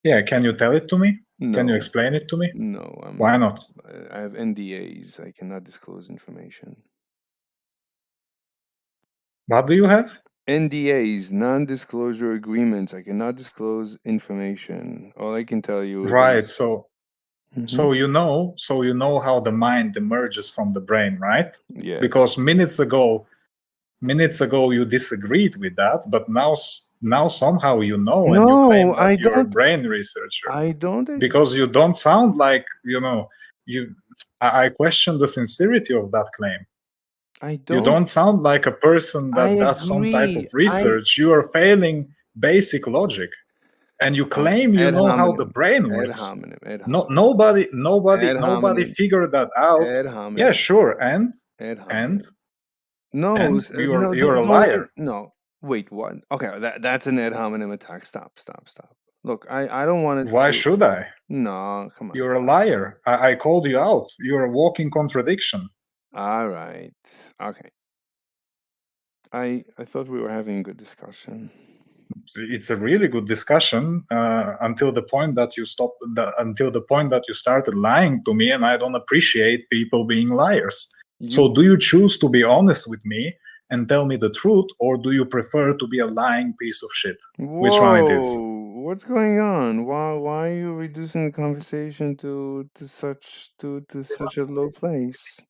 Yeah, can you tell it to me? No. Can you explain it to me? No. Why not? I have NDAs. I cannot disclose information. What do you have? NDAs, non-disclosure agreements. I cannot disclose information. All I can tell you Right, is... so you know how the mind emerges from the brain, right? Yes. Because minutes ago you disagreed with that, but now somehow you know, and you claim that you're a brain researcher. I don't. Because you don't sound like, I question the sincerity of that claim. I don't. You don't sound like a person that does some type of research. You are failing basic logic. And you claim you know how the brain works. Nobody figured that out. Yeah, sure. And no, you're a liar. No, wait, what? Okay, that's an ad hominem attack. Stop. Look, I don't want to. Why should I? No, come on. You're a liar. I called you out. You're a walking contradiction. All right. Okay. I thought we were having a good discussion. It's a really good discussion until the point that you started lying to me, and I don't appreciate people being liars. So do you choose to be honest with me and tell me the truth, or do you prefer to be a lying piece of shit? Whoa, which one it is? What's going on? Why are you reducing the conversation to such a low place?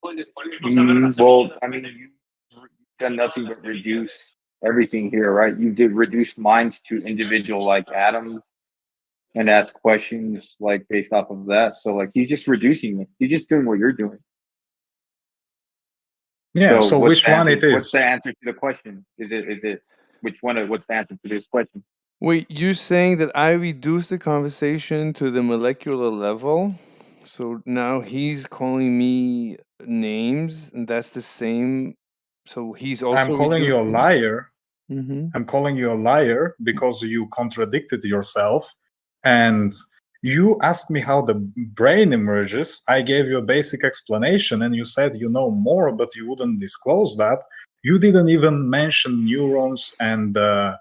Well, I mean, you've done nothing but reduce everything here, right? You did reduce minds to individual like atoms and ask questions like based off of that. So like he's just reducing it. He's just doing what you're doing. Yeah. So which one it is? What's the answer to the question? Is it which one? What's the answer to this question? Wait, you're saying that I reduced the conversation to the molecular level? So now he's calling me names, and that's the same. So he's also. I'm calling you a liar. I'm calling you a liar because you contradicted yourself, and you asked me how the brain emerges. I gave you a basic explanation, and you said you know more, but you wouldn't disclose that. You didn't even mention neurons and other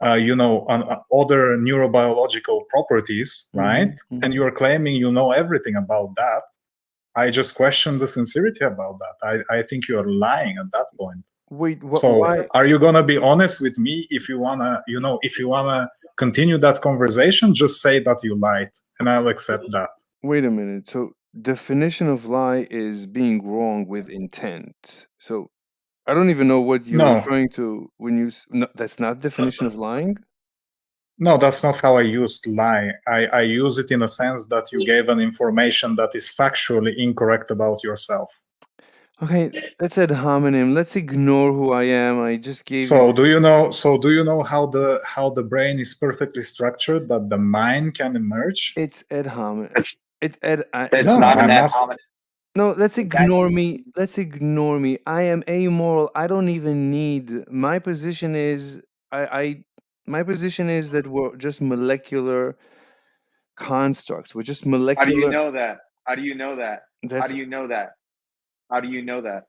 neurobiological properties, right? And you're claiming you know everything about that. I just question the sincerity about that. I think you're lying at that point. Wait, why are you gonna be honest with me? If you wanna continue that conversation, just say that you lied, and I'll accept that. Wait a minute. So definition of lie is being wrong with intent. So I don't even know what you're referring to when you. No, that's not definition of lying. No, that's not how I used lie. I use it in a sense that you gave an information that is factually incorrect about yourself. Okay, that's ad hominem. Let's ignore who I am. I just gave. So do you know how the brain is perfectly structured, that the mind can emerge? It's ad hominem. It's not an ad hominem. No, let's ignore me. Let's ignore me. I am amoral. I don't even need. My position is my position is that we're just molecular constructs. We're just molecular. How do you know that? How do you know that? How do you know that? How do you know that?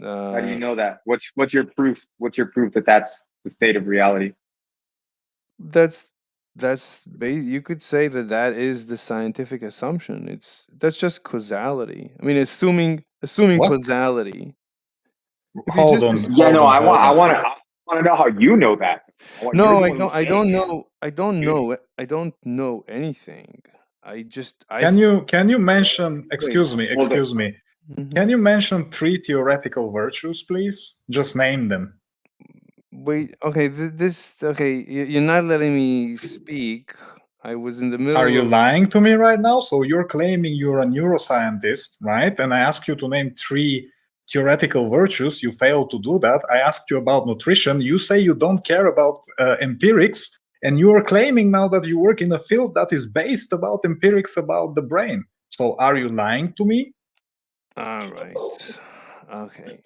How do you know that? What's your proof? What's your proof that that's the state of reality? You could say that is the scientific assumption. That's just causality. I mean, assuming What? causality. Hold on. I want to know how you know that. No, I don't know. I don't know anything. Can you mention? Excuse me. Can you mention 3 theoretical virtues, please? Just name them. Wait. Okay. Okay. You're not letting me speak. I was in the middle. Are you lying to me right now? So you're claiming you're a neuroscientist, right? And I asked you to name 3 theoretical virtues. You failed to do that. I asked you about nutrition. You say you don't care about empirics, and you are claiming now that you work in a field that is based about empirics about the brain. So are you lying to me? All right. Okay.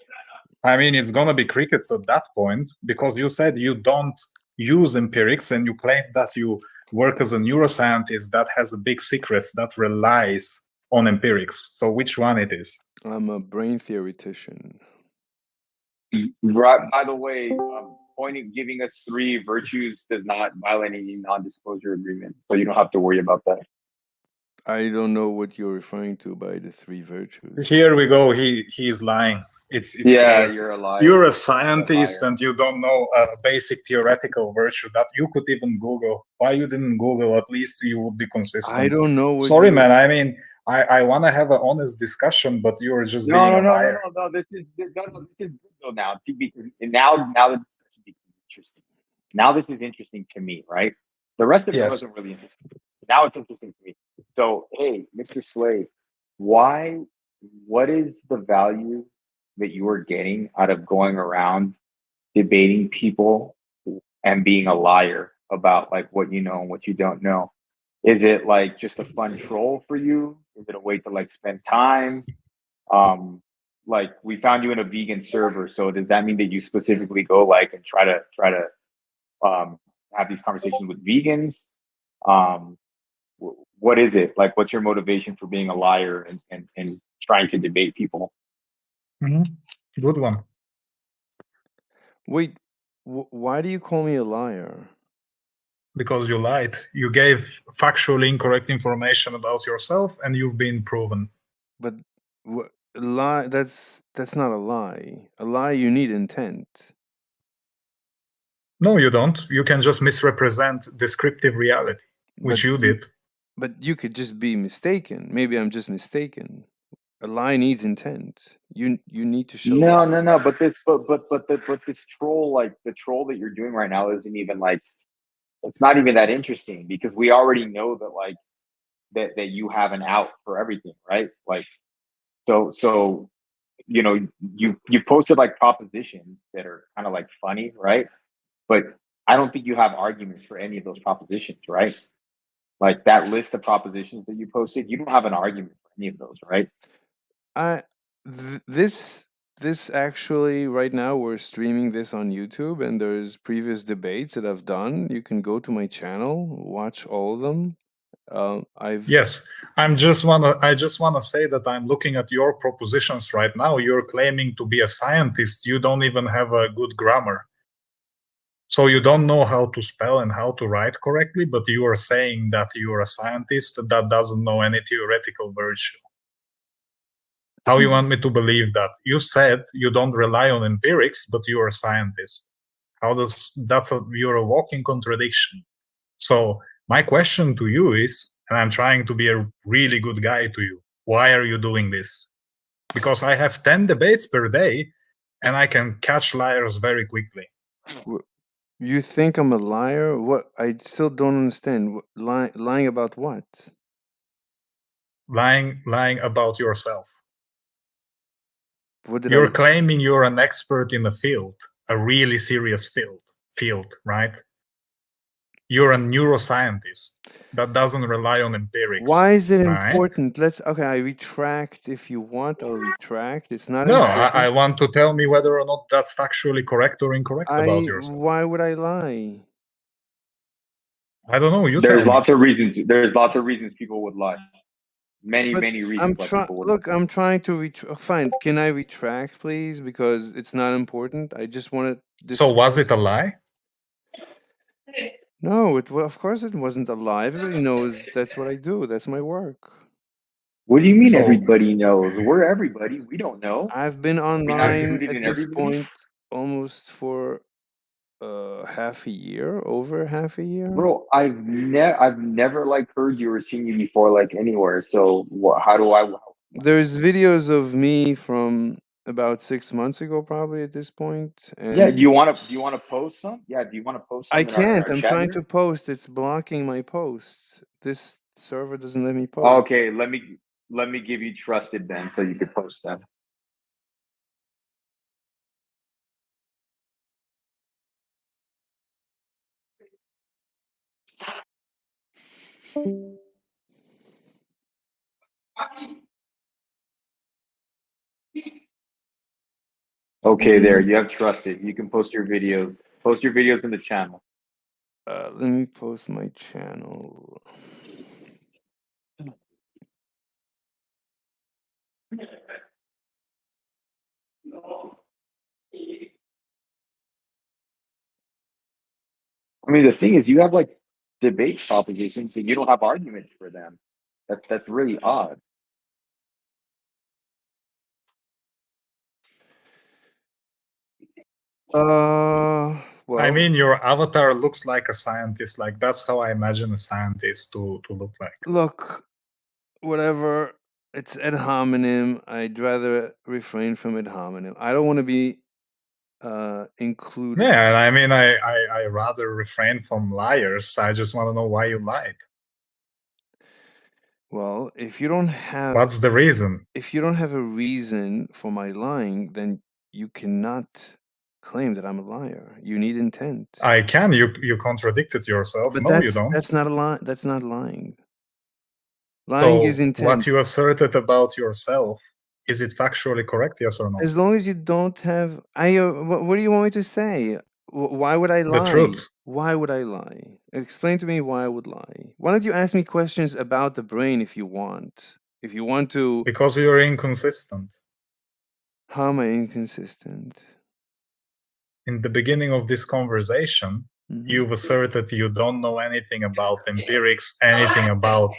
I mean, it's gonna be crickets at that point, because you said you don't use empirics, and you claim that you work as a neuroscientist that has a big secret that relies on empirics. So which one it is? I'm a brain theoretician. Right. By the way, giving us 3 virtues does not violate any non-disclosure agreement, so you don't have to worry about that. I don't know what you're referring to by the 3 virtues. Here we go. He's lying. It's yeah, you're a liar. You're a scientist and you don't know a basic theoretical virtue that you could even Google. Why you didn't Google? At least you would be consistent. I don't know. Sorry, man. I mean, I want to have an honest discussion, but you're just being a liar. No. This is good though now. Now this is interesting. Now this is interesting to me, right? The rest of it wasn't really interesting. Now it's interesting to me. So, hey, Mr. Slade, what is the value that you are getting out of going around debating people and being a liar about like what you know and what you don't know? Is it like just a fun troll for you? Is it a way to like spend time? Like we found you in a vegan server, so does that mean that you specifically go like and try to have these conversations with vegans? What is it like? What's your motivation for being a liar and trying to debate people? Good one. Wait, why do you call me a liar? Because you lied. You gave factually incorrect information about yourself, and you've been proven. But lie? That's not a lie. A lie, you need intent. No, you don't. You can just misrepresent descriptive reality, which you did. But you could just be mistaken. Maybe I'm just mistaken. A lie needs intent. You need to show. No. But this troll, like the troll that you're doing right now, isn't even like. It's not even that interesting because we already know that like that you have an out for everything, right? Like, so you know you posted like propositions that are kind of like funny, right? But I don't think you have arguments for any of those propositions, right? Like that list of propositions that you posted, you don't have an argument for any of those, right? This this actually right now we're streaming this on YouTube, and there's previous debates that I've done. You can go to my channel, watch all of them. Yes, I just wanna say that I'm looking at your propositions right now. You're claiming to be a scientist. You don't even have a good grammar. So you don't know how to spell and how to write correctly, but you are saying that you're a scientist that doesn't know any theoretical virtue. How you want me to believe that? You said you don't rely on empirics, but you're a scientist. You're a walking contradiction. So my question to you is, and I'm trying to be a really good guy to you, why are you doing this? Because I have 10 debates per day and I can catch liars very quickly. You think I'm a liar? What? I still don't understand. Lying about what? Lying about yourself. What did You're I? claiming you're an expert in the field, a really serious field, right? You're a neuroscientist that doesn't rely on empirics. Why is it right? important? Okay, I retract. If you want, I'll retract. It's not No, important. I want to tell me whether or not that's factually correct or incorrect about yourself. Why would I lie? I don't know. There's lots of reasons. There's lots of reasons people would lie. Many But reasons why people would lie. Look, I'm trying to fine. Can I retract, please? Because it's not important. I just want to. So was it a lie? No, of course it wasn't a lie. Everybody knows that's what I do. That's my work. What do you mean everybody knows? We're everybody. We don't know. I've been online at this point almost for half a year, over half a year. Bro, I've never like heard you or seen you before like anywhere. So how do I? There's videos of me from about 6 months ago, probably at this point. And yeah, do you want to post some? Yeah, do you want to post some? I can't. In our I'm chat trying here? to post. It's blocking my post. This server doesn't let me post. Okay, let me give you trusted then, so you could post them. Okay, there you have trusted. You can post your videos. Post your videos in the channel. Let me post my channel. I mean, the thing is, you have like debate propositions, and you don't have arguments for them. That's really odd. Well, I mean, your avatar looks like a scientist. Like that's how I imagine a scientist to look like. Look, whatever. It's ad hominem. I'd rather refrain from ad hominem. I don't want to be included. Yeah, I mean, I rather refrain from liars. I just want to know why you lied. Well, if you don't have... What's the reason? If you don't have a reason for my lying, then you cannot claim that I'm a liar. You need intent. I can. You contradicted yourself. But no, you don't. That's not a lie. That's not lying. Lying is intent. What you asserted about yourself, is it factually correct? Yes or no? As long as you don't have... what do you want me to say? Why would I lie? The truth. Why would I lie? Explain to me why I would lie. Why don't you ask me questions about the brain if you want? If you want to... Because you're inconsistent. How am I inconsistent? In the beginning of this conversation, you've asserted you don't know anything about empirics, anything about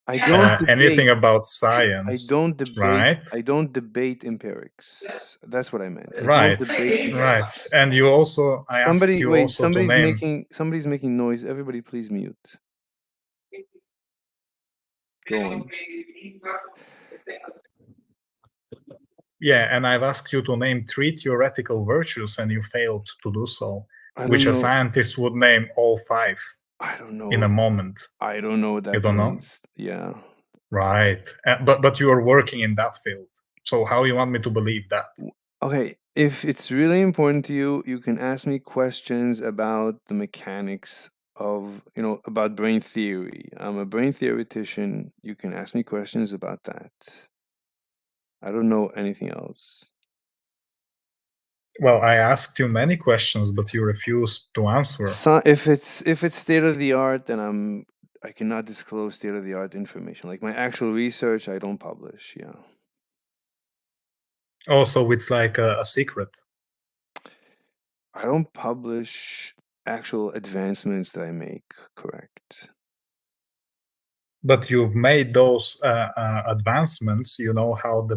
anything about science. I don't debate. Right? I don't debate empirics. That's what I meant. Right. Right. And you also, I asked you also to name. Somebody's making noise. Everybody, please mute. Go on. Yeah, and I've asked you to name 3 theoretical virtues, and you failed to do so, which a scientist would name all 5. I don't know. In a moment. I don't know what that You don't means. know? Yeah. Right. But you are working in that field. So how you want me to believe that? Okay. If it's really important to you, you can ask me questions about the mechanics of, about brain theory. I'm a brain theoretician. You can ask me questions about that. I don't know anything else. Well, I asked you many questions, but you refused to answer. So if it's state of the art, then I cannot disclose state of the art information. Like my actual research, I don't publish. Yeah. Oh, so it's like a secret. I don't publish actual advancements that I make. Correct. But you've made those advancements. You know how the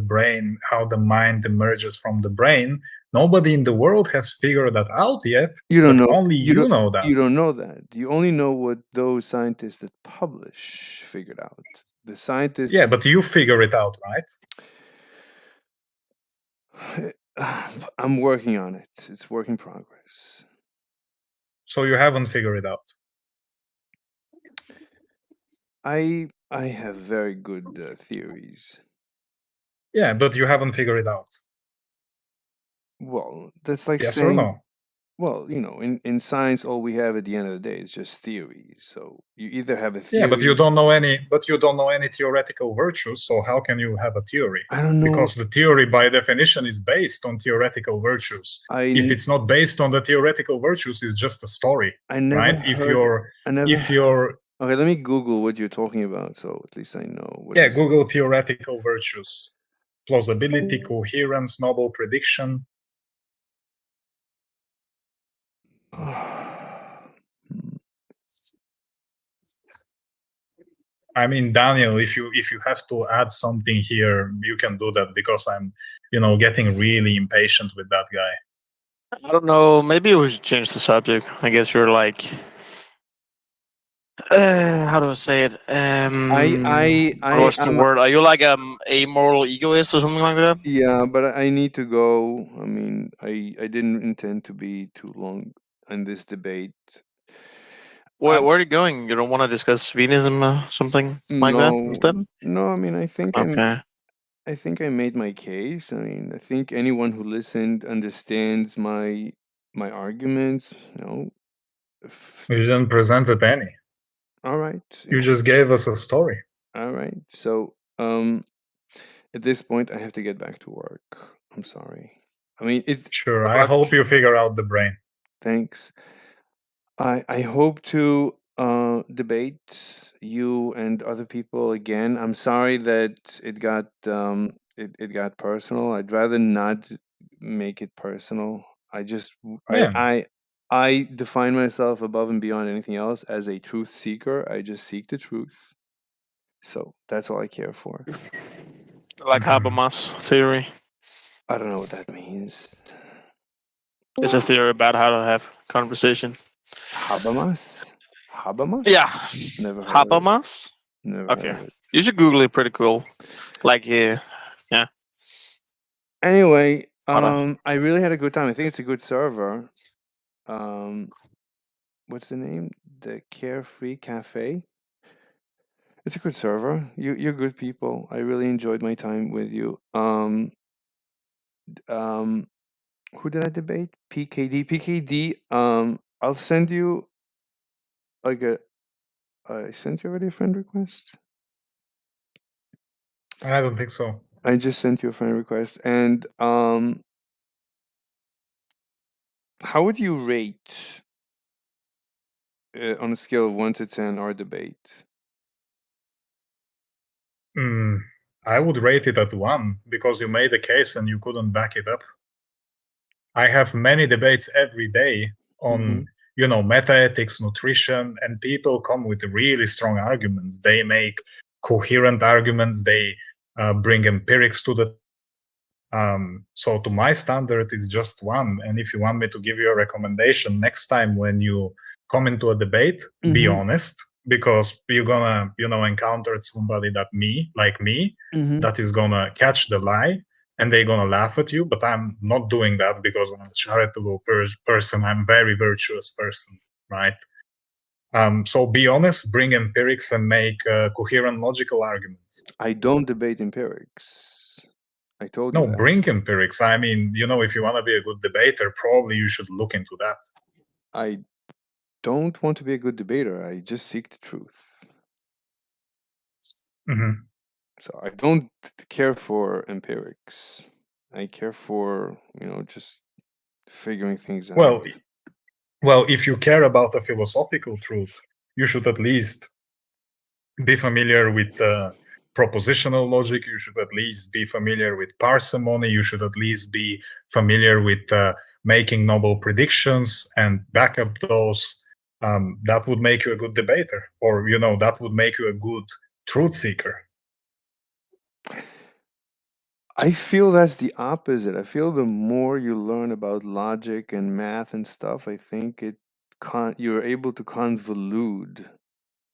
mind emerges from the brain. Nobody in the world has figured that out yet. You don't but know. Only you know that. You don't know that. You only know what those scientists that publish figured out. The scientists. Yeah, but you figure it out, right? I'm working on it. It's work in progress. So you haven't figured it out. I have very good theories. Yeah, but you haven't figured it out. Well, that's like Yes saying, or no? well, in science, all we have at the end of the day is just theories. So you either have a theory. Yeah, but you don't know any theoretical virtues. So how can you have a theory? I don't know. Because the theory, by definition, is based on theoretical virtues. If it's not based on the theoretical virtues, it's just a story. I never right? If you're okay, let me Google what you're talking about, so at least I know. Yeah, Google theoretical virtues: plausibility, coherence, noble prediction. I mean, Daniel, if you have to add something here, you can do that, because I'm, getting really impatient with that guy. I don't know. Maybe we should change the subject. I guess you're like, how do I say it? What's the word? Are you like amoral egoist or something like that? Yeah, but I need to go. I mean, I didn't intend to be too long in this debate. Where are you going? You don't want to discuss veganism or something like that instead? No, I mean, I think okay. I think I made my case. I mean, I think anyone who listened understands my arguments. You didn't present it any. All right. You just gave us a story. All right. So, at this point, I have to get back to work. I'm sorry. I mean, it's sure. I hope you figure out the brain. Thanks. I hope to debate you and other people again. I'm sorry that it got it got personal. I'd rather not make it personal. I define myself above and beyond anything else as a truth seeker. I just seek the truth. So that's all I care for. Like Habermas theory. I don't know what that means. It's a theory about how to have conversation. Habermas? Habermas? Yeah. Never heard Habermas? Never okay. heard of it. You should Google it. Pretty cool. Like, yeah. Anyway, I really had a good time. I think it's a good server. What's the name? The Carefree Cafe. It's a good server. You're good people. I really enjoyed my time with you. Who did I debate? PKD. PKD. I'll send you like I sent you already a friend request. I don't think so. I just sent you a friend request, and how would you rate on a scale of 1 to 10 our debate? I would rate it at 1, because you made a case and you couldn't back it up. I have many debates every day on, metaethics, nutrition, and people come with really strong arguments. They make coherent arguments. They bring empirics to the. So to my standard, it's just 1. And if you want me to give you a recommendation next time when you come into a debate, be honest, because you're gonna, encounter somebody like me, that is gonna catch the lie, and they're gonna laugh at you. But I'm not doing that, because I'm a charitable person. I'm a very virtuous person, right? So be honest, bring empirics, and make coherent, logical arguments. I don't debate empirics. I told you No, that. bring empirics. I mean, if you want to be a good debater, probably you should look into that. I don't want to be a good debater. I just seek the truth. So I don't care for empirics. I care for, just figuring things out. Well, if you care about a philosophical truth, you should at least be familiar with propositional logic. You should at least be familiar with parsimony. You should at least be familiar with making noble predictions and back up those. That would make you a good debater, or that would make you a good truth seeker. I feel that's the opposite. I feel the more you learn about logic and math and stuff, I think you're able to convolute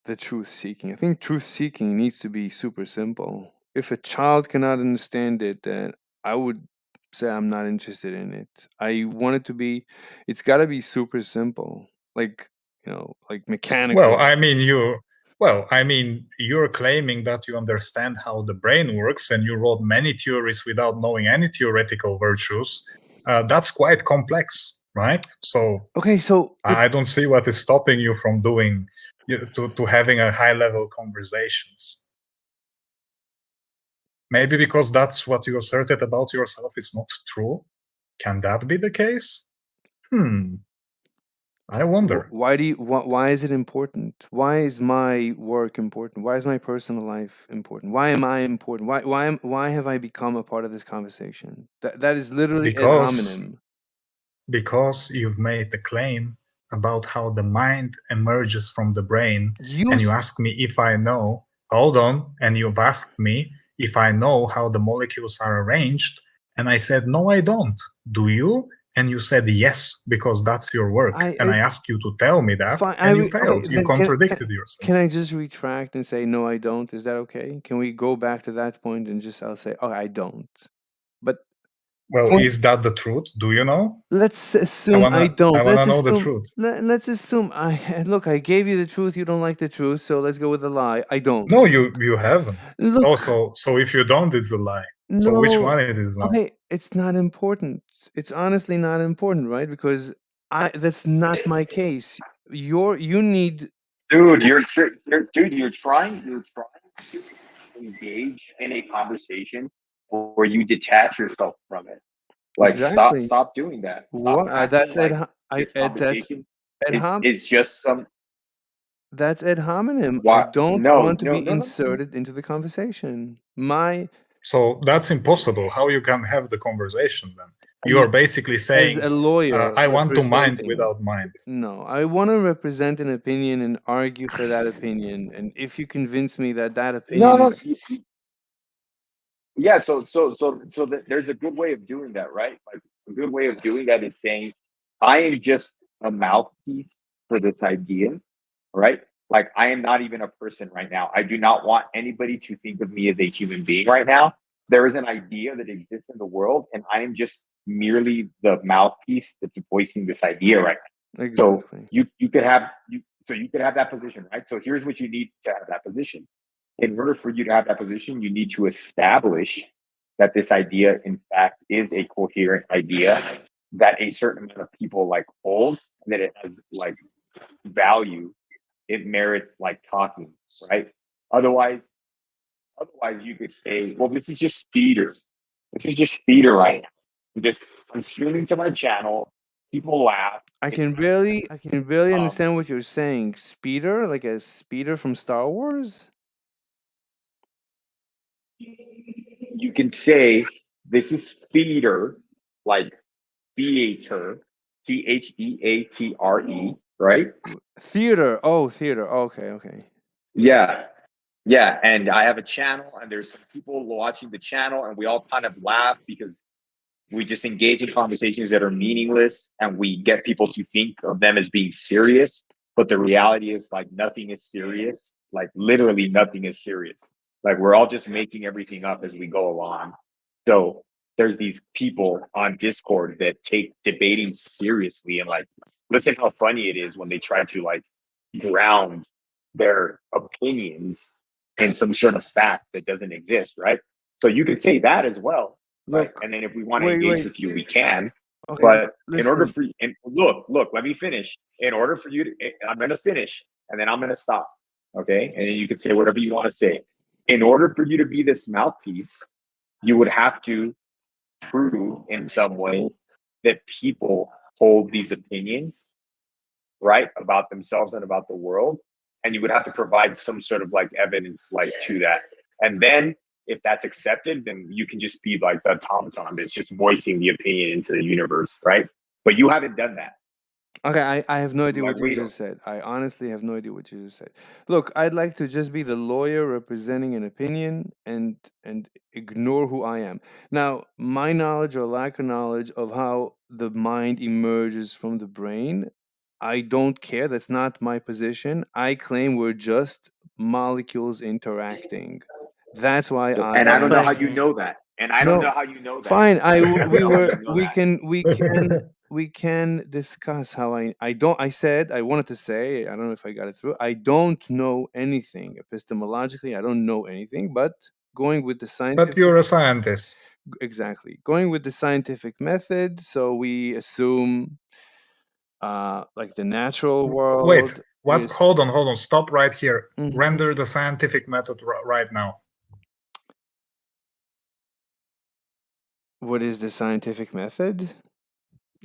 the truth seeking. I think truth seeking needs to be super simple. If a child cannot understand it, then I would say I'm not interested in it. I want it to be, it's got to be super simple, like like mechanical. Well, I mean, you're claiming that you understand how the brain works, and you wrote many theories without knowing any theoretical virtues. That's quite complex, right? So okay, so I don't see what is stopping you from doing to having a high-level conversations. Maybe because that's what you asserted about yourself is not true. Can that be the case? I wonder. Why is it important? Why is my work important? Why is my personal life important? Why am I important? Why have I become a part of this conversation? That is literally ad hominem. Because you've made the claim about how the mind emerges from the brain, and you asked me if I know. Hold on, and you've asked me if I know how the molecules are arranged, and I said no, I don't. Do you? And you said yes, because that's your work. And I asked you to tell me that, and you failed. You contradicted yourself. Can I just retract and say, no, I don't? Is that okay? Can we go back to that point and I'll say, oh, I don't. But well, is that the truth? Do you know? Let's assume I don't. I want to know the truth. Let's assume look, I gave you the truth. You don't like the truth, so let's go with the lie. I don't. No, you haven't. Look, so if you don't, it's a lie. No, so which one it is now? Okay, it's not important. It's honestly not important, right? Because that's not my case. You need. Dude, you're trying to engage in a conversation where you detach yourself from it. Like exactly. stop doing that. That's it's just some. That's ad hominem. I don't want to be inserted into the conversation. So that's impossible. How you can have the conversation then? You are basically saying, as a lawyer, I want to mind without mind. No, I want to represent an opinion and argue for that opinion. And if you convince me that opinion is... Yeah, so there's a good way of doing that, right? Like a good way of doing that is saying, I am just a mouthpiece for this idea, right? Like I am not even a person right now. I do not want anybody to think of me as a human being right now. There is an idea that exists in the world, and I am just merely the mouthpiece that's voicing this idea right now. Exactly. So you could have that position, right? So here's what you need to have that position. In order for you to have that position, you need to establish that this idea, in fact, is a coherent idea that a certain amount of people like hold, and that it has like value. It merits like talking, right? Otherwise you could say, well, this is just theater. This is just theater right now. I'm streaming to my channel. People laugh. I can barely understand what you're saying. Speeder, like a speeder from Star Wars? You can say this is theater, like theater, theatre, right? Theater. Oh, theater. Okay. Yeah, and I have a channel, and there's some people watching the channel, and we all kind of laugh because we just engage in conversations that are meaningless, and we get people to think of them as being serious. But the reality is, like, nothing is serious. Like, literally nothing is serious. Like, we're all just making everything up as we go along. So there's these people on Discord that take debating seriously, and like, listen how funny it is when they try to like ground their opinions in some sort of fact that doesn't exist, right? So you could say that as well. Right? And then if we want to engage with you, we can. Okay, but in order for you, and look, let me finish. In order for you to, I'm going to finish, and then I'm going to stop. Okay, and then you can say whatever you want to say. In order for you to be this mouthpiece, you would have to prove in some way that people hold these opinions, right, about themselves and about the world, and you would have to provide some sort of like evidence like to that. And then if that's accepted, then you can just be like the automaton that's just voicing the opinion into the universe, right? But you haven't done that. Okay, I have no idea Like what you we don't. just said. I honestly have no idea what you just said. Look, I'd like to just be the lawyer representing an opinion and ignore who I am. Now, my knowledge or lack of knowledge of how the mind emerges from the brain, I don't care. That's not my position. I claim we're just molecules interacting. That's why I And I don't know how am. you know that. And I don't No, know how you know that. fine. I don't We know how were you know that. we can discuss how I don't. I said I wanted to say. I don't know if I got it through. I don't know anything epistemologically. I don't know anything. But going with the But scientific, you're a scientist. exactly. Going with the scientific method. So we assume, like the natural world. Wait, we what's? Hold on. Stop right here. Mhm. Render the scientific method right now. What is the scientific method?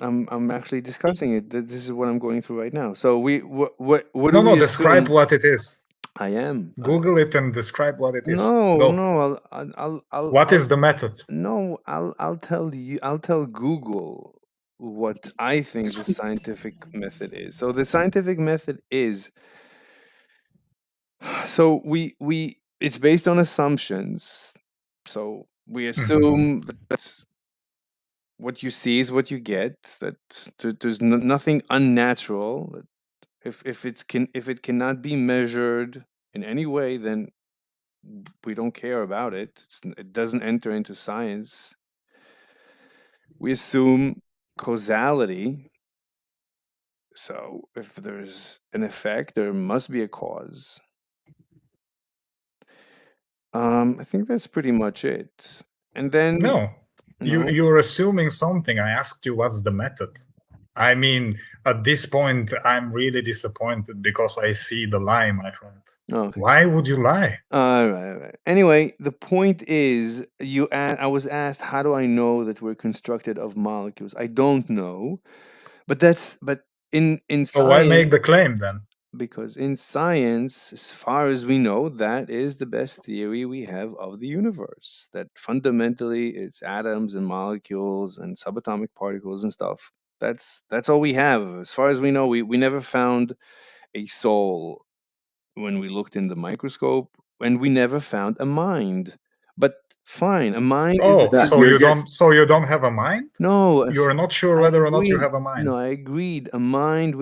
I'm actually discussing it. This is what I'm going through right now. So what do we describe assume? what it is. I am. Google it and describe what it is. No, Go. no. I'll. What is the method? No, I'll tell you. I'll tell Google what I think the scientific method is. So the scientific method is. So we it's based on assumptions. So we assume that what you see is what you get. That there's nothing unnatural. That if it cannot be measured in any way, then we don't care about it. It doesn't enter into science. We assume causality. So if there's an effect, there must be a cause. I think that's pretty much it. And then No, no, you're assuming something. I asked you what's the method. I mean, at this point, I'm really disappointed because I see the lie, my friend. okay. Why would you lie? All right. Anyway, the point is, I was asked, how do I know that we're constructed of molecules? I don't know, but in So why science. make the claim then? Because in science, as far as we know, that is the best theory we have of the universe. That fundamentally it's atoms and molecules and subatomic particles and stuff. That's all we have. As far as we know, we never found a soul when we looked in the microscope, and we never found a mind. But fine, a mind is. So you don't have a mind? No, you're not sure whether or not you have a mind. No, I agreed. I agreed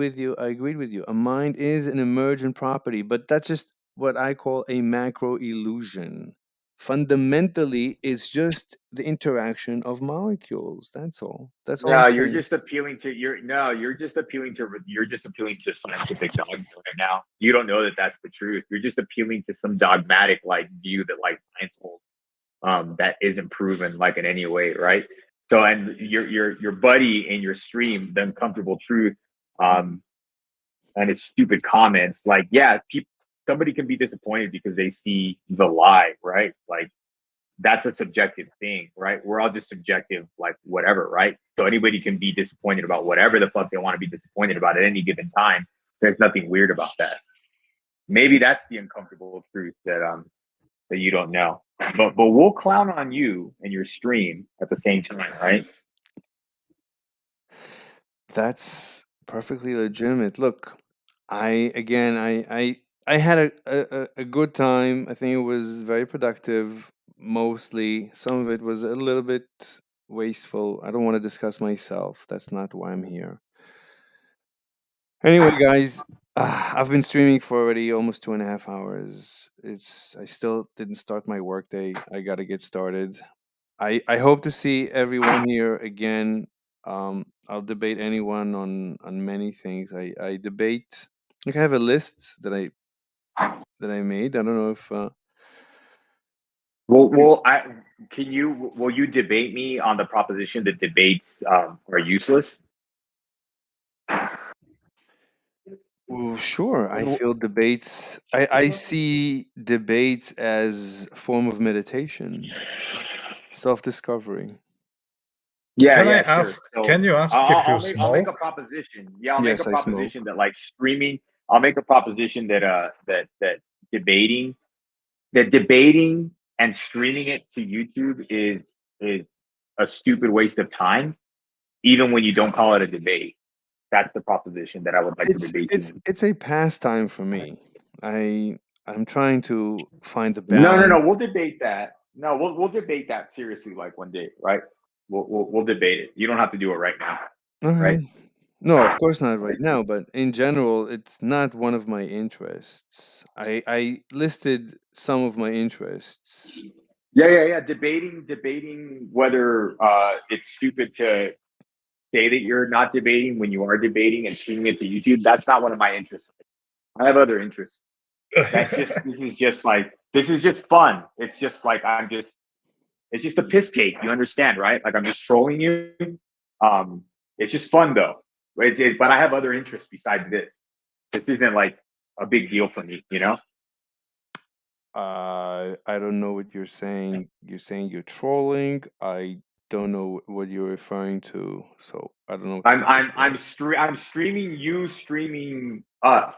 with you. A mind is an emergent property, but that's just what I call a macro illusion. Fundamentally, it's just the interaction of molecules. That's all. That's all. No, I'm you're saying. just appealing to you're just appealing to scientific dogma right now. You don't know that that's the truth. You're just appealing to some dogmatic like view that like science holds, that isn't proven like in any way, right? So and your buddy in your stream, the uncomfortable truth, and his stupid comments, like yeah, somebody can be disappointed because they see the lie, right? Like that's a subjective thing, right? We're all just subjective, like whatever, right? So anybody can be disappointed about whatever the fuck they want to be disappointed about at any given time. There's nothing weird about that. Maybe that's the uncomfortable truth that you don't know. But we'll clown on you and your stream at the same time, right? That's perfectly legitimate. Look, I had a good time. I think it was very productive. Mostly, some of it was a little bit wasteful. I don't want to discuss myself. That's not why I'm here. Anyway, guys, I've been streaming for already almost 2.5 hours. I still didn't start my workday. I got to get started. I hope to see everyone here again. I'll debate anyone on many things. I debate. Like I have a list that I made. I don't know if. Will you debate me on the proposition that debates are useless? Well, sure. I feel debates. I see debates as a form of meditation, self-discovery. Yeah, Can I yeah, ask? sure. So Can you ask if you I'll make a smoke? proposition. Yeah, I'll make Yes, a I smoke. proposition that like streaming. I'll make a proposition that that debating and streaming it to YouTube is a stupid waste of time, even when you don't call it a debate. That's the proposition that I would like to debate you on. It's a pastime for me. I'm trying to find the No, balance. we'll debate that. No, we'll debate that seriously, like one day, right? We'll debate it. You don't have to do it right now, right? Okay. No, of course not right now, but in general, it's not one of my interests. I listed some of my interests. Yeah. Debating whether it's stupid to say that you're not debating when you are debating and streaming it to YouTube. That's not one of my interests. I have other interests. This is just fun. It's just like it's just a piss take. You understand, right? Like I'm just trolling you. It's just fun though. But I have other interests besides this. This isn't like a big deal for me, you know? I don't know what you're saying. You're saying you're trolling. I don't know what you're referring to, so I don't know. I'm streaming you streaming us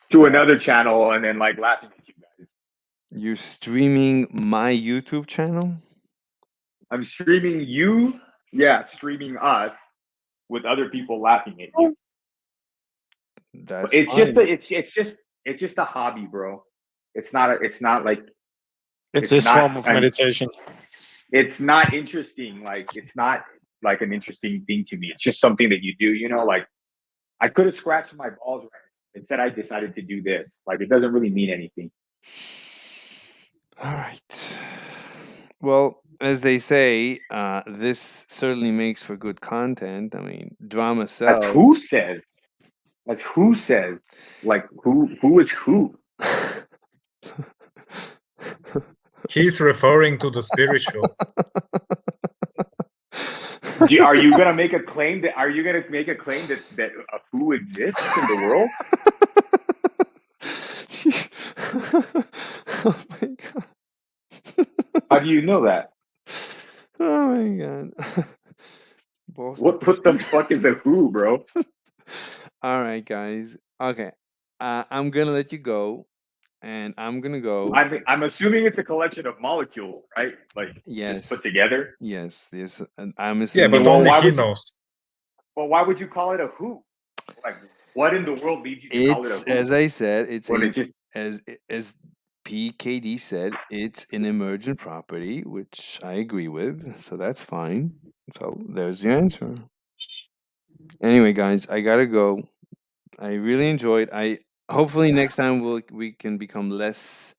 to another channel and then like laughing at you guys. You're streaming my YouTube channel? I'm streaming you, streaming us with other people laughing at you. That's It's fine. it's just a hobby, bro. It's not like It's this form of meditation. It's not interesting. Like it's not like an interesting thing to me. It's just something that you do, you know, like I could have scratched my balls right now. Instead I decided to do this. Like it doesn't really mean anything. All right. Well, as they say, this certainly makes for good content. I mean, drama sells. That's who says. That's who says. Like who is who? He's referring to the spiritual. Are you gonna make a claim that that a who exists in the world? Oh my god. How do you know that? Oh my god. What the fuck is a who, bro? All right, guys. Okay. I'm gonna let you go, and I'm gonna go. I'm assuming it's a collection of molecules, right? Like Yes. just put together. Yes. And I'm Yeah, assuming. but only he knows. Well, why would you call it a who? Like, what in the world leads you to call it a who? As I said, it's When it just as PKD said, it's an emergent property, which I agree with. So that's fine. So there's the answer. Anyway, guys, I gotta go. I really enjoyed. Hopefully next time we can become less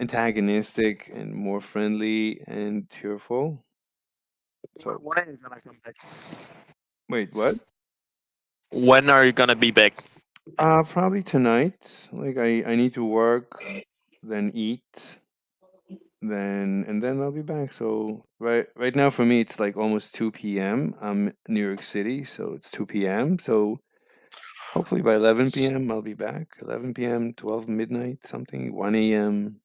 antagonistic and more friendly and cheerful. So When are you gonna come back? wait, what? When are you gonna be back? Probably tonight. Like I need to work, then eat, and then I'll be back. So right now for me it's like almost 2 p.m. I'm in New York City, so it's 2 p.m. So hopefully by 11 p.m. I'll be back. 11 p.m., 12 midnight, something, 1 a.m.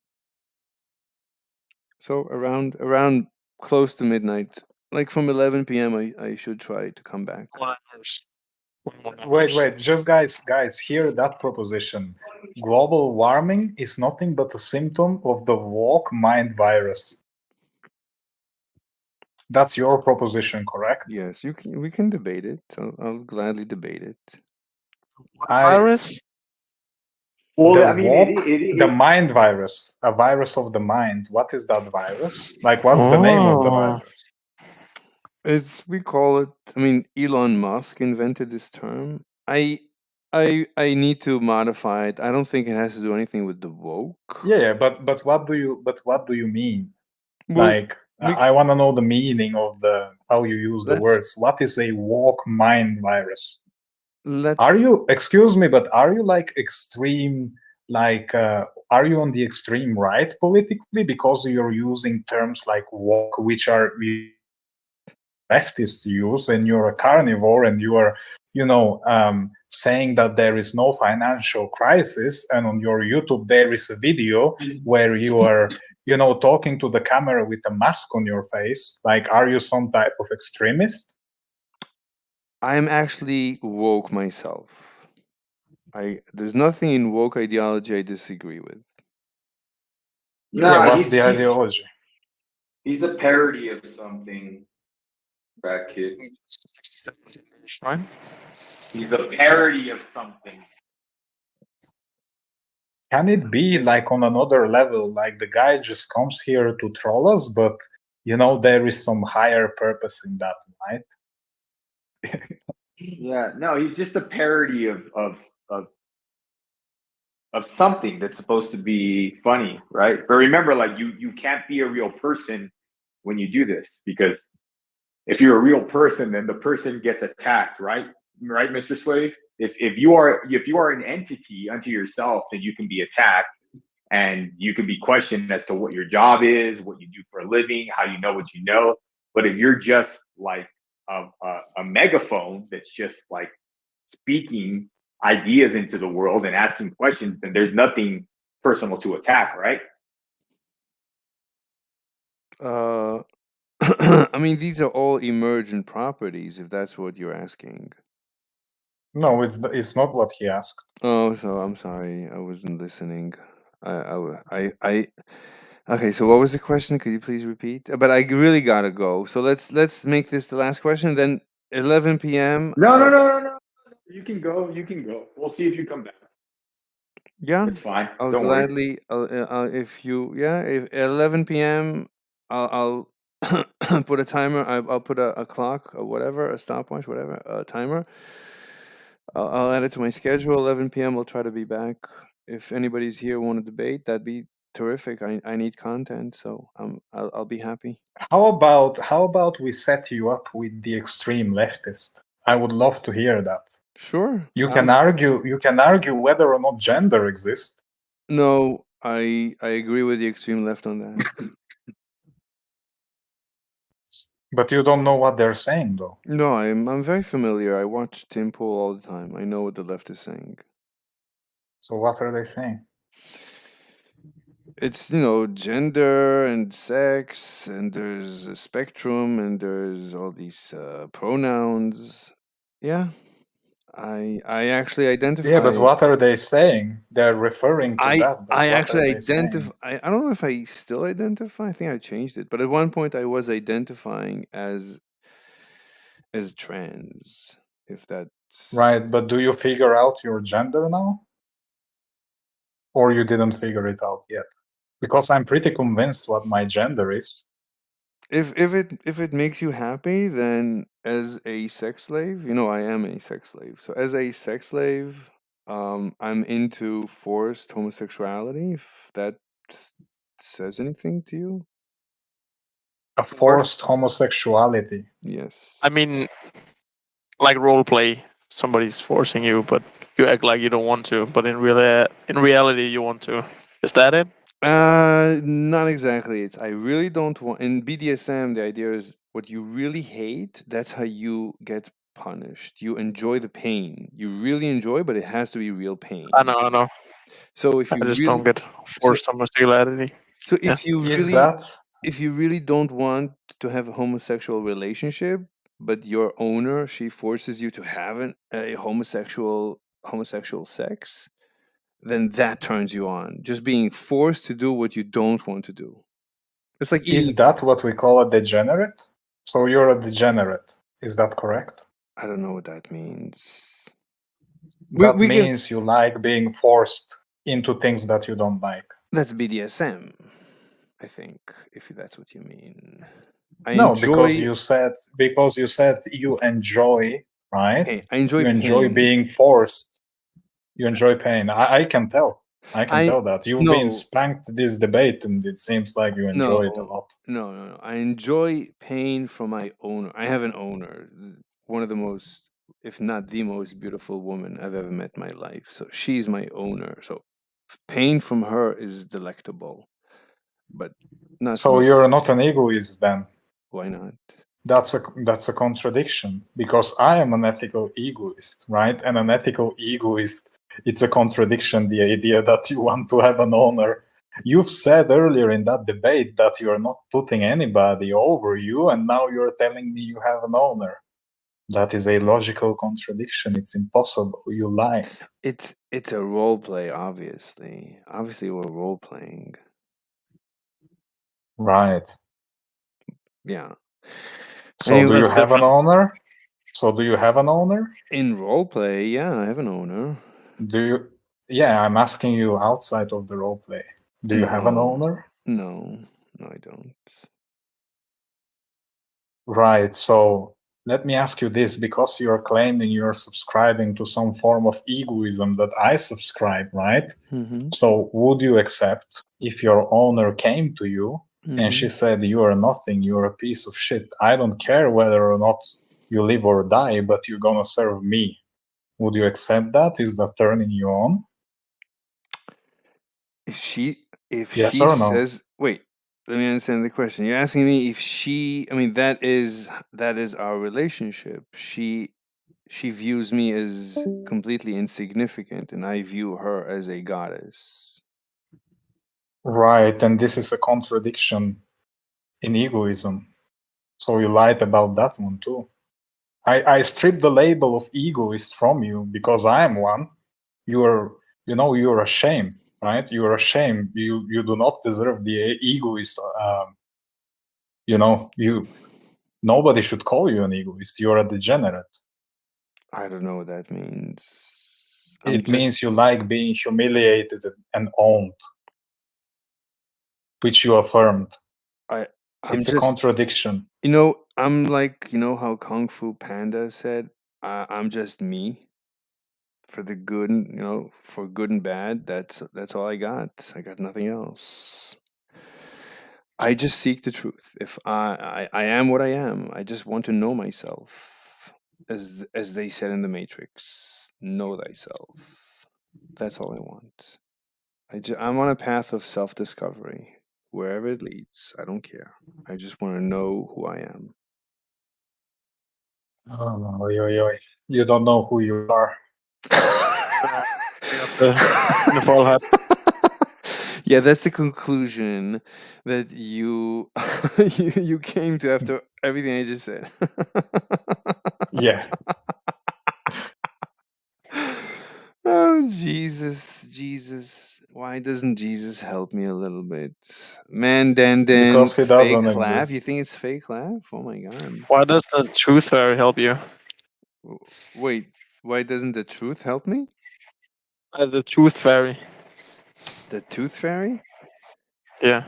So around close to midnight. Like from 11 p.m. I should try to come back. 1 hours. 1 more Wait, hours. just guys, hear that proposition. Global warming is nothing but a symptom of the woke mind virus. That's your proposition, correct? Yes, we can debate it. I'll gladly debate it. Virus? well, The I mean, woke, it the mind virus, a virus of the mind. What is that virus? Like, what's the name of the virus? We call it. I mean, Elon Musk invented this term. I need to modify it. I don't think it has to do anything with the woke. Yeah, but what do you mean? Well, Like, I want to know the meaning of how you use the words. What is a woke mind virus? Are you, excuse me, but are you like extreme, like, are you on the extreme right politically because you're using terms like woke, which are leftists use, and you're a carnivore and you are, saying that there is no financial crisis, and on your YouTube there is a video where you are, talking to the camera with a mask on your face? Like, are you some type of extremist? I'm actually woke myself. There's nothing in woke ideology I disagree with. Yeah, what's the ideology? He's a parody of something, Fat Kid. Fine. He's a parody of something. Can it be like on another level, like the guy just comes here to troll us, but there is some higher purpose in that, right? Yeah, no, he's just a parody of something that's supposed to be funny, right? But remember, like you can't be a real person when you do this, because if you're a real person, then the person gets attacked, right? Right, Mr. Slave? If you are an entity unto yourself, then you can be attacked and you can be questioned as to what your job is, what you do for a living, how you know what you know. But if you're just like a megaphone that's just like speaking ideas into the world and asking questions, then there's nothing personal to attack, right? I mean, these are all emergent properties, if that's what you're asking. No, it's not what he asked. Oh, so I'm sorry, I wasn't listening. Okay, so what was the question? Could you please repeat? But I really gotta go. So let's make this the last question. Then 11 p.m. No. You can go. We'll see if you come back. Yeah, It's fine. I'll Don't worry. gladly. If 11 p.m. I'll put a timer. I'll put a clock or whatever, a stopwatch, whatever, a timer. I'll add it to my schedule. 11 p.m. We'll try to be back. If anybody's here want to debate, that'd be terrific. I need content, so I'll be happy. How about we set you up with the extreme leftist? I would love to hear that. Sure. You can argue whether or not gender exists. No, I agree with the extreme left on that. But you don't know what they're saying, though. No, I'm very familiar. I watch Tim Pool all the time. I know what the left is saying. So what are they saying? It's, gender and sex, and there's a spectrum, and there's all these pronouns. Yeah, I actually identify. Yeah, but what are they saying? They're referring to that. But I what actually are they saying? identify. I don't know if I still identify. I think I changed it, but at one point I was identifying as trans. If that's Right, but do you figure out your gender now? Or you didn't figure it out yet? Because I'm pretty convinced what my gender is. If it makes you happy, then as a sex slave, I am a sex slave. So as a sex slave, I'm into forced homosexuality. If that says anything to you, A forced homosexuality. yes. I mean, like role play. Somebody's forcing you, but you act like you don't want to. But in reality, you want to. Is that it? Not exactly. It's I really don't want. In BDSM, the idea is what you really hate. That's how you get punished. You enjoy the pain. You really enjoy, but it has to be real pain. I know. So if I you just really, don't get forced homosexuality. so Yeah. if you really don't want to have a homosexual relationship, but your owner, she forces you to have a homosexual sex, then that turns you on. Just being forced to do what you don't want to do. It's like eating. Is that what we call a degenerate? So you're a degenerate. Is that correct? I don't know what that means. That means you like being forced into things that you don't like. That's BDSM, I think, if that's what you mean. Because you said you enjoy, right? Hey, I enjoy you enjoy pain. being forced. You enjoy pain. I can tell. I can tell that. You've been spanked this debate, and it seems like you enjoy it a lot. No. I enjoy pain from my owner. I have an owner, one of the most, if not the most beautiful woman I've ever met in my life. So she's my owner. So pain from her is delectable, but not. So you're not an egoist then? Why not? That's a contradiction, because I am an ethical egoist, right? And an ethical egoist, it's a contradiction, the idea that you want to have an owner You've said earlier in that debate that you're not putting anybody over you, and now you're telling me you have an owner. That is a logical contradiction. It's impossible. You lied. It's a role play, obviously. Obviously, we're role playing. Right. Yeah. So Anyway, do you That's have an different. owner? So do you have an owner? in role play, yeah, I have an owner. Do you? Yeah, I'm asking you outside of the role play. Do you have an No. owner? No, I don't. Right. So let me ask you this, because you're claiming you're subscribing to some form of egoism that I subscribe, right? Mm-hmm. So would you accept if your owner came to you and she said, you are nothing, you're a piece of shit. I don't care whether or not you live or die, but you're gonna serve me. Would you accept that? Is that turning you on? If Yes she or no? says, wait, let me understand the question. You're asking me if she, I mean, that is our relationship. She views me as completely insignificant, and I view her as a goddess. Right, and this is a contradiction in egoism. So you lied about that one too. I stripped the label of egoist from you because I am one. You're ashamed, right? You're ashamed. You do not deserve the egoist. Nobody should call you an egoist. You're a degenerate. I don't know what that means. It means you like being humiliated and owned, which you affirmed. It's a contradiction. I'm like, how Kung Fu Panda said, I'm just me. For the good, for good and bad, that's all I got. I got nothing else. I just seek the truth. If I am what I am, I just want to know myself, as they said in the Matrix, know thyself. That's all I want. I'm on a path of self-discovery. Wherever it leads, I don't care. I just want to know who I am. Oh, you don't know who you are. Yeah, that's the conclusion that you you came to after everything I just said. Yeah. Oh, Jesus. Why doesn't Jesus help me a little bit? Man, Because he fake doesn't laugh. You exist. think it's fake laugh? Oh my God. Why does the truth fairy help you? Wait, why doesn't the truth help me? The truth fairy. The tooth fairy? Yeah.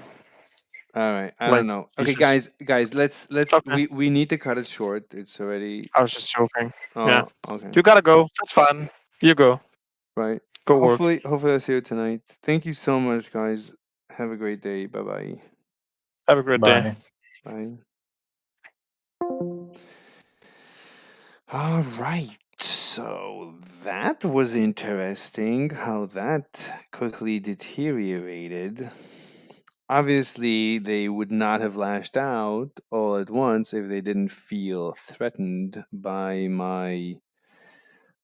All right, I Like, don't know. Okay, Jesus. guys, let's Okay. we need to cut it short. It's already. I was just joking. Yeah. Oh, okay. You gotta go. That's fine. You go. Right. Go work. Hopefully I'll see you tonight. Thank you so much, guys. Have a great day. Bye-bye. Have a great day. Bye. Bye. All right. So that was interesting how that quickly deteriorated. Obviously, they would not have lashed out all at once if they didn't feel threatened by my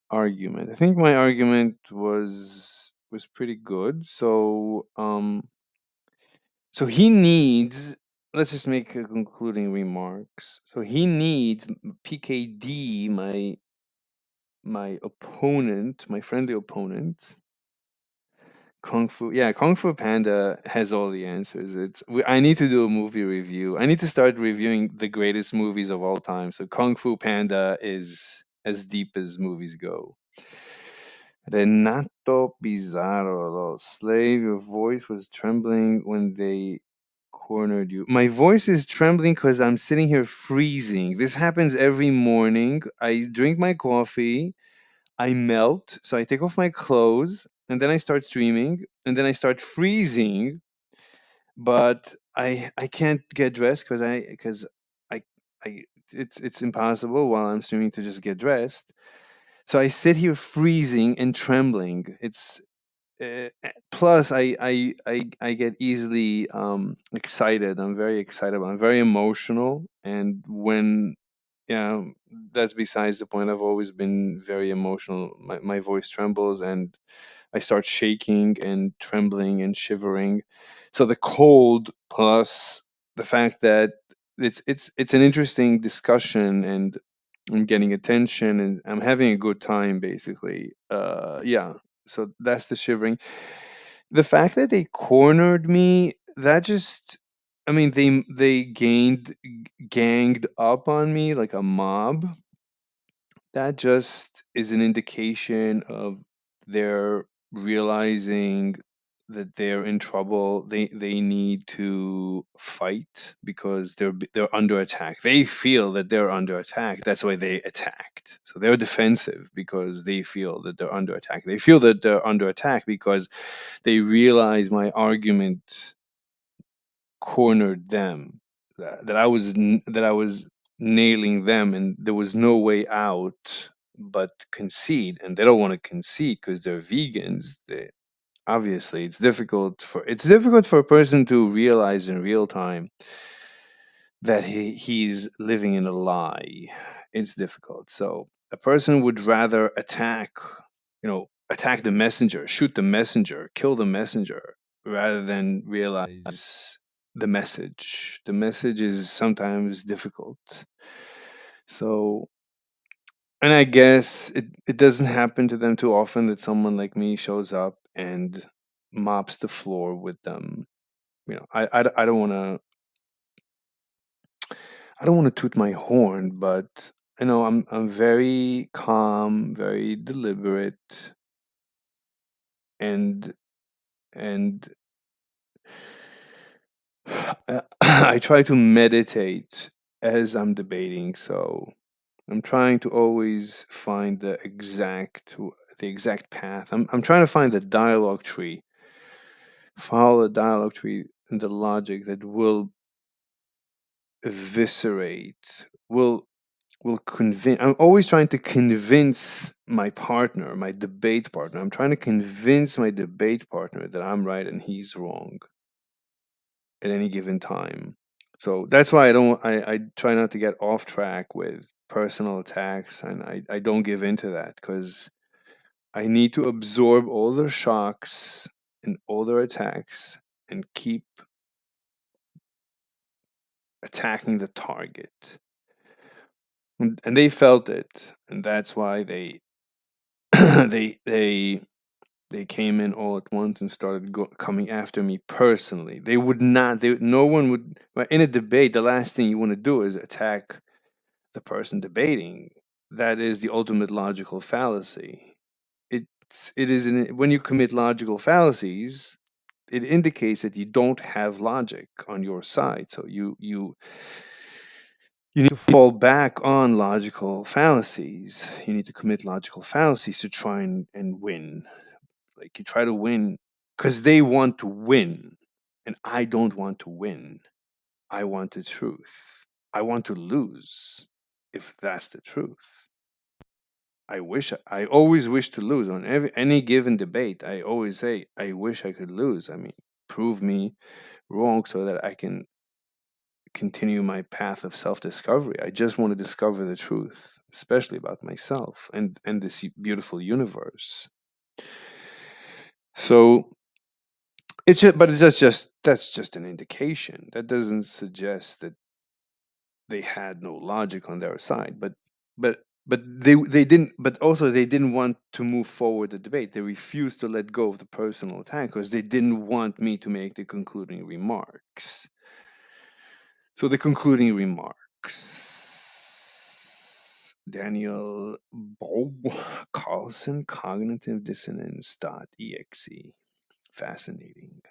argument. I think my argument was pretty good. So so he needs, let's just make a concluding remarks. So he needs PKD, my opponent, my friendly opponent. Kung Fu Panda has all the answers. I need to do a movie review. I need to start reviewing the greatest movies of all time. So Kung Fu Panda is as deep as movies go. Renato Pizarro, Slave, your voice was trembling when they cornered you. My voice is trembling because I'm sitting here freezing. This happens every morning. I drink my coffee, I melt, so I take off my clothes, and then I start streaming, and then I start freezing. But I can't get dressed because I it's impossible while I'm streaming to just get dressed. So I sit here freezing and trembling. It's plus I get easily excited. I'm very excited. I'm very emotional, and when yeah, that's besides the point. I've always been very emotional. My voice trembles, and I start shaking and trembling and shivering. So the cold plus the fact that it's an interesting discussion, and I'm getting attention and I'm having a good time basically. Yeah. So that's the shivering. The fact that they cornered me, that just, I mean, they ganged up on me like a mob. That just is an indication of their realizing that they're in trouble. They need to fight because they're under attack. They feel that they're under attack. That's why they attacked. So they're defensive because they feel that they're under attack. They feel that they're under attack because they realize my argument cornered them. That I was nailing them, and there was no way out but concede. And they don't want to concede because they're vegans. Obviously, it's difficult for a person to realize in real time that he's living in a lie. It's difficult. So a person would rather attack the messenger, shoot the messenger, kill the messenger, rather than realize the message. The message is sometimes difficult. So, and I guess it doesn't happen to them too often that someone like me shows up and mops the floor with them. I don't want to toot my horn, but I'm very calm, very deliberate, and I try to meditate as I'm debating. So I'm trying to always find the exact path. I'm trying to find the dialogue tree, follow the dialogue tree and the logic that will eviscerate, will convince. I'm always trying to convince my partner, my debate partner. I'm trying to convince my debate partner that I'm right and he's wrong at any given time. So that's why I try not to get off track with personal attacks, and I don't give into that because I need to absorb all their shocks and all their attacks and keep attacking the target. And they felt it, and that's why they they came in all at once and started coming after me personally. They would not. No one would. In a debate, the last thing you want to do is attack the person debating. That is the ultimate logical fallacy. When you commit logical fallacies, it indicates that you don't have logic on your side. So you need to fall back on logical fallacies. You need to commit logical fallacies to try and win. Like, you try to win because they want to win, and I don't want to win. I want the truth. I want to lose, if that's the truth. I always wish to lose on any given debate. I always say, I wish I could lose. I mean, prove me wrong so that I can continue my path of self-discovery. I just want to discover the truth, especially about myself and this beautiful universe. So that's just an indication. That doesn't suggest that they had no logic on their side, but they didn't. But also, they didn't want to move forward the debate. They refused to let go of the personal attack because they didn't want me to make the concluding remarks. So the concluding remarks. Daniel Bob Carlson, cognitive dissonance.exe. Fascinating.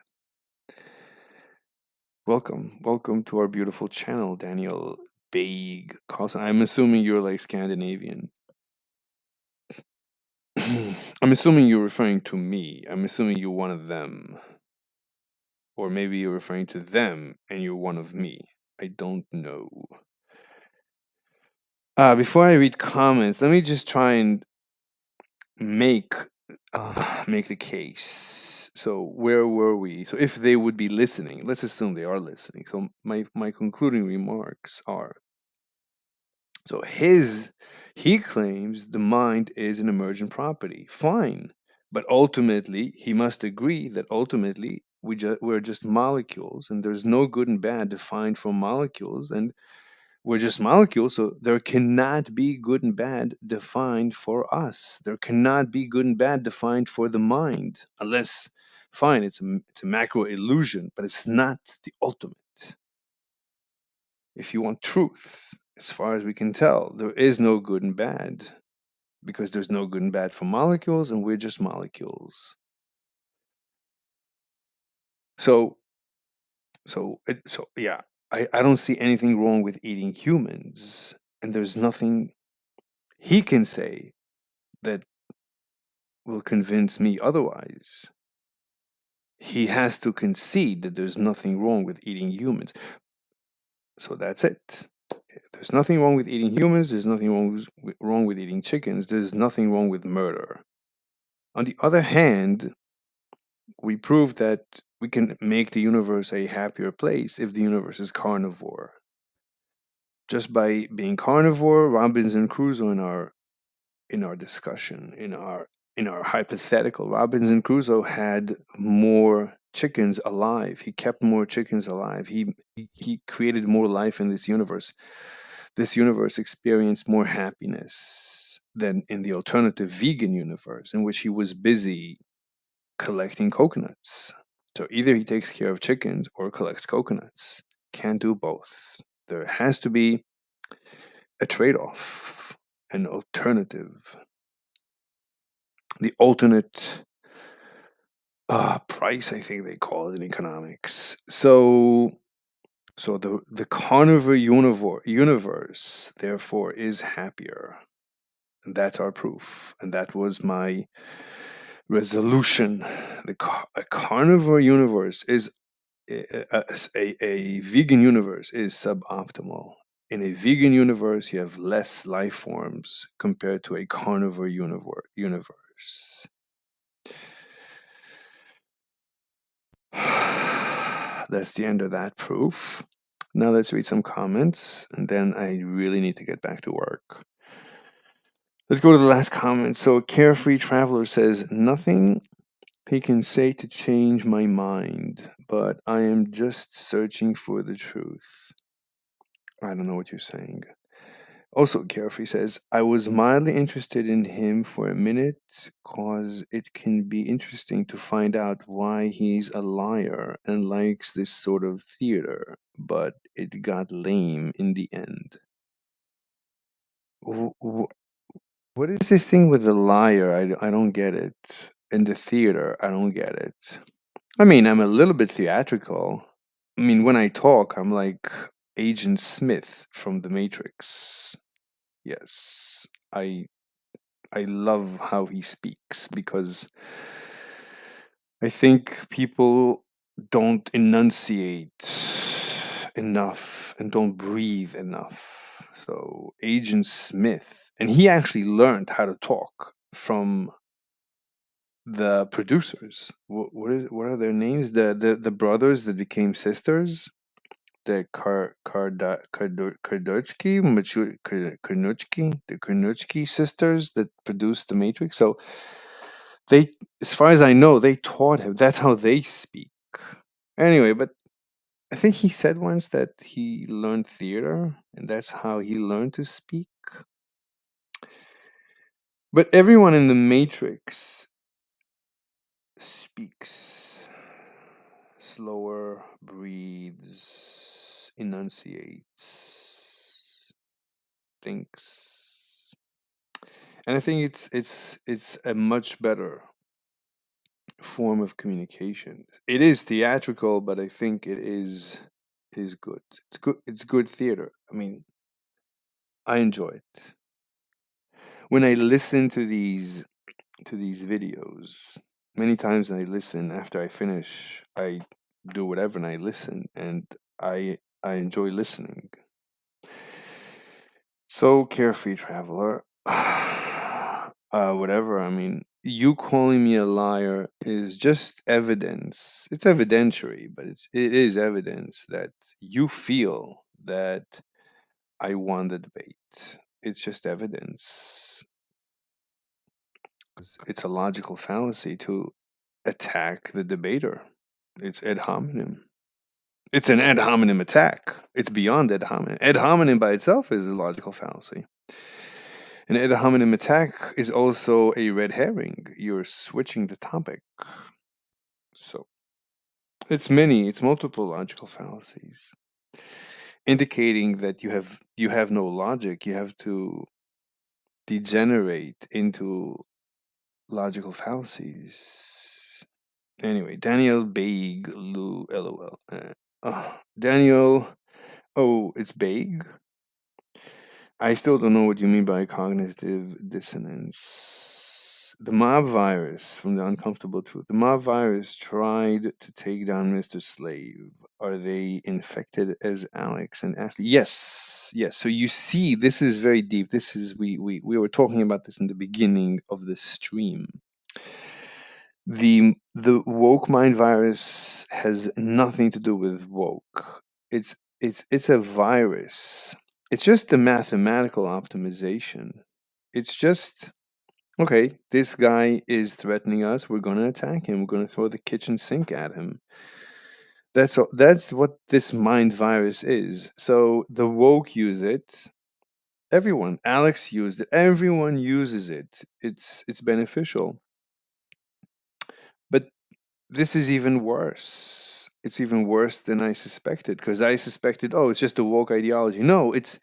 Welcome to our beautiful channel, Daniel Baig Carlson. I'm assuming you're like Scandinavian. I'm assuming you're referring to me. I'm assuming you're one of them. Or maybe you're referring to them and you're one of me. I don't know. Before I read comments, let me just try and make the case. So where were we? So if they would be listening, let's assume they are listening. So my concluding remarks are: so he claims the mind is an emergent property. Fine. But ultimately, he must agree that ultimately we're just molecules, and there's no good and bad defined from molecules, and we're just molecules, so there cannot be good and bad defined for us. There cannot be good and bad defined for the mind, unless, fine, it's a macro illusion, but it's not the ultimate. If you want truth, as far as we can tell, there is no good and bad, because there's no good and bad for molecules, and we're just molecules. So yeah, I don't see anything wrong with eating humans, and there's nothing he can say that will convince me otherwise. He has to concede that there's nothing wrong with eating humans. So that's it. There's nothing wrong with eating humans. There's nothing wrong with eating chickens. There's nothing wrong with murder. On the other hand, we prove that we can make the universe a happier place if the universe is carnivore. Just by being carnivore, Robinson Crusoe in our discussion, in our hypothetical, Robinson Crusoe had more chickens alive. He kept more chickens alive. He created more life in this universe. This universe experienced more happiness than in the alternative vegan universe, in which he was busy collecting coconuts. So either he takes care of chickens or collects coconuts. Can't do both. There has to be a trade-off, an alternative. The alternate price, I think they call it in economics. So the carnivore universe, therefore, is happier. And that's our proof. And that was my resolution. A carnivore universe is a vegan universe is suboptimal. In a vegan universe, you have less life forms compared to a carnivore universe. That's the end of that proof. Now let's read some comments, and then I really need to get back to work. Let's go to the last comment. So Carefree Traveler says, nothing he can say to change my mind, but I am just searching for the truth. I don't know what you're saying. Also, Carefree says, I was mildly interested in him for a minute because it can be interesting to find out why he's a liar and likes this sort of theater, but it got lame in the end. What is this thing with the liar? I don't get it. And the theater, I don't get it. I mean, I'm a little bit theatrical. I mean, when I talk, I'm like Agent Smith from The Matrix. Yes, I love how he speaks because I think people don't enunciate enough and don't breathe enough. So Agent Smith, and he actually learned how to talk from the producers. What are their names? The brothers that became sisters. The Karnuchki sisters that produced the Matrix. So they, as far as I know, they taught him. That's how they speak. Anyway, but I think he said once that he learned theater, and that's how he learned to speak. But everyone in the Matrix speaks slower, breathes, enunciates, thinks, and I think it's a much better form of communication. It is theatrical, but I think it is good. It's good theater. I mean, I enjoy it. When I listen to these videos, many times I listen after I finish, I do whatever and I listen, and I enjoy listening. So Carefree Traveler, whatever. I mean, you calling me a liar is just evidence. It's evidentiary, but it is evidence that you feel that I won the debate. It's just evidence. It's a logical fallacy to attack the debater. It's ad hominem. It's an ad hominem attack. It's beyond ad hominem. Ad hominem by itself is a logical fallacy. An ad hominem attack is also a red herring. You're switching the topic. So it's multiple logical fallacies, indicating that you have no logic. You have to degenerate into logical fallacies. Anyway, Daniel Baig, Lou, LOL. Daniel, oh, it's Baig? I still don't know what you mean by cognitive dissonance. The mob virus from the Uncomfortable Truth. The mob virus tried to take down Mr. Slave. Are they infected as Alex and Ashley? Yes, yes. So you see, this is very deep. This is we were talking about this in the beginning of the stream. The woke mind virus has nothing to do with woke. It's a virus. It's just a mathematical optimization. It's just okay, this guy is threatening us, we're going to attack him, we're going to throw the kitchen sink at him. That's what this mind virus is. So the woke use it. Everyone, Alex used it. Everyone uses it. It's beneficial. But this is even worse. It's even worse than I suspected, because I suspected, oh, it's just a woke ideology. No, it's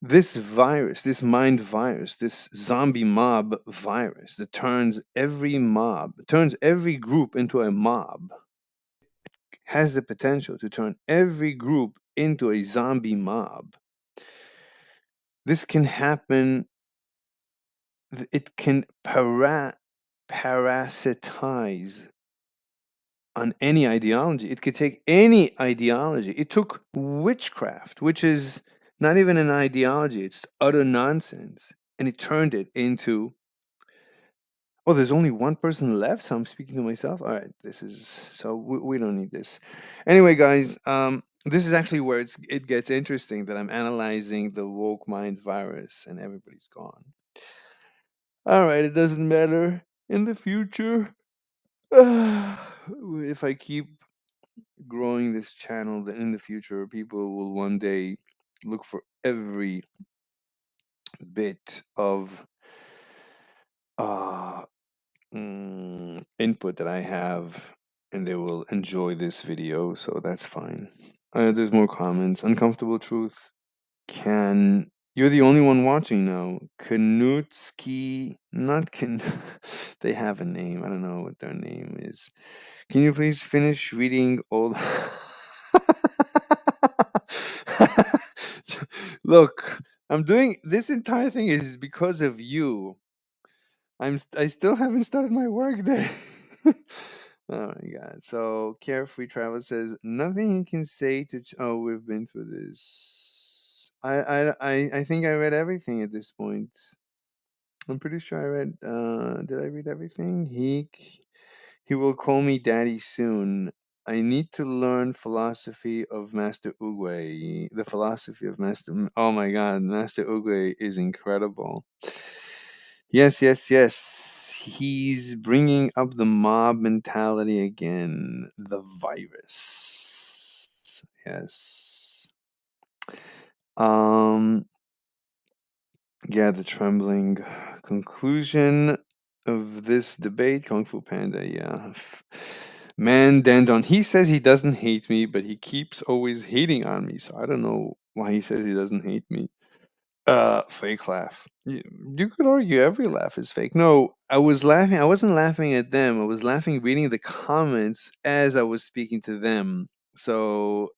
this virus, this mind virus, this zombie mob virus that turns every group into a mob, has the potential to turn every group into a zombie mob. This can happen. It can parasitize on any ideology. It could take any ideology. It took witchcraft, which is not even an ideology, it's utter nonsense, and it turned it into, oh, there's only one person left, so I'm speaking to myself. All right, we don't need this. Anyway, guys, this is actually where it gets interesting, that I'm analyzing the woke mind virus and everybody's gone. All right, it doesn't matter in the future. If I keep growing this channel, then in the future people will one day look for every bit of input that I have, and they will enjoy this video, so that's fine. There's more comments. Uncomfortable Truth. You're the only one watching now. Kanutsky, not Kan. They have a name. I don't know what their name is. Can you please finish reading all? Look, I'm doing this entire thing is because of you. I still haven't started my work day. Oh my god. So Carefree Travel says nothing he can say to oh, we've been through this. I think I read everything at this point. I'm pretty sure I read did I read everything? He will call me daddy soon. I need to learn philosophy of Master Oogway. The philosophy of Master. Oh my God, Master Oogway is incredible. Yes, yes, yes. He's bringing up the mob mentality again. The virus. Yes. Yeah, the trembling conclusion of this debate, Kung Fu Panda, yeah. Man, Dandon, he says he doesn't hate me, but he keeps always hating on me, so I don't know why he says he doesn't hate me. Fake laugh. You could argue every laugh is fake. No, I was laughing. I wasn't laughing at them. I was laughing reading the comments as I was speaking to them. So,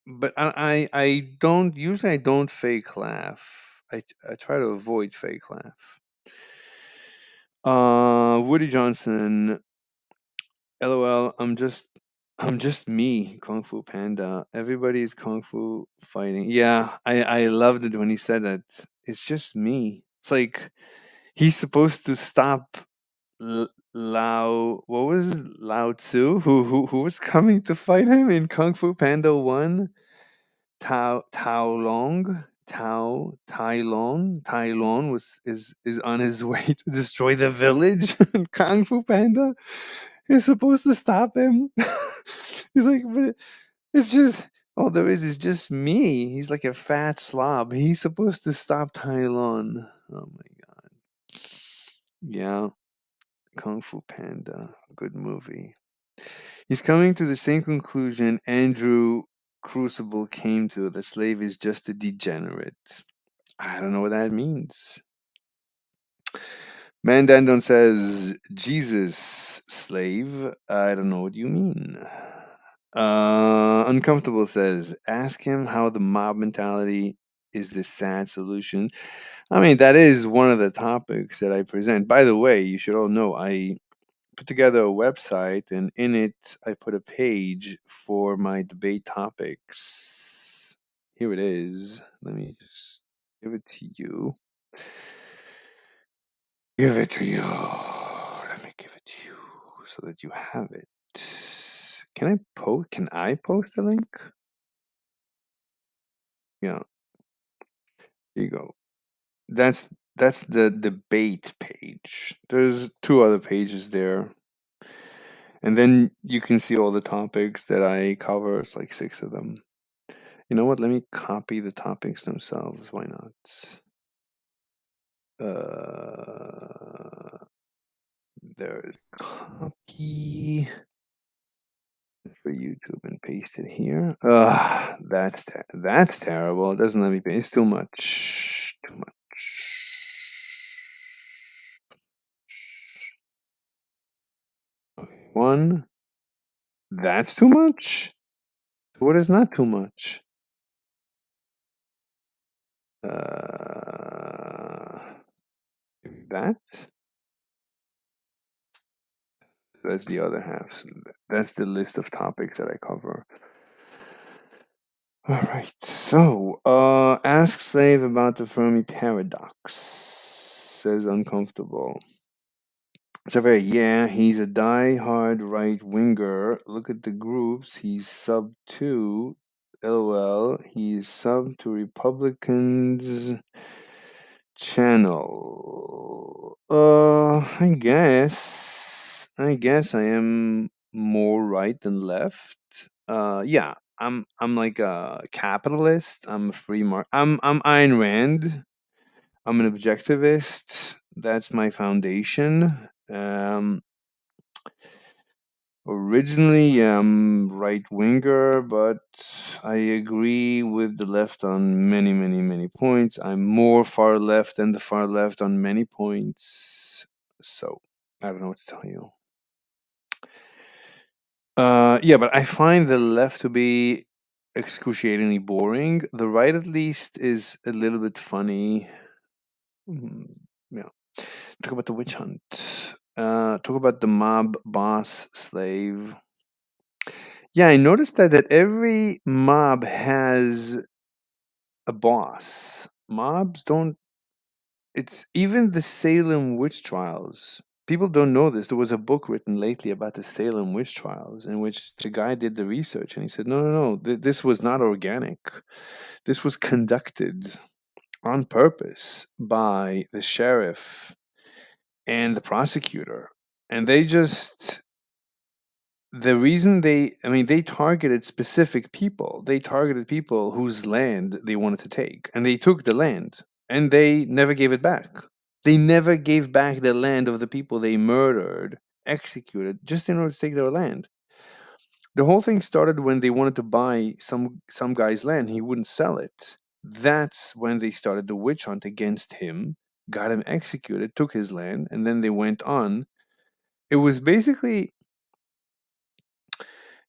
but I don't, usually I don't fake laugh. I try to avoid fake laugh. Woody Johnson, LOL, I'm just me, Kung Fu Panda. Everybody's Kung Fu fighting. Yeah, I loved it when he said that. It's just me. It's like he's supposed to stop Lao. What was it? Lao Tzu? Who was coming to fight him in Kung Fu Panda 1? Tao Long. Tylon is on his way to destroy the village. And Kung Fu Panda is supposed to stop him. He's like, but it's just all there is just me. He's like a fat slob. He's supposed to stop Tylon. Oh my god. Yeah, Kung Fu Panda, good movie. He's coming to the same conclusion Andrew Crucible came to. The slave is just a degenerate. I don't know what that means. Mandandon says, Jesus, slave. I don't know what you mean. Uncomfortable says, ask him how the mob mentality is the sad solution. I mean, that is one of the topics that I present. By the way, you should all know I put together a website, and in it I put a page for my debate topics. Here it is. Let me just give it to you. Give it to you. Let me give it to you so that you have it. Can I post? Can I post a link? Yeah. Here you go. That's the debate page. There's 2 other pages there. And then you can see all the topics that I cover. It's like 6 of them. You know what? Let me copy the topics themselves. Why not? There's copy for YouTube and paste it here. That's terrible. It doesn't let me paste. It's too much. Too much. Okay, 1. That's too much? What is not too much? That? That's the other half. That's the list of topics that I cover. All right. So, ask slave about the Fermi paradox. Says uncomfortable. So, yeah, he's a die-hard right-winger. Look at the groups. He's sub 2. LOL. He's sub to Republicans channel. I guess I am more right than left. Yeah, I'm like a capitalist. I'm a free market. I'm Ayn Rand. I'm an objectivist. That's my foundation. Originally, I'm right winger, but I agree with the left on many, many, many points. I'm more far left than the far left on many points. So I don't know what to tell you. Yeah, but I find the left to be excruciatingly boring. The right, at least, is a little bit funny. Yeah. Talk about the witch hunt. Talk about the mob boss slave. Yeah, I noticed that every mob has a boss. Mobs don't. It's even the Salem witch trials. People don't know this. There was a book written lately about the Salem witch trials in which the guy did the research and he said, no, this was not organic. This was conducted on purpose by the sheriff and the prosecutor. And they just. The reason they targeted specific people. They targeted people whose land they wanted to take, and they took the land, and they never gave it back. They never gave back the land of the people they murdered, executed, just in order to take their land. The whole thing started when they wanted to buy some guy's land. He wouldn't sell it. That's when they started the witch hunt against him, got him executed, took his land, and then they went on. It was basically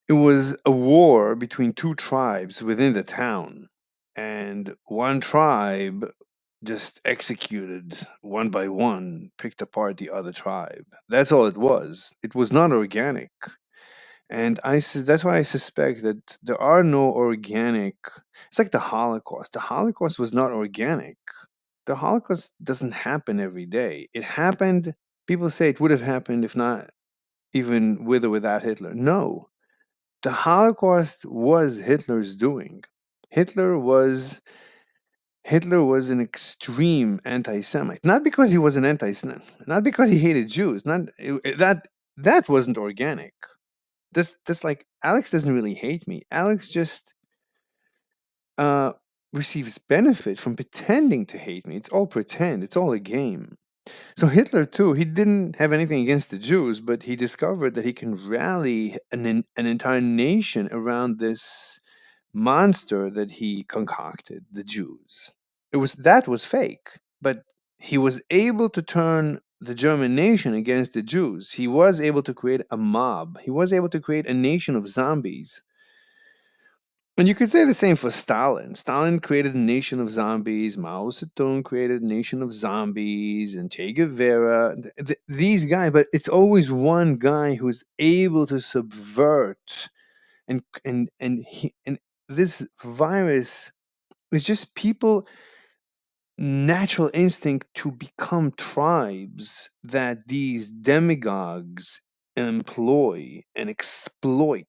It was a war between 2 tribes within the town, and one tribe just executed one by one, picked apart the other tribe. That's all it was. It was not organic. And that's why I suspect that there are no organic. It's like the Holocaust. The Holocaust was not organic. The Holocaust doesn't happen every day. It happened, people say it would have happened if not even with or without Hitler. No. The Holocaust was Hitler's doing. Hitler was Hitler was an extreme anti-Semite, not because he was an anti-Semite, not because he hated Jews, that wasn't organic. This like Alex doesn't really hate me. Alex just receives benefit from pretending to hate me. It's all pretend. It's all a game. So Hitler too, he didn't have anything against the Jews, but he discovered that he can rally an entire nation around this monster that he concocted, the Jews. That was fake, but he was able to turn the German nation against the Jews. He was able to create a mob. He was able to create a nation of zombies. And you could say the same for Stalin. Stalin created a nation of zombies. Mao Zedong created a nation of zombies, and Che Guevara. These guys, but it's always one guy who's able to subvert, and this virus is just people natural instinct to become tribes that these demagogues employ and exploit.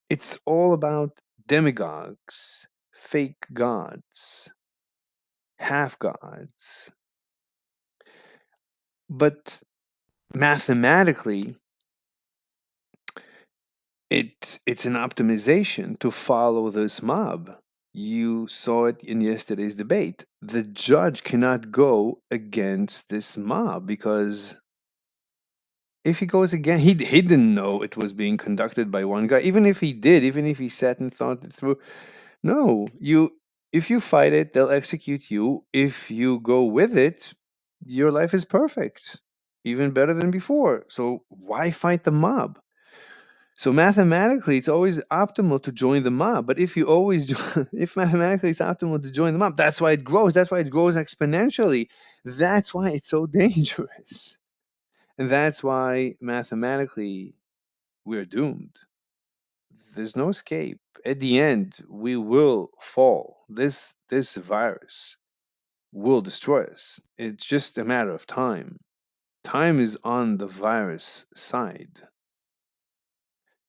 It's all about demagogues, fake gods, half gods. But mathematically, it's an optimization to follow this mob. You saw it in yesterday's debate. The judge cannot go against this mob because if he goes again, he didn't know it was being conducted by one guy. Even if he did, even if he sat and thought it through, no, if you fight it, they'll execute you. If you go with it, your life is perfect, even better than before. So why fight the mob? So mathematically, it's always optimal to join the mob. But if you always, if mathematically it's optimal to join the mob, that's why it grows. That's why it grows exponentially. That's why it's so dangerous. And that's why mathematically we're doomed. There's no escape. At the end, we will fall. This virus will destroy us. It's just a matter of time. Time is on the virus side.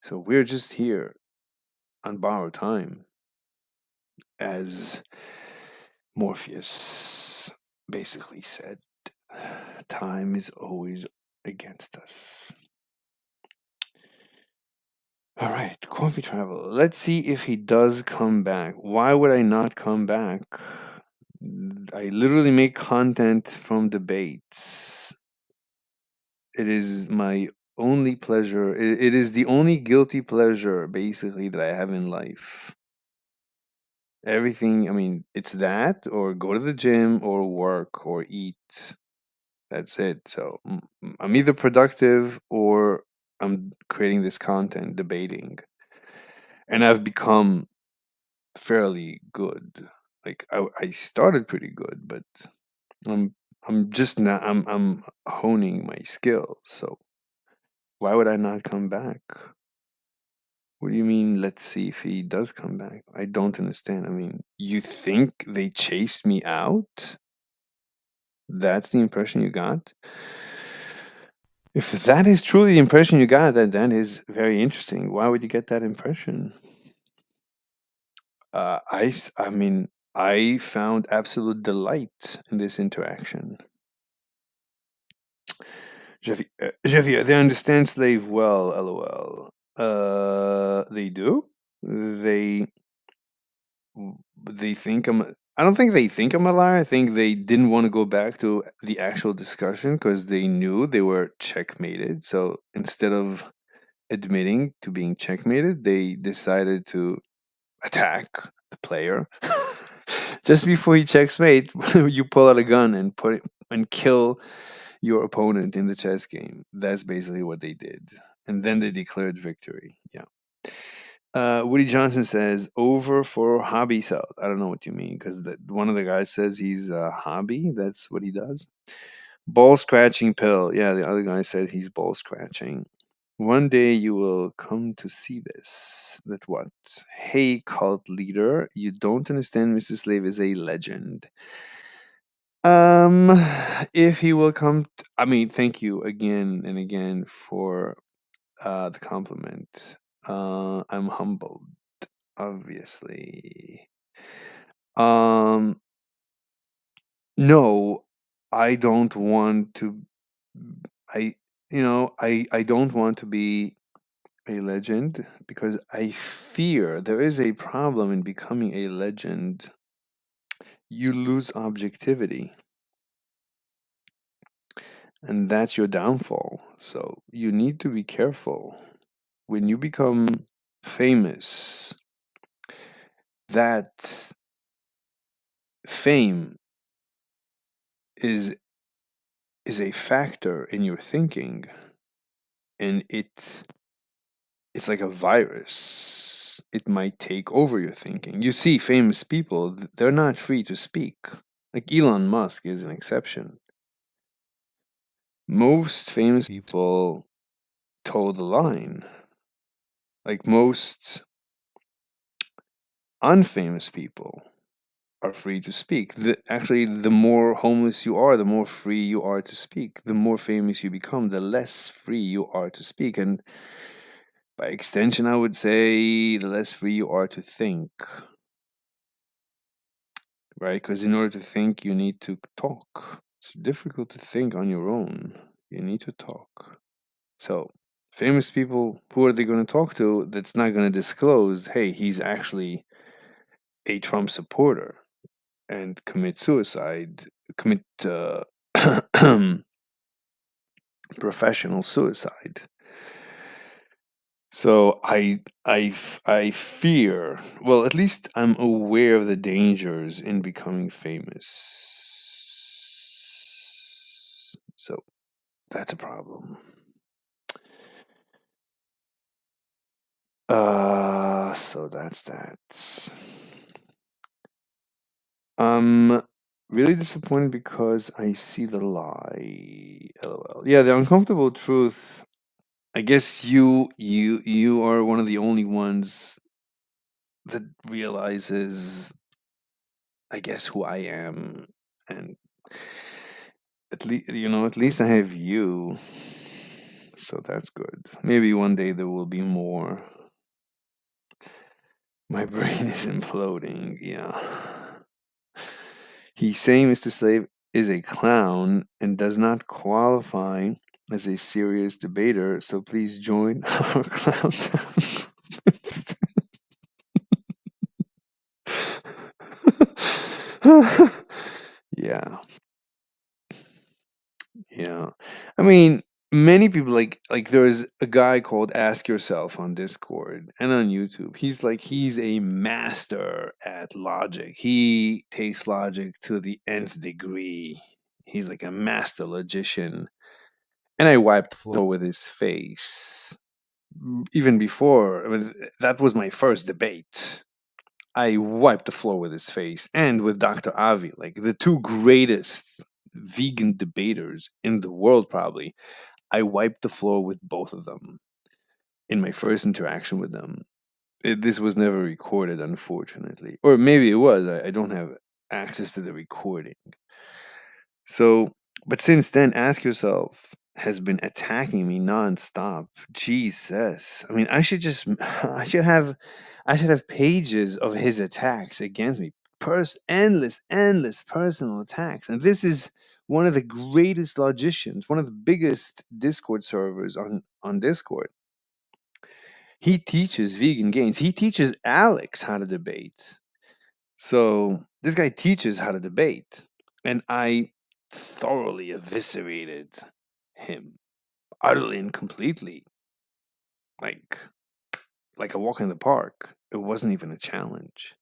So we're just here on borrowed time, as Morpheus basically said. Time is always against us. All right, Coffee Travel. Let's see if he does come back. Why would I not come back? I literally make content from debates. It is my only pleasure. It is the only guilty pleasure, basically, that I have in life. Everything, I mean, it's that, or go to the gym, or work, or eat. That's it. So I'm either productive or I'm creating this content, debating. And I've become fairly good. Like I started pretty good, but I'm just not I'm honing my skills. So why would I not come back? What do you mean, let's see if he does come back? I don't understand. I mean, you think they chased me out? That's the impression you got? If that is truly the impression you got, then that is very interesting. Why would you get that impression? I mean, I found absolute delight in this interaction. Javier, they understand slave well, lol. They do? They think I don't think they think I'm a liar. I think they didn't want to go back to the actual discussion because they knew they were checkmated. So instead of admitting to being checkmated, they decided to attack the player. Just before he checkmate, you pull out a gun and kill your opponent in the chess game. That's basically what they did. And then they declared victory. Yeah. Woody Johnson says, over for hobby sell. I don't know what you mean, because one of the guys says he's a hobby. That's what he does. Ball scratching pill. Yeah, the other guy said he's ball scratching. One day you will come to see this. That what? Hey, cult leader, you don't understand Mr. Slave is a legend. If he will come, I mean, thank you again and again for the compliment. I'm humbled, obviously. No, I don't want to. I don't want to be a legend because I fear there is a problem in becoming a legend. You lose objectivity, and that's your downfall. So you need to be careful. When you become famous, that fame is a factor in your thinking, and it's like a virus. It might take over your thinking. You see famous people, they're not free to speak. Like Elon Musk is an exception. Most famous people toe the line. Like most unfamous people are free to speak. Actually, the more homeless you are, the more free you are to speak. The more famous you become, the less free you are to speak. And by extension, I would say the less free you are to think. Right? Because in order to think, you need to talk. It's difficult to think on your own. You need to talk. So, famous people, who are they going to talk to that's not going to disclose, hey, he's actually a Trump supporter and commit professional suicide. So I fear, well, at least I'm aware of the dangers in becoming famous. So that's a problem. So that's that. I'm really disappointed because I see the lie. LOL. Yeah, the uncomfortable truth. I guess you are one of the only ones that realizes, I guess, who I am, and at least I have you, so that's good. Maybe one day there will be more. My brain is imploding. Yeah. He's saying Mr. Slave is a clown and does not qualify as a serious debater, so please join our clown town. Yeah. Yeah. I mean, many people like there's a guy called Ask Yourself on Discord and on YouTube. He's a master at logic. He takes logic to the nth degree. He's like a master logician. And I wiped the floor with his face. Even before, I mean, that was my first debate. I wiped the floor with his face and with Dr. Avi, like the two greatest vegan debaters in the world, probably. I wiped the floor with both of them in my first interaction with them. This was never recorded, unfortunately. Or maybe it was. I don't have access to the recording. So, but since then, Ask Yourself has been attacking me nonstop. Jesus. I mean, I should have pages of his attacks against me. Endless personal attacks. And this is one of the greatest logicians, one of the biggest Discord servers on Discord. He teaches vegan gains. He teaches Alex how to debate. So this guy teaches how to debate. And I thoroughly eviscerated him, utterly and completely. Like a walk in the park. It wasn't even a challenge.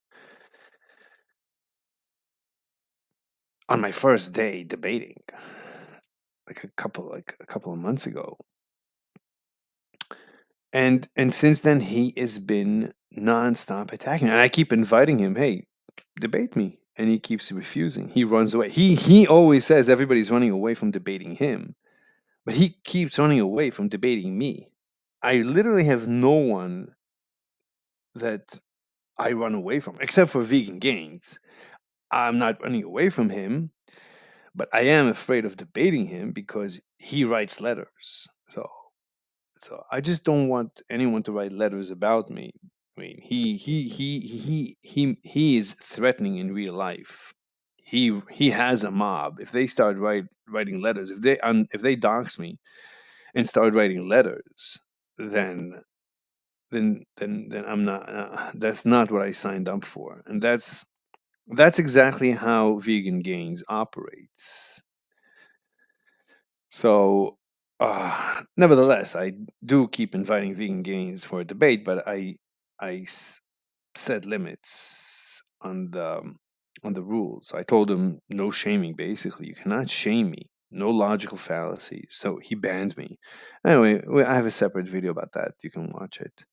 On my first day debating, like a couple of months ago. And since then he has been nonstop attacking. And I keep inviting him, hey, debate me. And he keeps refusing. He runs away. He always says everybody's running away from debating him. But he keeps running away from debating me. I literally have no one that I run away from, except for Vegan Gains. I'm not running away from him, but I am afraid of debating him because he writes letters. So I just don't want anyone to write letters about me. I mean, he is threatening in real life. he has a mob. If they start writing letters, if they dox me and start writing letters, then I'm not. That's not what I signed up for, and that's exactly how Vegan Gains operates. So, nevertheless, I do keep inviting Vegan Gains for a debate, but I set limits on the rules. I told him no shaming. Basically, you cannot shame me. No logical fallacies. So he banned me. Anyway, I have a separate video about that. You can watch it.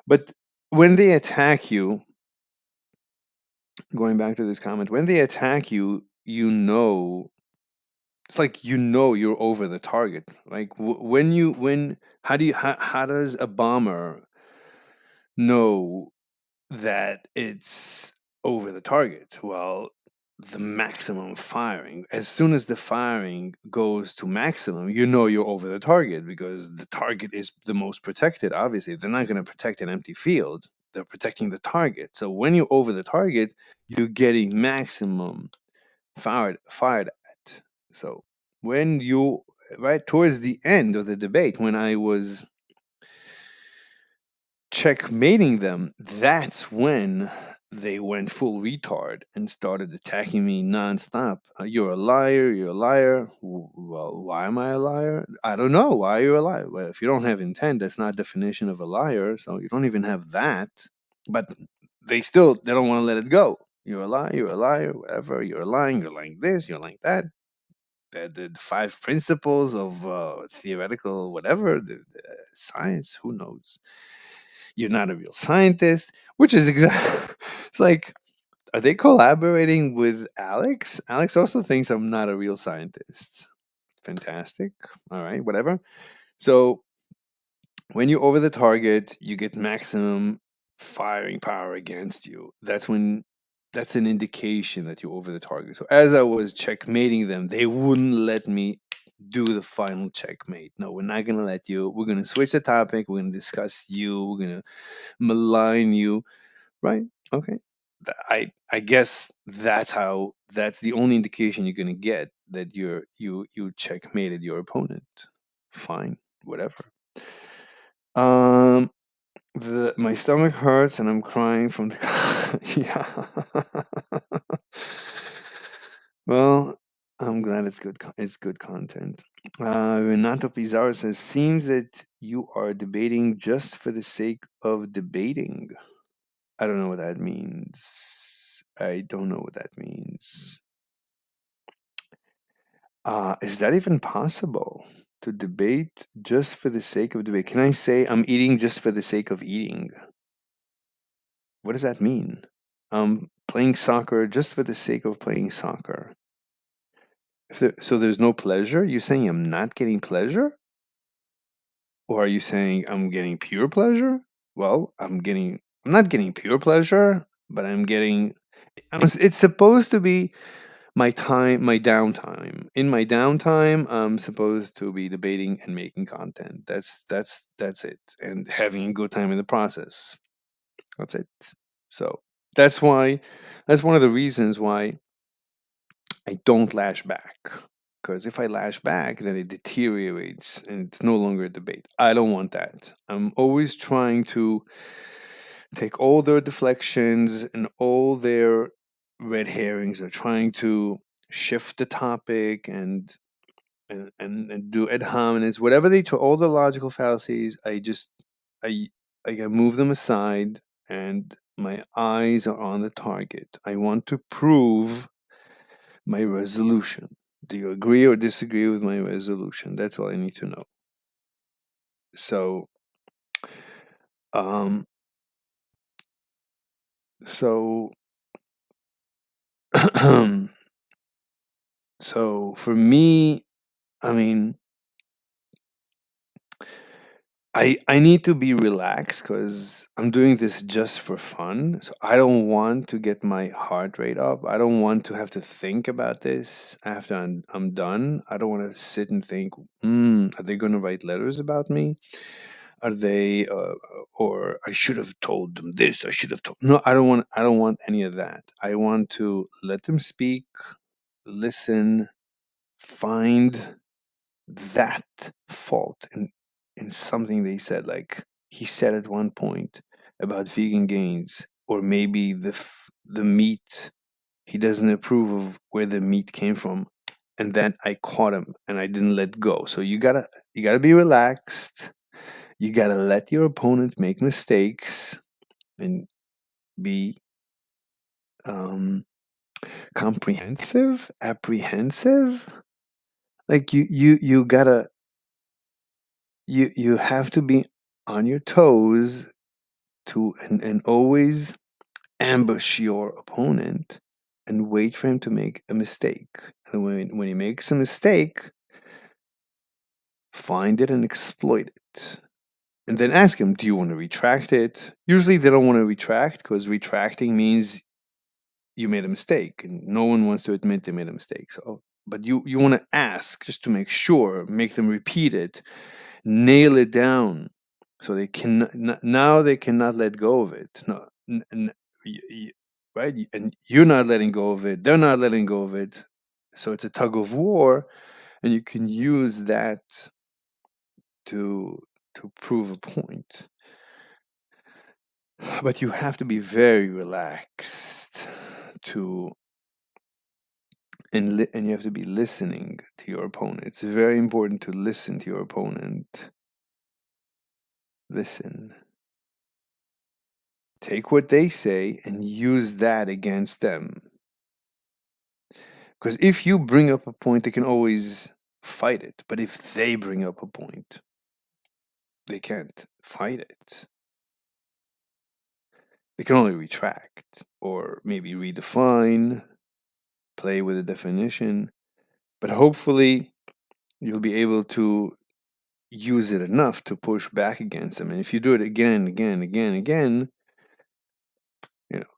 But when they attack you, going back to this comment, when they attack you, it's like you're over the target. Like how does a bomber know that it's over the target? Well, the maximum firing. As soon as the firing goes to maximum, you're over the target, because the target is the most protected. Obviously, they're not going to protect an empty field. They're protecting the target. So when you're over the target, you're getting maximum fired at. So when you right towards the end of the debate, when I was checkmating them, that's when they went full retard and started attacking me nonstop. You're a liar. You're a liar. Well, why am I a liar? I don't know. Why are you a liar? Well, if you don't have intent, that's not definition of a liar. So you don't even have that. But they don't want to let it go. You're a liar. You're a liar. Whatever. You're lying. You're lying this. You're lying that. The 5 principles of theoretical whatever the science. Who knows? You're not a real scientist, which is exactly. It's like, are they collaborating with Alex? Alex also thinks I'm not a real scientist. Fantastic. All right, whatever. So when you're over the target, you get maximum firing power against you. That's an indication that you're over the target. So as I was checkmating them, they wouldn't let me do the final checkmate. No, we're not going to let you. We're going to switch the topic. We're going to discuss you. We're going to malign you. Right? Okay. I guess that's the only indication you're going to get that you checkmated your opponent. Fine, whatever. My stomach hurts and I'm crying from the yeah. Well, I'm glad it's good. It's good content. Renato Pizarro says, "Seems that you are debating just for the sake of debating." I don't know what that means. I don't know what that means. Is that even possible? To debate just for the sake of debate? Can I say I'm eating just for the sake of eating? What does that mean? I'm playing soccer just for the sake of playing soccer. So there's no pleasure? You're saying I'm not getting pleasure? Or are you saying I'm getting pure pleasure? Well, I'm not getting pure pleasure, but it's supposed to be my downtime. In my downtime, I'm supposed to be debating and making content. That's it. And having a good time in the process. That's it. So that's one of the reasons why I don't lash back. Because if I lash back, then it deteriorates and it's no longer a debate. I don't want that. I'm always trying to take all their deflections and all their red herrings. Are trying to shift the topic and do ad hominems, whatever all the logical fallacies. I move them aside, and my eyes are on the target. I want to prove my resolution. Do you agree or disagree with my resolution? That's all I need to know. So, so for me, I mean, I need to be relaxed because I'm doing this just for fun. So I don't want to get my heart rate up. I don't want to have to think about this after I'm done. I don't want to sit and think, are they going to write letters about me? Are they, or I should have told them this. I should have told. No, I don't want any of that. I want to let them speak. listen, find that fault in something they said. Like he said at one point about vegan gains, or maybe the meat, he doesn't approve of where the meat came from, and then I caught him and I didn't let go. So you gotta be relaxed. You gotta let your opponent make mistakes and be apprehensive. Like you gotta you have to be on your toes to and always ambush your opponent and wait for him to make a mistake. And when he makes a mistake, find it and exploit it. And then ask him, do you want to retract it? Usually they don't want to retract because retracting means you made a mistake and no one wants to admit they made a mistake. So, but you want to ask just to make sure, make them repeat it, nail it down so they can now they cannot let go of it. No, right? And you're not letting go of it. They're not letting go of it. So it's a tug of war, and you can use that to prove a point. But you have to be very relaxed and you have to be listening to your opponent. It's very important to listen to your opponent. Listen. Take what they say and use that against them. Because if you bring up a point, they can always fight it. But if they bring up a point, they can't fight it. They can only retract or maybe redefine, play with a definition. But hopefully you'll be able to use it enough to push back against them. And if you do it again, again,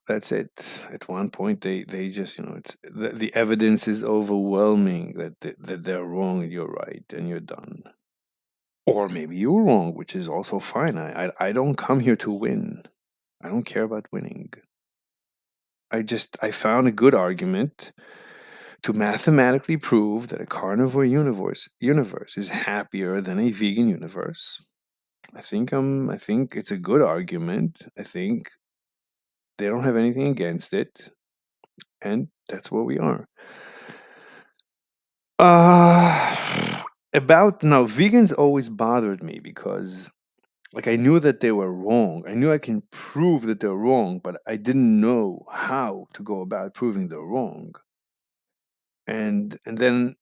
that's it. At one point, they just, it's the evidence is overwhelming that they're wrong and you're right, and you're done. Or maybe you're wrong, which is also fine. I don't come here to win. I don't care about winning. I found a good argument to mathematically prove that a carnivore universe is happier than a vegan universe. I think it's a good argument. I think they don't have anything against it, and that's where we are. About now, vegans always bothered me because, like, I knew that they were wrong. I knew I can prove that they're wrong, but I didn't know how to go about proving they're wrong. And then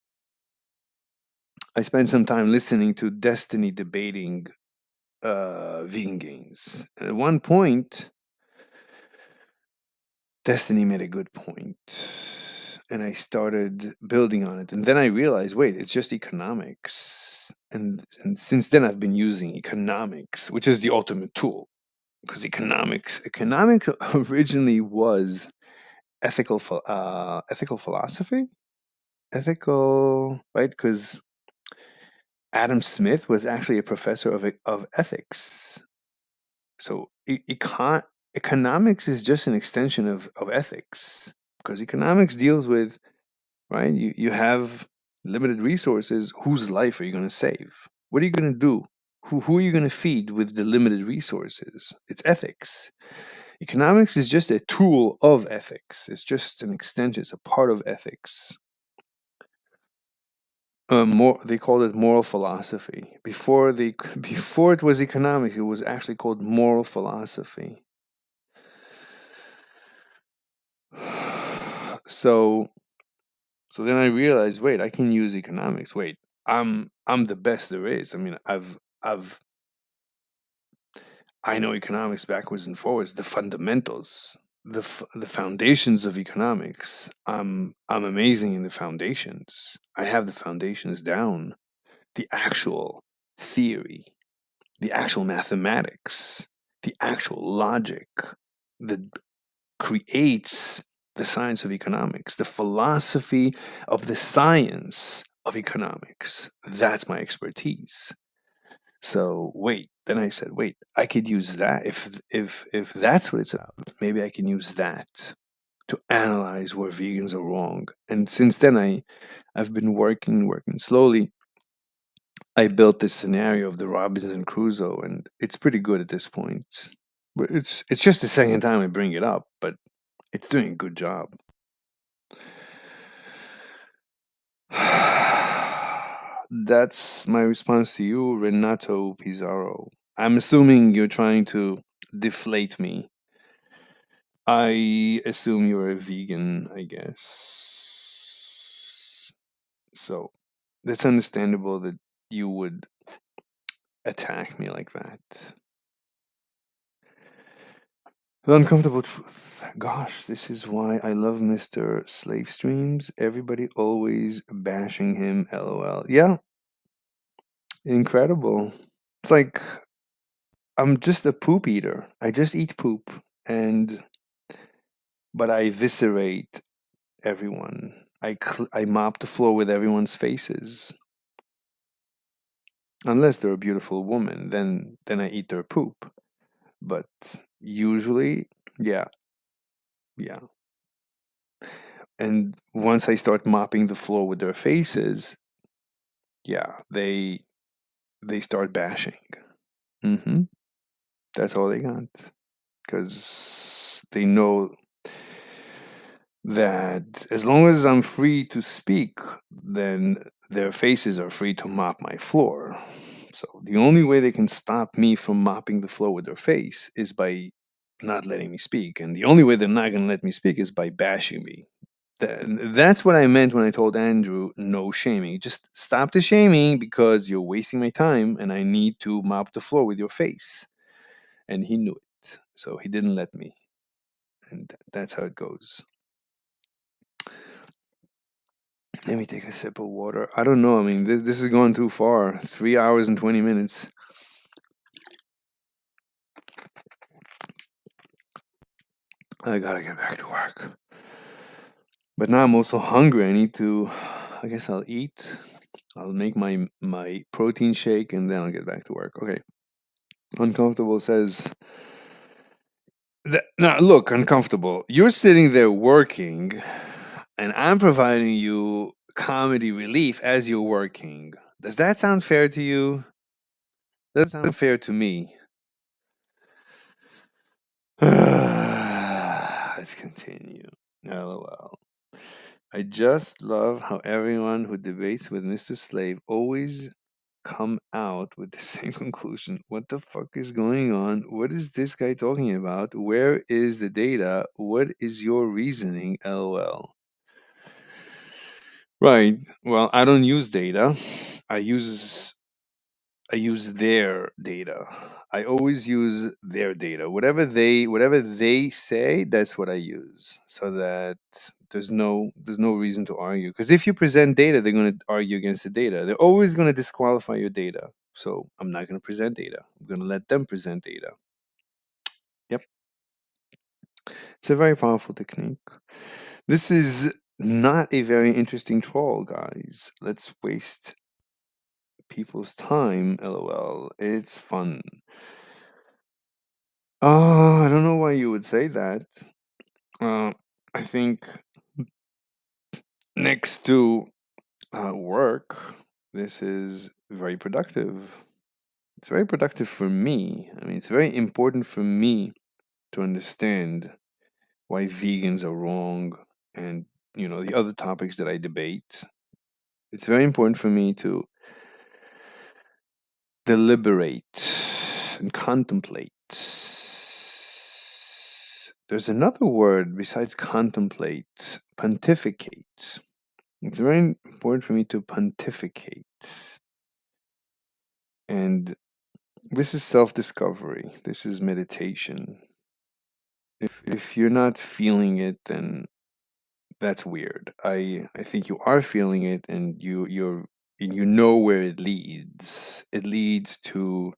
I spent some time listening to Destiny debating vegan gains. And at one point, Destiny made a good point, and I started building on it. And then I realized, wait, it's just economics. And since then, I've been using economics, which is the ultimate tool, because economics originally was ethical philosophy, right? Because Adam Smith was actually a professor of ethics. So economics is just an extension of ethics, because economics deals with, right? You have limited resources. Whose life are you going to save? What are you going to do? Who are you going to feed with the limited resources? It's ethics. Economics is just a tool of ethics. It's just an extension. It's a part of ethics. They called it moral philosophy. Before it was economics, it was actually called moral philosophy. So then I realized, wait, I can use economics. Wait, I'm the best there is. I mean, I know economics backwards and forwards, the fundamentals, the foundations of economics. I'm amazing in the foundations. I have the foundations down. The actual theory, the actual mathematics, the actual logic that creates the science of economics, the philosophy of the science of economics. That's my expertise. So then I said, wait, I could use that. If that's what it's about, maybe I can use that to analyze where vegans are wrong. And since then, I've been working slowly. I built this scenario of the Robinson Crusoe, and it's pretty good at this point. But it's just the second time I bring it up, but it's doing a good job. That's my response to you, Renato Pizarro. I'm assuming you're trying to deflate me. I assume you're a vegan, I guess. So that's understandable that you would attack me like that. The uncomfortable truth. Gosh, this is why I love Mr. Slave Streams. Everybody always bashing him, lol. Yeah. Incredible. It's like I'm just a poop eater. I just eat poop, but I eviscerate everyone. I mop the floor with everyone's faces. Unless they're a beautiful woman, then I eat their poop. But usually, yeah. And once I start mopping the floor with their faces, yeah, they start bashing. That's all they got, because they know that as long as I'm free to speak, then their faces are free to mop my floor. So the only way they can stop me from mopping the floor with their face is by not letting me speak. And the only way they're not going to let me speak is by bashing me. That's what I meant when I told Andrew, no shaming. Just stop the shaming because you're wasting my time and I need to mop the floor with your face. And he knew it. So he didn't let me. And that's how it goes. Let me take a sip of water. I don't know. I mean, this is going too far. 3 hours and 20 minutes. I gotta get back to work. But now I'm also hungry. I guess I'll eat. I'll make my protein shake and then I'll get back to work. Okay. Uncomfortable says, now look, Uncomfortable. You're sitting there working and I'm providing you comedy relief as you're working. Does that sound fair to you? That sounds fair to me. Let's continue. LOL. I just love how everyone who debates with Mr. Slave always come out with the same conclusion. What the fuck is going on? What is this guy talking about? Where is the data? What is your reasoning? LOL. Right. Well, I don't use data. I use their data. I always use their data. Whatever they say, that's what I use. So that there's no reason to argue. Because if you present data, they're going to argue against the data. They're always going to disqualify your data. So I'm not going to present data. I'm going to let them present data. Yep. It's a very powerful technique. This is not a very interesting troll, guys. Let's waste people's time, LOL. It's fun. I don't know why you would say that. I think next to work, this is very productive. It's very productive for me. I mean, it's very important for me to understand why vegans are wrong and, the other topics that I debate. It's very important for me to deliberate and contemplate. There's another word besides contemplate, pontificate. It's very important for me to pontificate. And this is self-discovery. This is meditation. If you're not feeling it, then that's weird. I think you are feeling it and you know where it leads. It leads to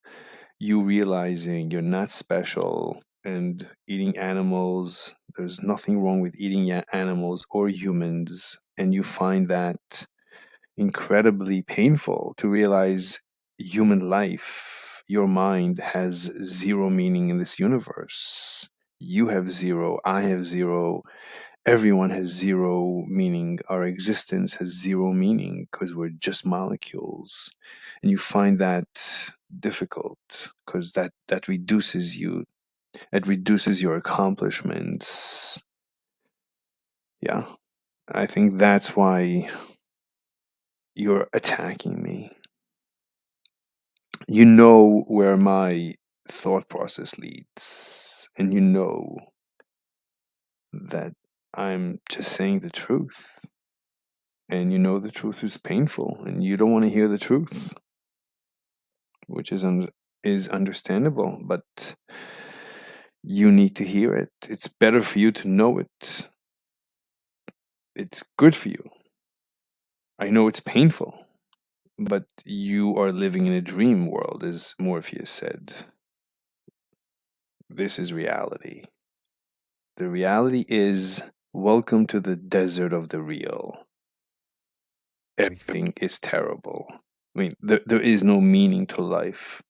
you realizing you're not special and eating animals. There's nothing wrong with eating animals or humans. And you find that incredibly painful to realize human life, your mind has zero meaning in this universe. You have zero, I have zero, everyone has zero meaning. Our existence has zero meaning because we're just molecules. And you find that difficult because that reduces you. It reduces your accomplishments. Yeah. I think that's why you're attacking me. You know where my thought process leads, and you know that I'm just saying the truth. And you know the truth is painful, and you don't want to hear the truth, which is understandable, but you need to hear it. It's better for you to know it. It's good for you. I know it's painful, but you are living in a dream world, as Morpheus said. This is reality. The reality is, welcome to the desert of the real. Everything is terrible. I mean, there is no meaning to life.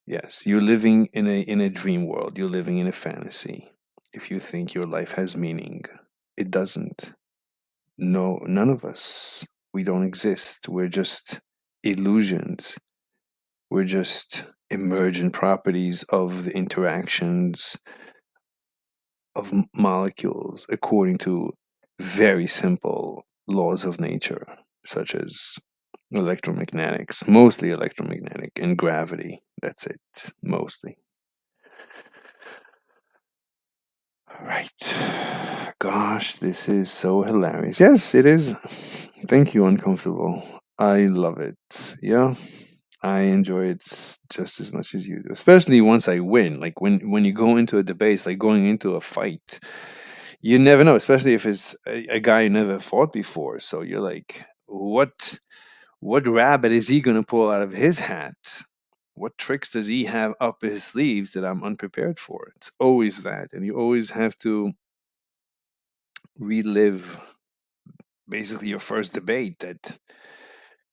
Yes, you're living in a dream world. You're living in a fantasy. If you think your life has meaning, it doesn't. No, none of us. We don't exist. We're just illusions. We're just emergent properties of the interactions of molecules according to very simple laws of nature, such as electromagnetics, mostly electromagnetic, and gravity. That's it, mostly. All right. Gosh, this is so hilarious. Yes, it is. Thank you, Uncomfortable. I love it. Yeah. I enjoy it just as much as you do, especially once I win. Like when you go into a debate, it's like going into a fight. You never know, especially if it's a guy you never fought before. So you're like, what rabbit is he gonna pull out of his hat? What tricks does he have up his sleeves that I'm unprepared for? It's always that, and you always have to relive basically your first debate that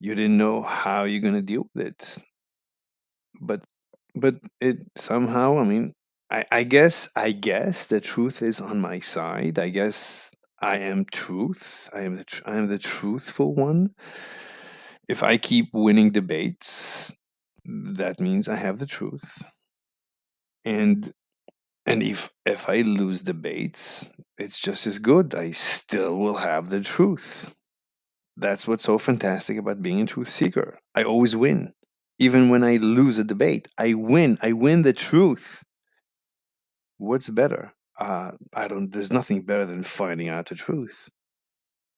you didn't know how you're gonna deal with it. But it somehow, I mean, I guess the truth is on my side. I guess I am truth. I am the truthful one. If I keep winning debates, that means I have the truth. And if I lose debates, it's just as good. I still will have the truth. That's what's so fantastic about being a truth seeker. I always win. Even when I lose a debate, I win. I win the truth. What's better? I don't. There's nothing better than finding out the truth.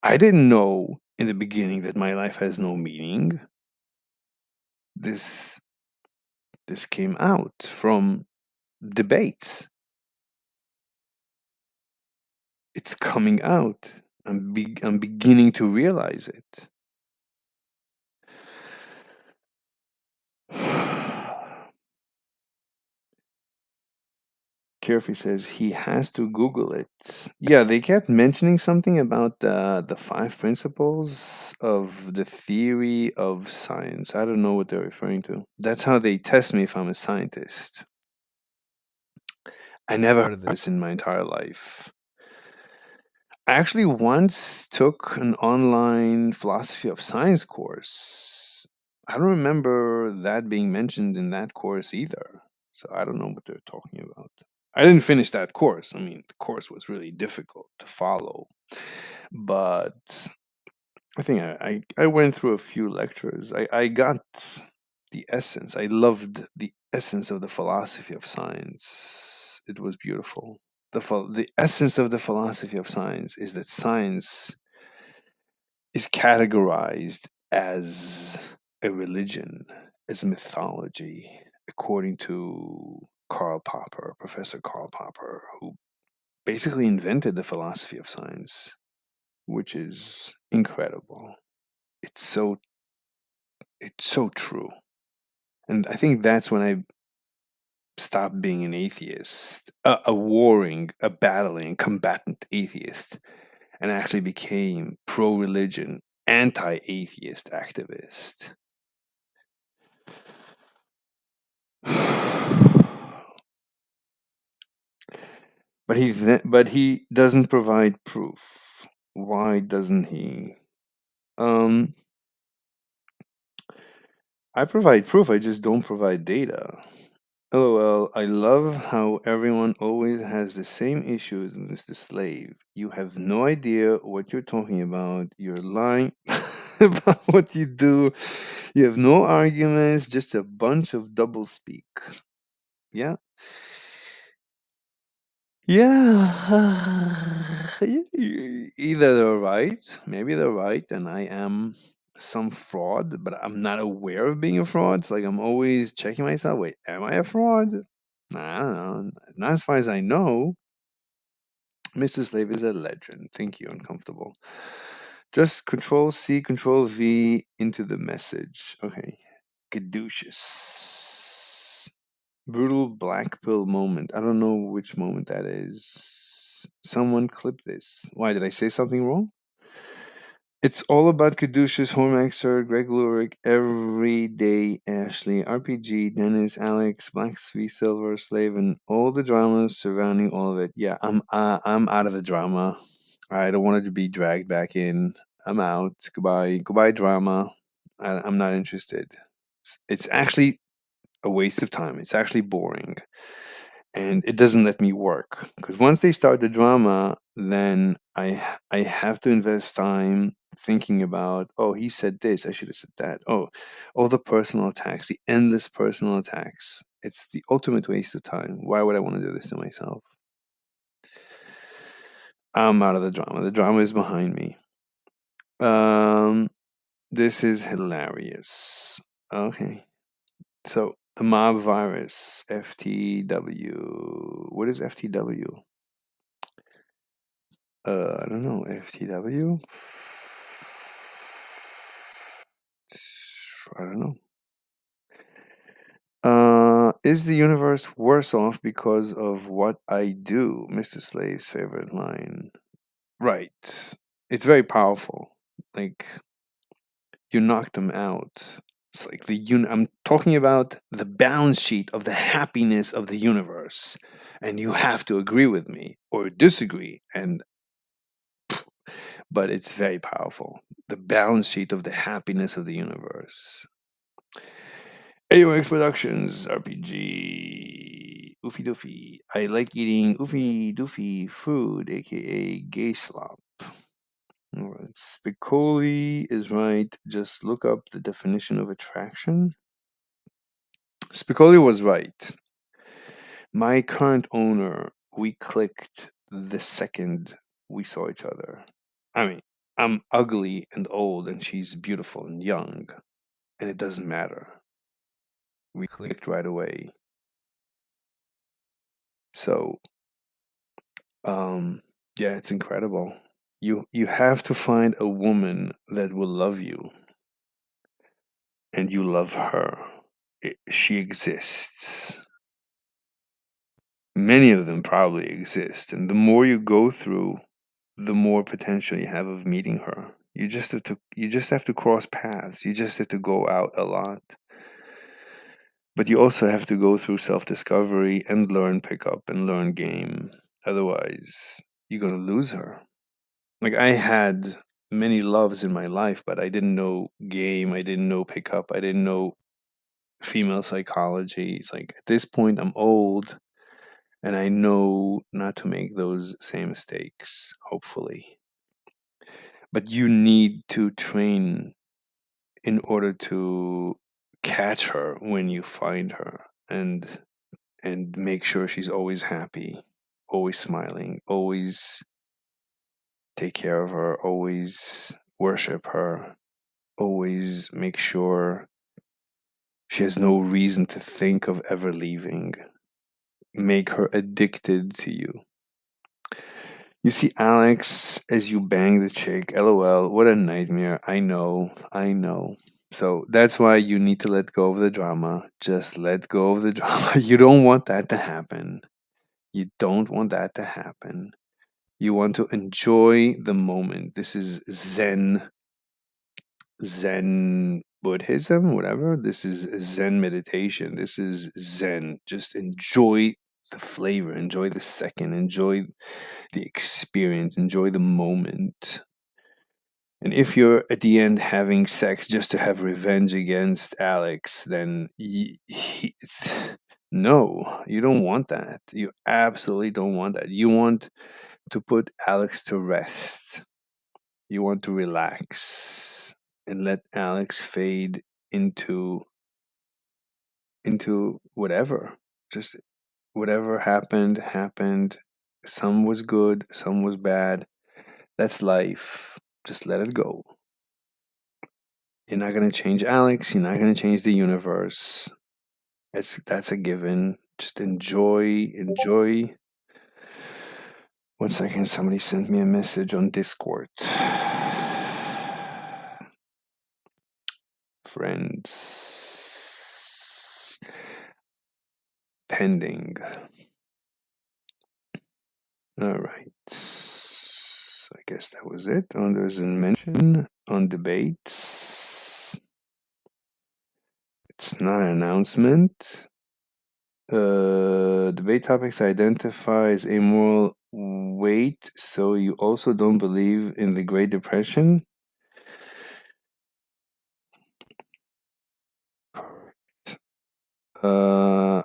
I didn't know in the beginning that my life has no meaning. This came out from debates. It's coming out. I'm beginning to realize it. Kerfi says he has to Google it. Yeah, they kept mentioning something about the 5 principles of the theory of science. I don't know what they're referring to. That's how they test me if I'm a scientist. I never heard of this in my entire life. I actually once took an online philosophy of science course. I don't remember that being mentioned in that course either. So I don't know what they're talking about. I didn't finish that course. I mean, the course was really difficult to follow. But I think I went through a few lectures. I got the essence. I loved the essence of the philosophy of science. It was beautiful. The essence of the philosophy of science is that science is categorized as a religion, as mythology, according to Professor Karl Popper, who basically invented the philosophy of science, which is incredible. It's so true. And I think that's when I stopped being an atheist, a warring, a battling, combatant atheist, and actually became pro-religion, anti-atheist activist. but he doesn't provide proof. Why doesn't he? I provide proof, I just don't provide data. LOL, I love how everyone always has the same issues, Mr. Slave. You have no idea what you're talking about. You're lying about what you do. You have no arguments, just a bunch of doublespeak. Yeah. Yeah. Either they're right, maybe they're right, and I am some fraud, but I'm not aware of being a fraud. It's like I'm always checking myself. Wait, am I a fraud? I don't know. Not as far as I know. Mr. Slave is a legend. Thank you, uncomfortable. Just Control C, Control V into the message. Okay. Caduceus. Brutal black pill moment. I don't know which moment that is. Someone clip this. Why, did I say something wrong? It's all about Caduceus, Hormaxer, Greg Lurick, Everyday Ashley, RPG, Dennis, Alex, Black Sweet Silver, Slave, and all the dramas surrounding all of it. Yeah, I'm out of the drama. I don't want it to be dragged back in. I'm out. Goodbye, drama. I'm not interested. It's actually a waste of time. It's actually boring. And it doesn't let me work. Because once they start the drama, then I have to invest time thinking about, oh, he said this, I should have said that. Oh, all the personal attacks, the endless personal attacks. It's the ultimate waste of time. Why would I want to do this to myself? I'm out of the drama. The drama is behind me. This is hilarious. Okay. So the mob virus, FTW. What is FTW? I don't know. FTW? I don't know. Is the universe worse off because of what I do? Mr. Slave's favorite line. Right. It's very powerful. Like, you knocked them out. It's like I'm talking about the balance sheet of the happiness of the universe. And you have to agree with me or disagree. But it's very powerful. The balance sheet of the happiness of the universe. AOX Productions, RPG. Oofy doofy. I like eating oofy doofy food, aka gay slop. Alright. Spicoli is right. Just look up the definition of attraction. Spicoli was right. My current owner, we clicked the second we saw each other. I mean, I'm ugly and old, and she's beautiful and young, and it doesn't matter. We clicked right away. So, yeah, it's incredible. You have to find a woman that will love you, and you love her. She exists. Many of them probably exist, and the more you go through, the more potential you have of meeting her. You just have to cross paths. You just have to go out a lot. But you also have to go through self-discovery and learn pickup and learn game. Otherwise, you're going to lose her. Like, I had many loves in my life, but I didn't know game. I didn't know pickup. I didn't know female psychology. It's like, at this point, I'm old, and I know not to make those same mistakes, hopefully. But you need to train in order to catch her when you find her, and make sure she's always happy, always smiling, always take care of her, always worship her, always make sure she has no reason to think of ever leaving. Make her addicted to you. You see Alex as you bang the chick. LOL, what a nightmare. I know. So that's why you need to let go of the drama. Just let go of the drama. You don't want that to happen. You don't want that to happen. You want to enjoy the moment. This is Zen Buddhism, whatever. This is Zen meditation. This is Zen. Just enjoy the flavor, enjoy the second, enjoy the experience, enjoy the moment. And if you're at the end having sex just to have revenge against Alex, then no, you don't want that. You absolutely don't want that. You want to put Alex to rest. You want to relax and let Alex fade into whatever. Just whatever happened. Some was good, some was bad. That's life. Just let it go. You're not gonna change Alex, you're not gonna change the universe. That's a given. Just enjoy. 1 second, somebody sent me a message on Discord. Friends. Pending. All right. I guess that was it. There's a mention on debates. It's not an announcement. Debate topics identifies amoral weight, so you also don't believe in the Great Depression?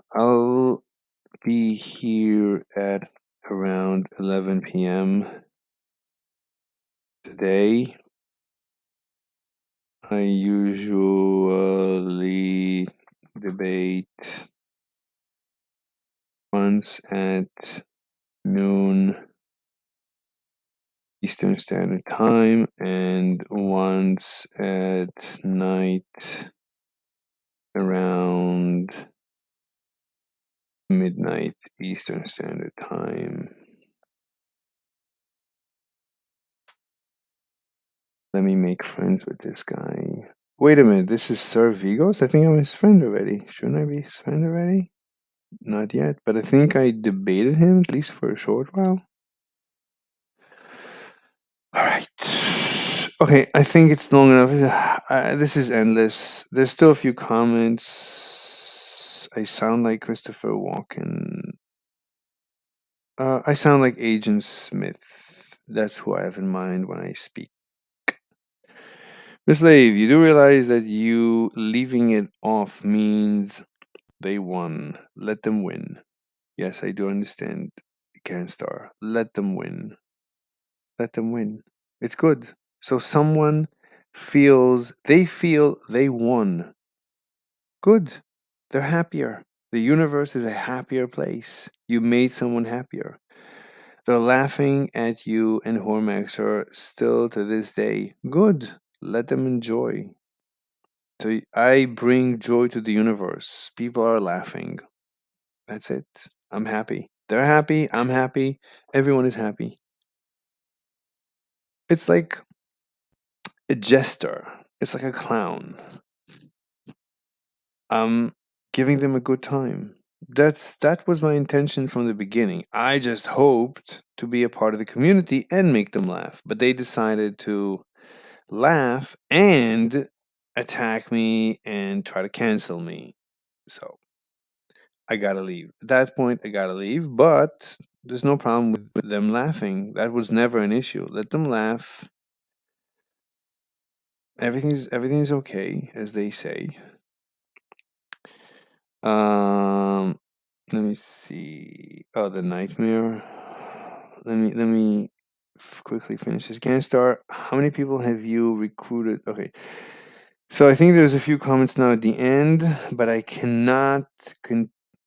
I'll be here at around 11 p.m. today. I usually debate once at noon Eastern Standard Time and once at night around midnight Eastern Standard Time. Let me make friends with this guy. Wait a minute, this is Sir Vigos? I think I'm his friend already. Shouldn't I be his friend already? Not yet, but I think I debated him, at least for a short while. Alright. Okay, I think it's long enough. This is endless. There's still a few comments. I sound like Christopher Walken. I sound like Agent Smith. That's who I have in mind when I speak. Miss Slave, you do realize that you leaving it off means they won. Let them win. Yes, I do understand, Canstar. Let them win. Let them win. It's good. So someone feel they won. Good. They're happier. The universe is a happier place. You made someone happier. They're laughing at you and Hormaxer still to this day. Good. Let them enjoy. So I bring joy to the universe. People are laughing. That's it. I'm happy. They're happy. I'm happy. Everyone is happy. It's like a jester. It's like a clown. I'm giving them a good time. That was my intention from the beginning. I just hoped to be a part of the community and make them laugh. But they decided to laugh and attack me and try to cancel me. So I gotta leave. At that point, I gotta leave. But there's no problem with them laughing. That was never an issue. Let them laugh. Everything's okay, as they say. Let me see. Oh, the nightmare. Let me quickly finish this. Ganstar, how many people have you recruited? Okay. So I think there's a few comments now at the end, but I cannot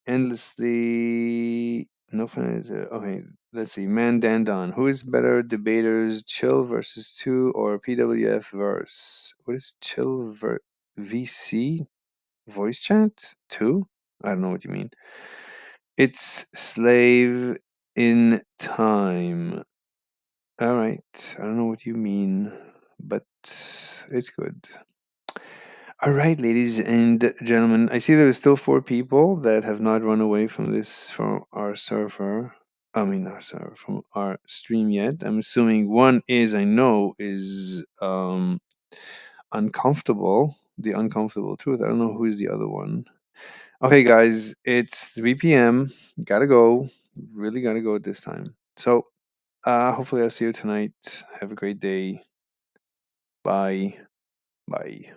endlessly. No fun. Okay, let's see. Mandandon, who is better debaters, Chill versus 2 or PWF verse? What is Chill VC? Voice chat 2? I don't know what you mean. It's Slave in Time. All right. I don't know what you mean, but it's good. All right, ladies and gentlemen. I see there are still 4 people that have not run away from our server. I mean, our server, from our stream yet. I'm assuming one is uncomfortable. The uncomfortable truth. I don't know who is the other one. Okay, guys, it's 3 p.m. Gotta go. Really gotta go this time. So, hopefully I'll see you tonight. Have a great day. Bye. Bye.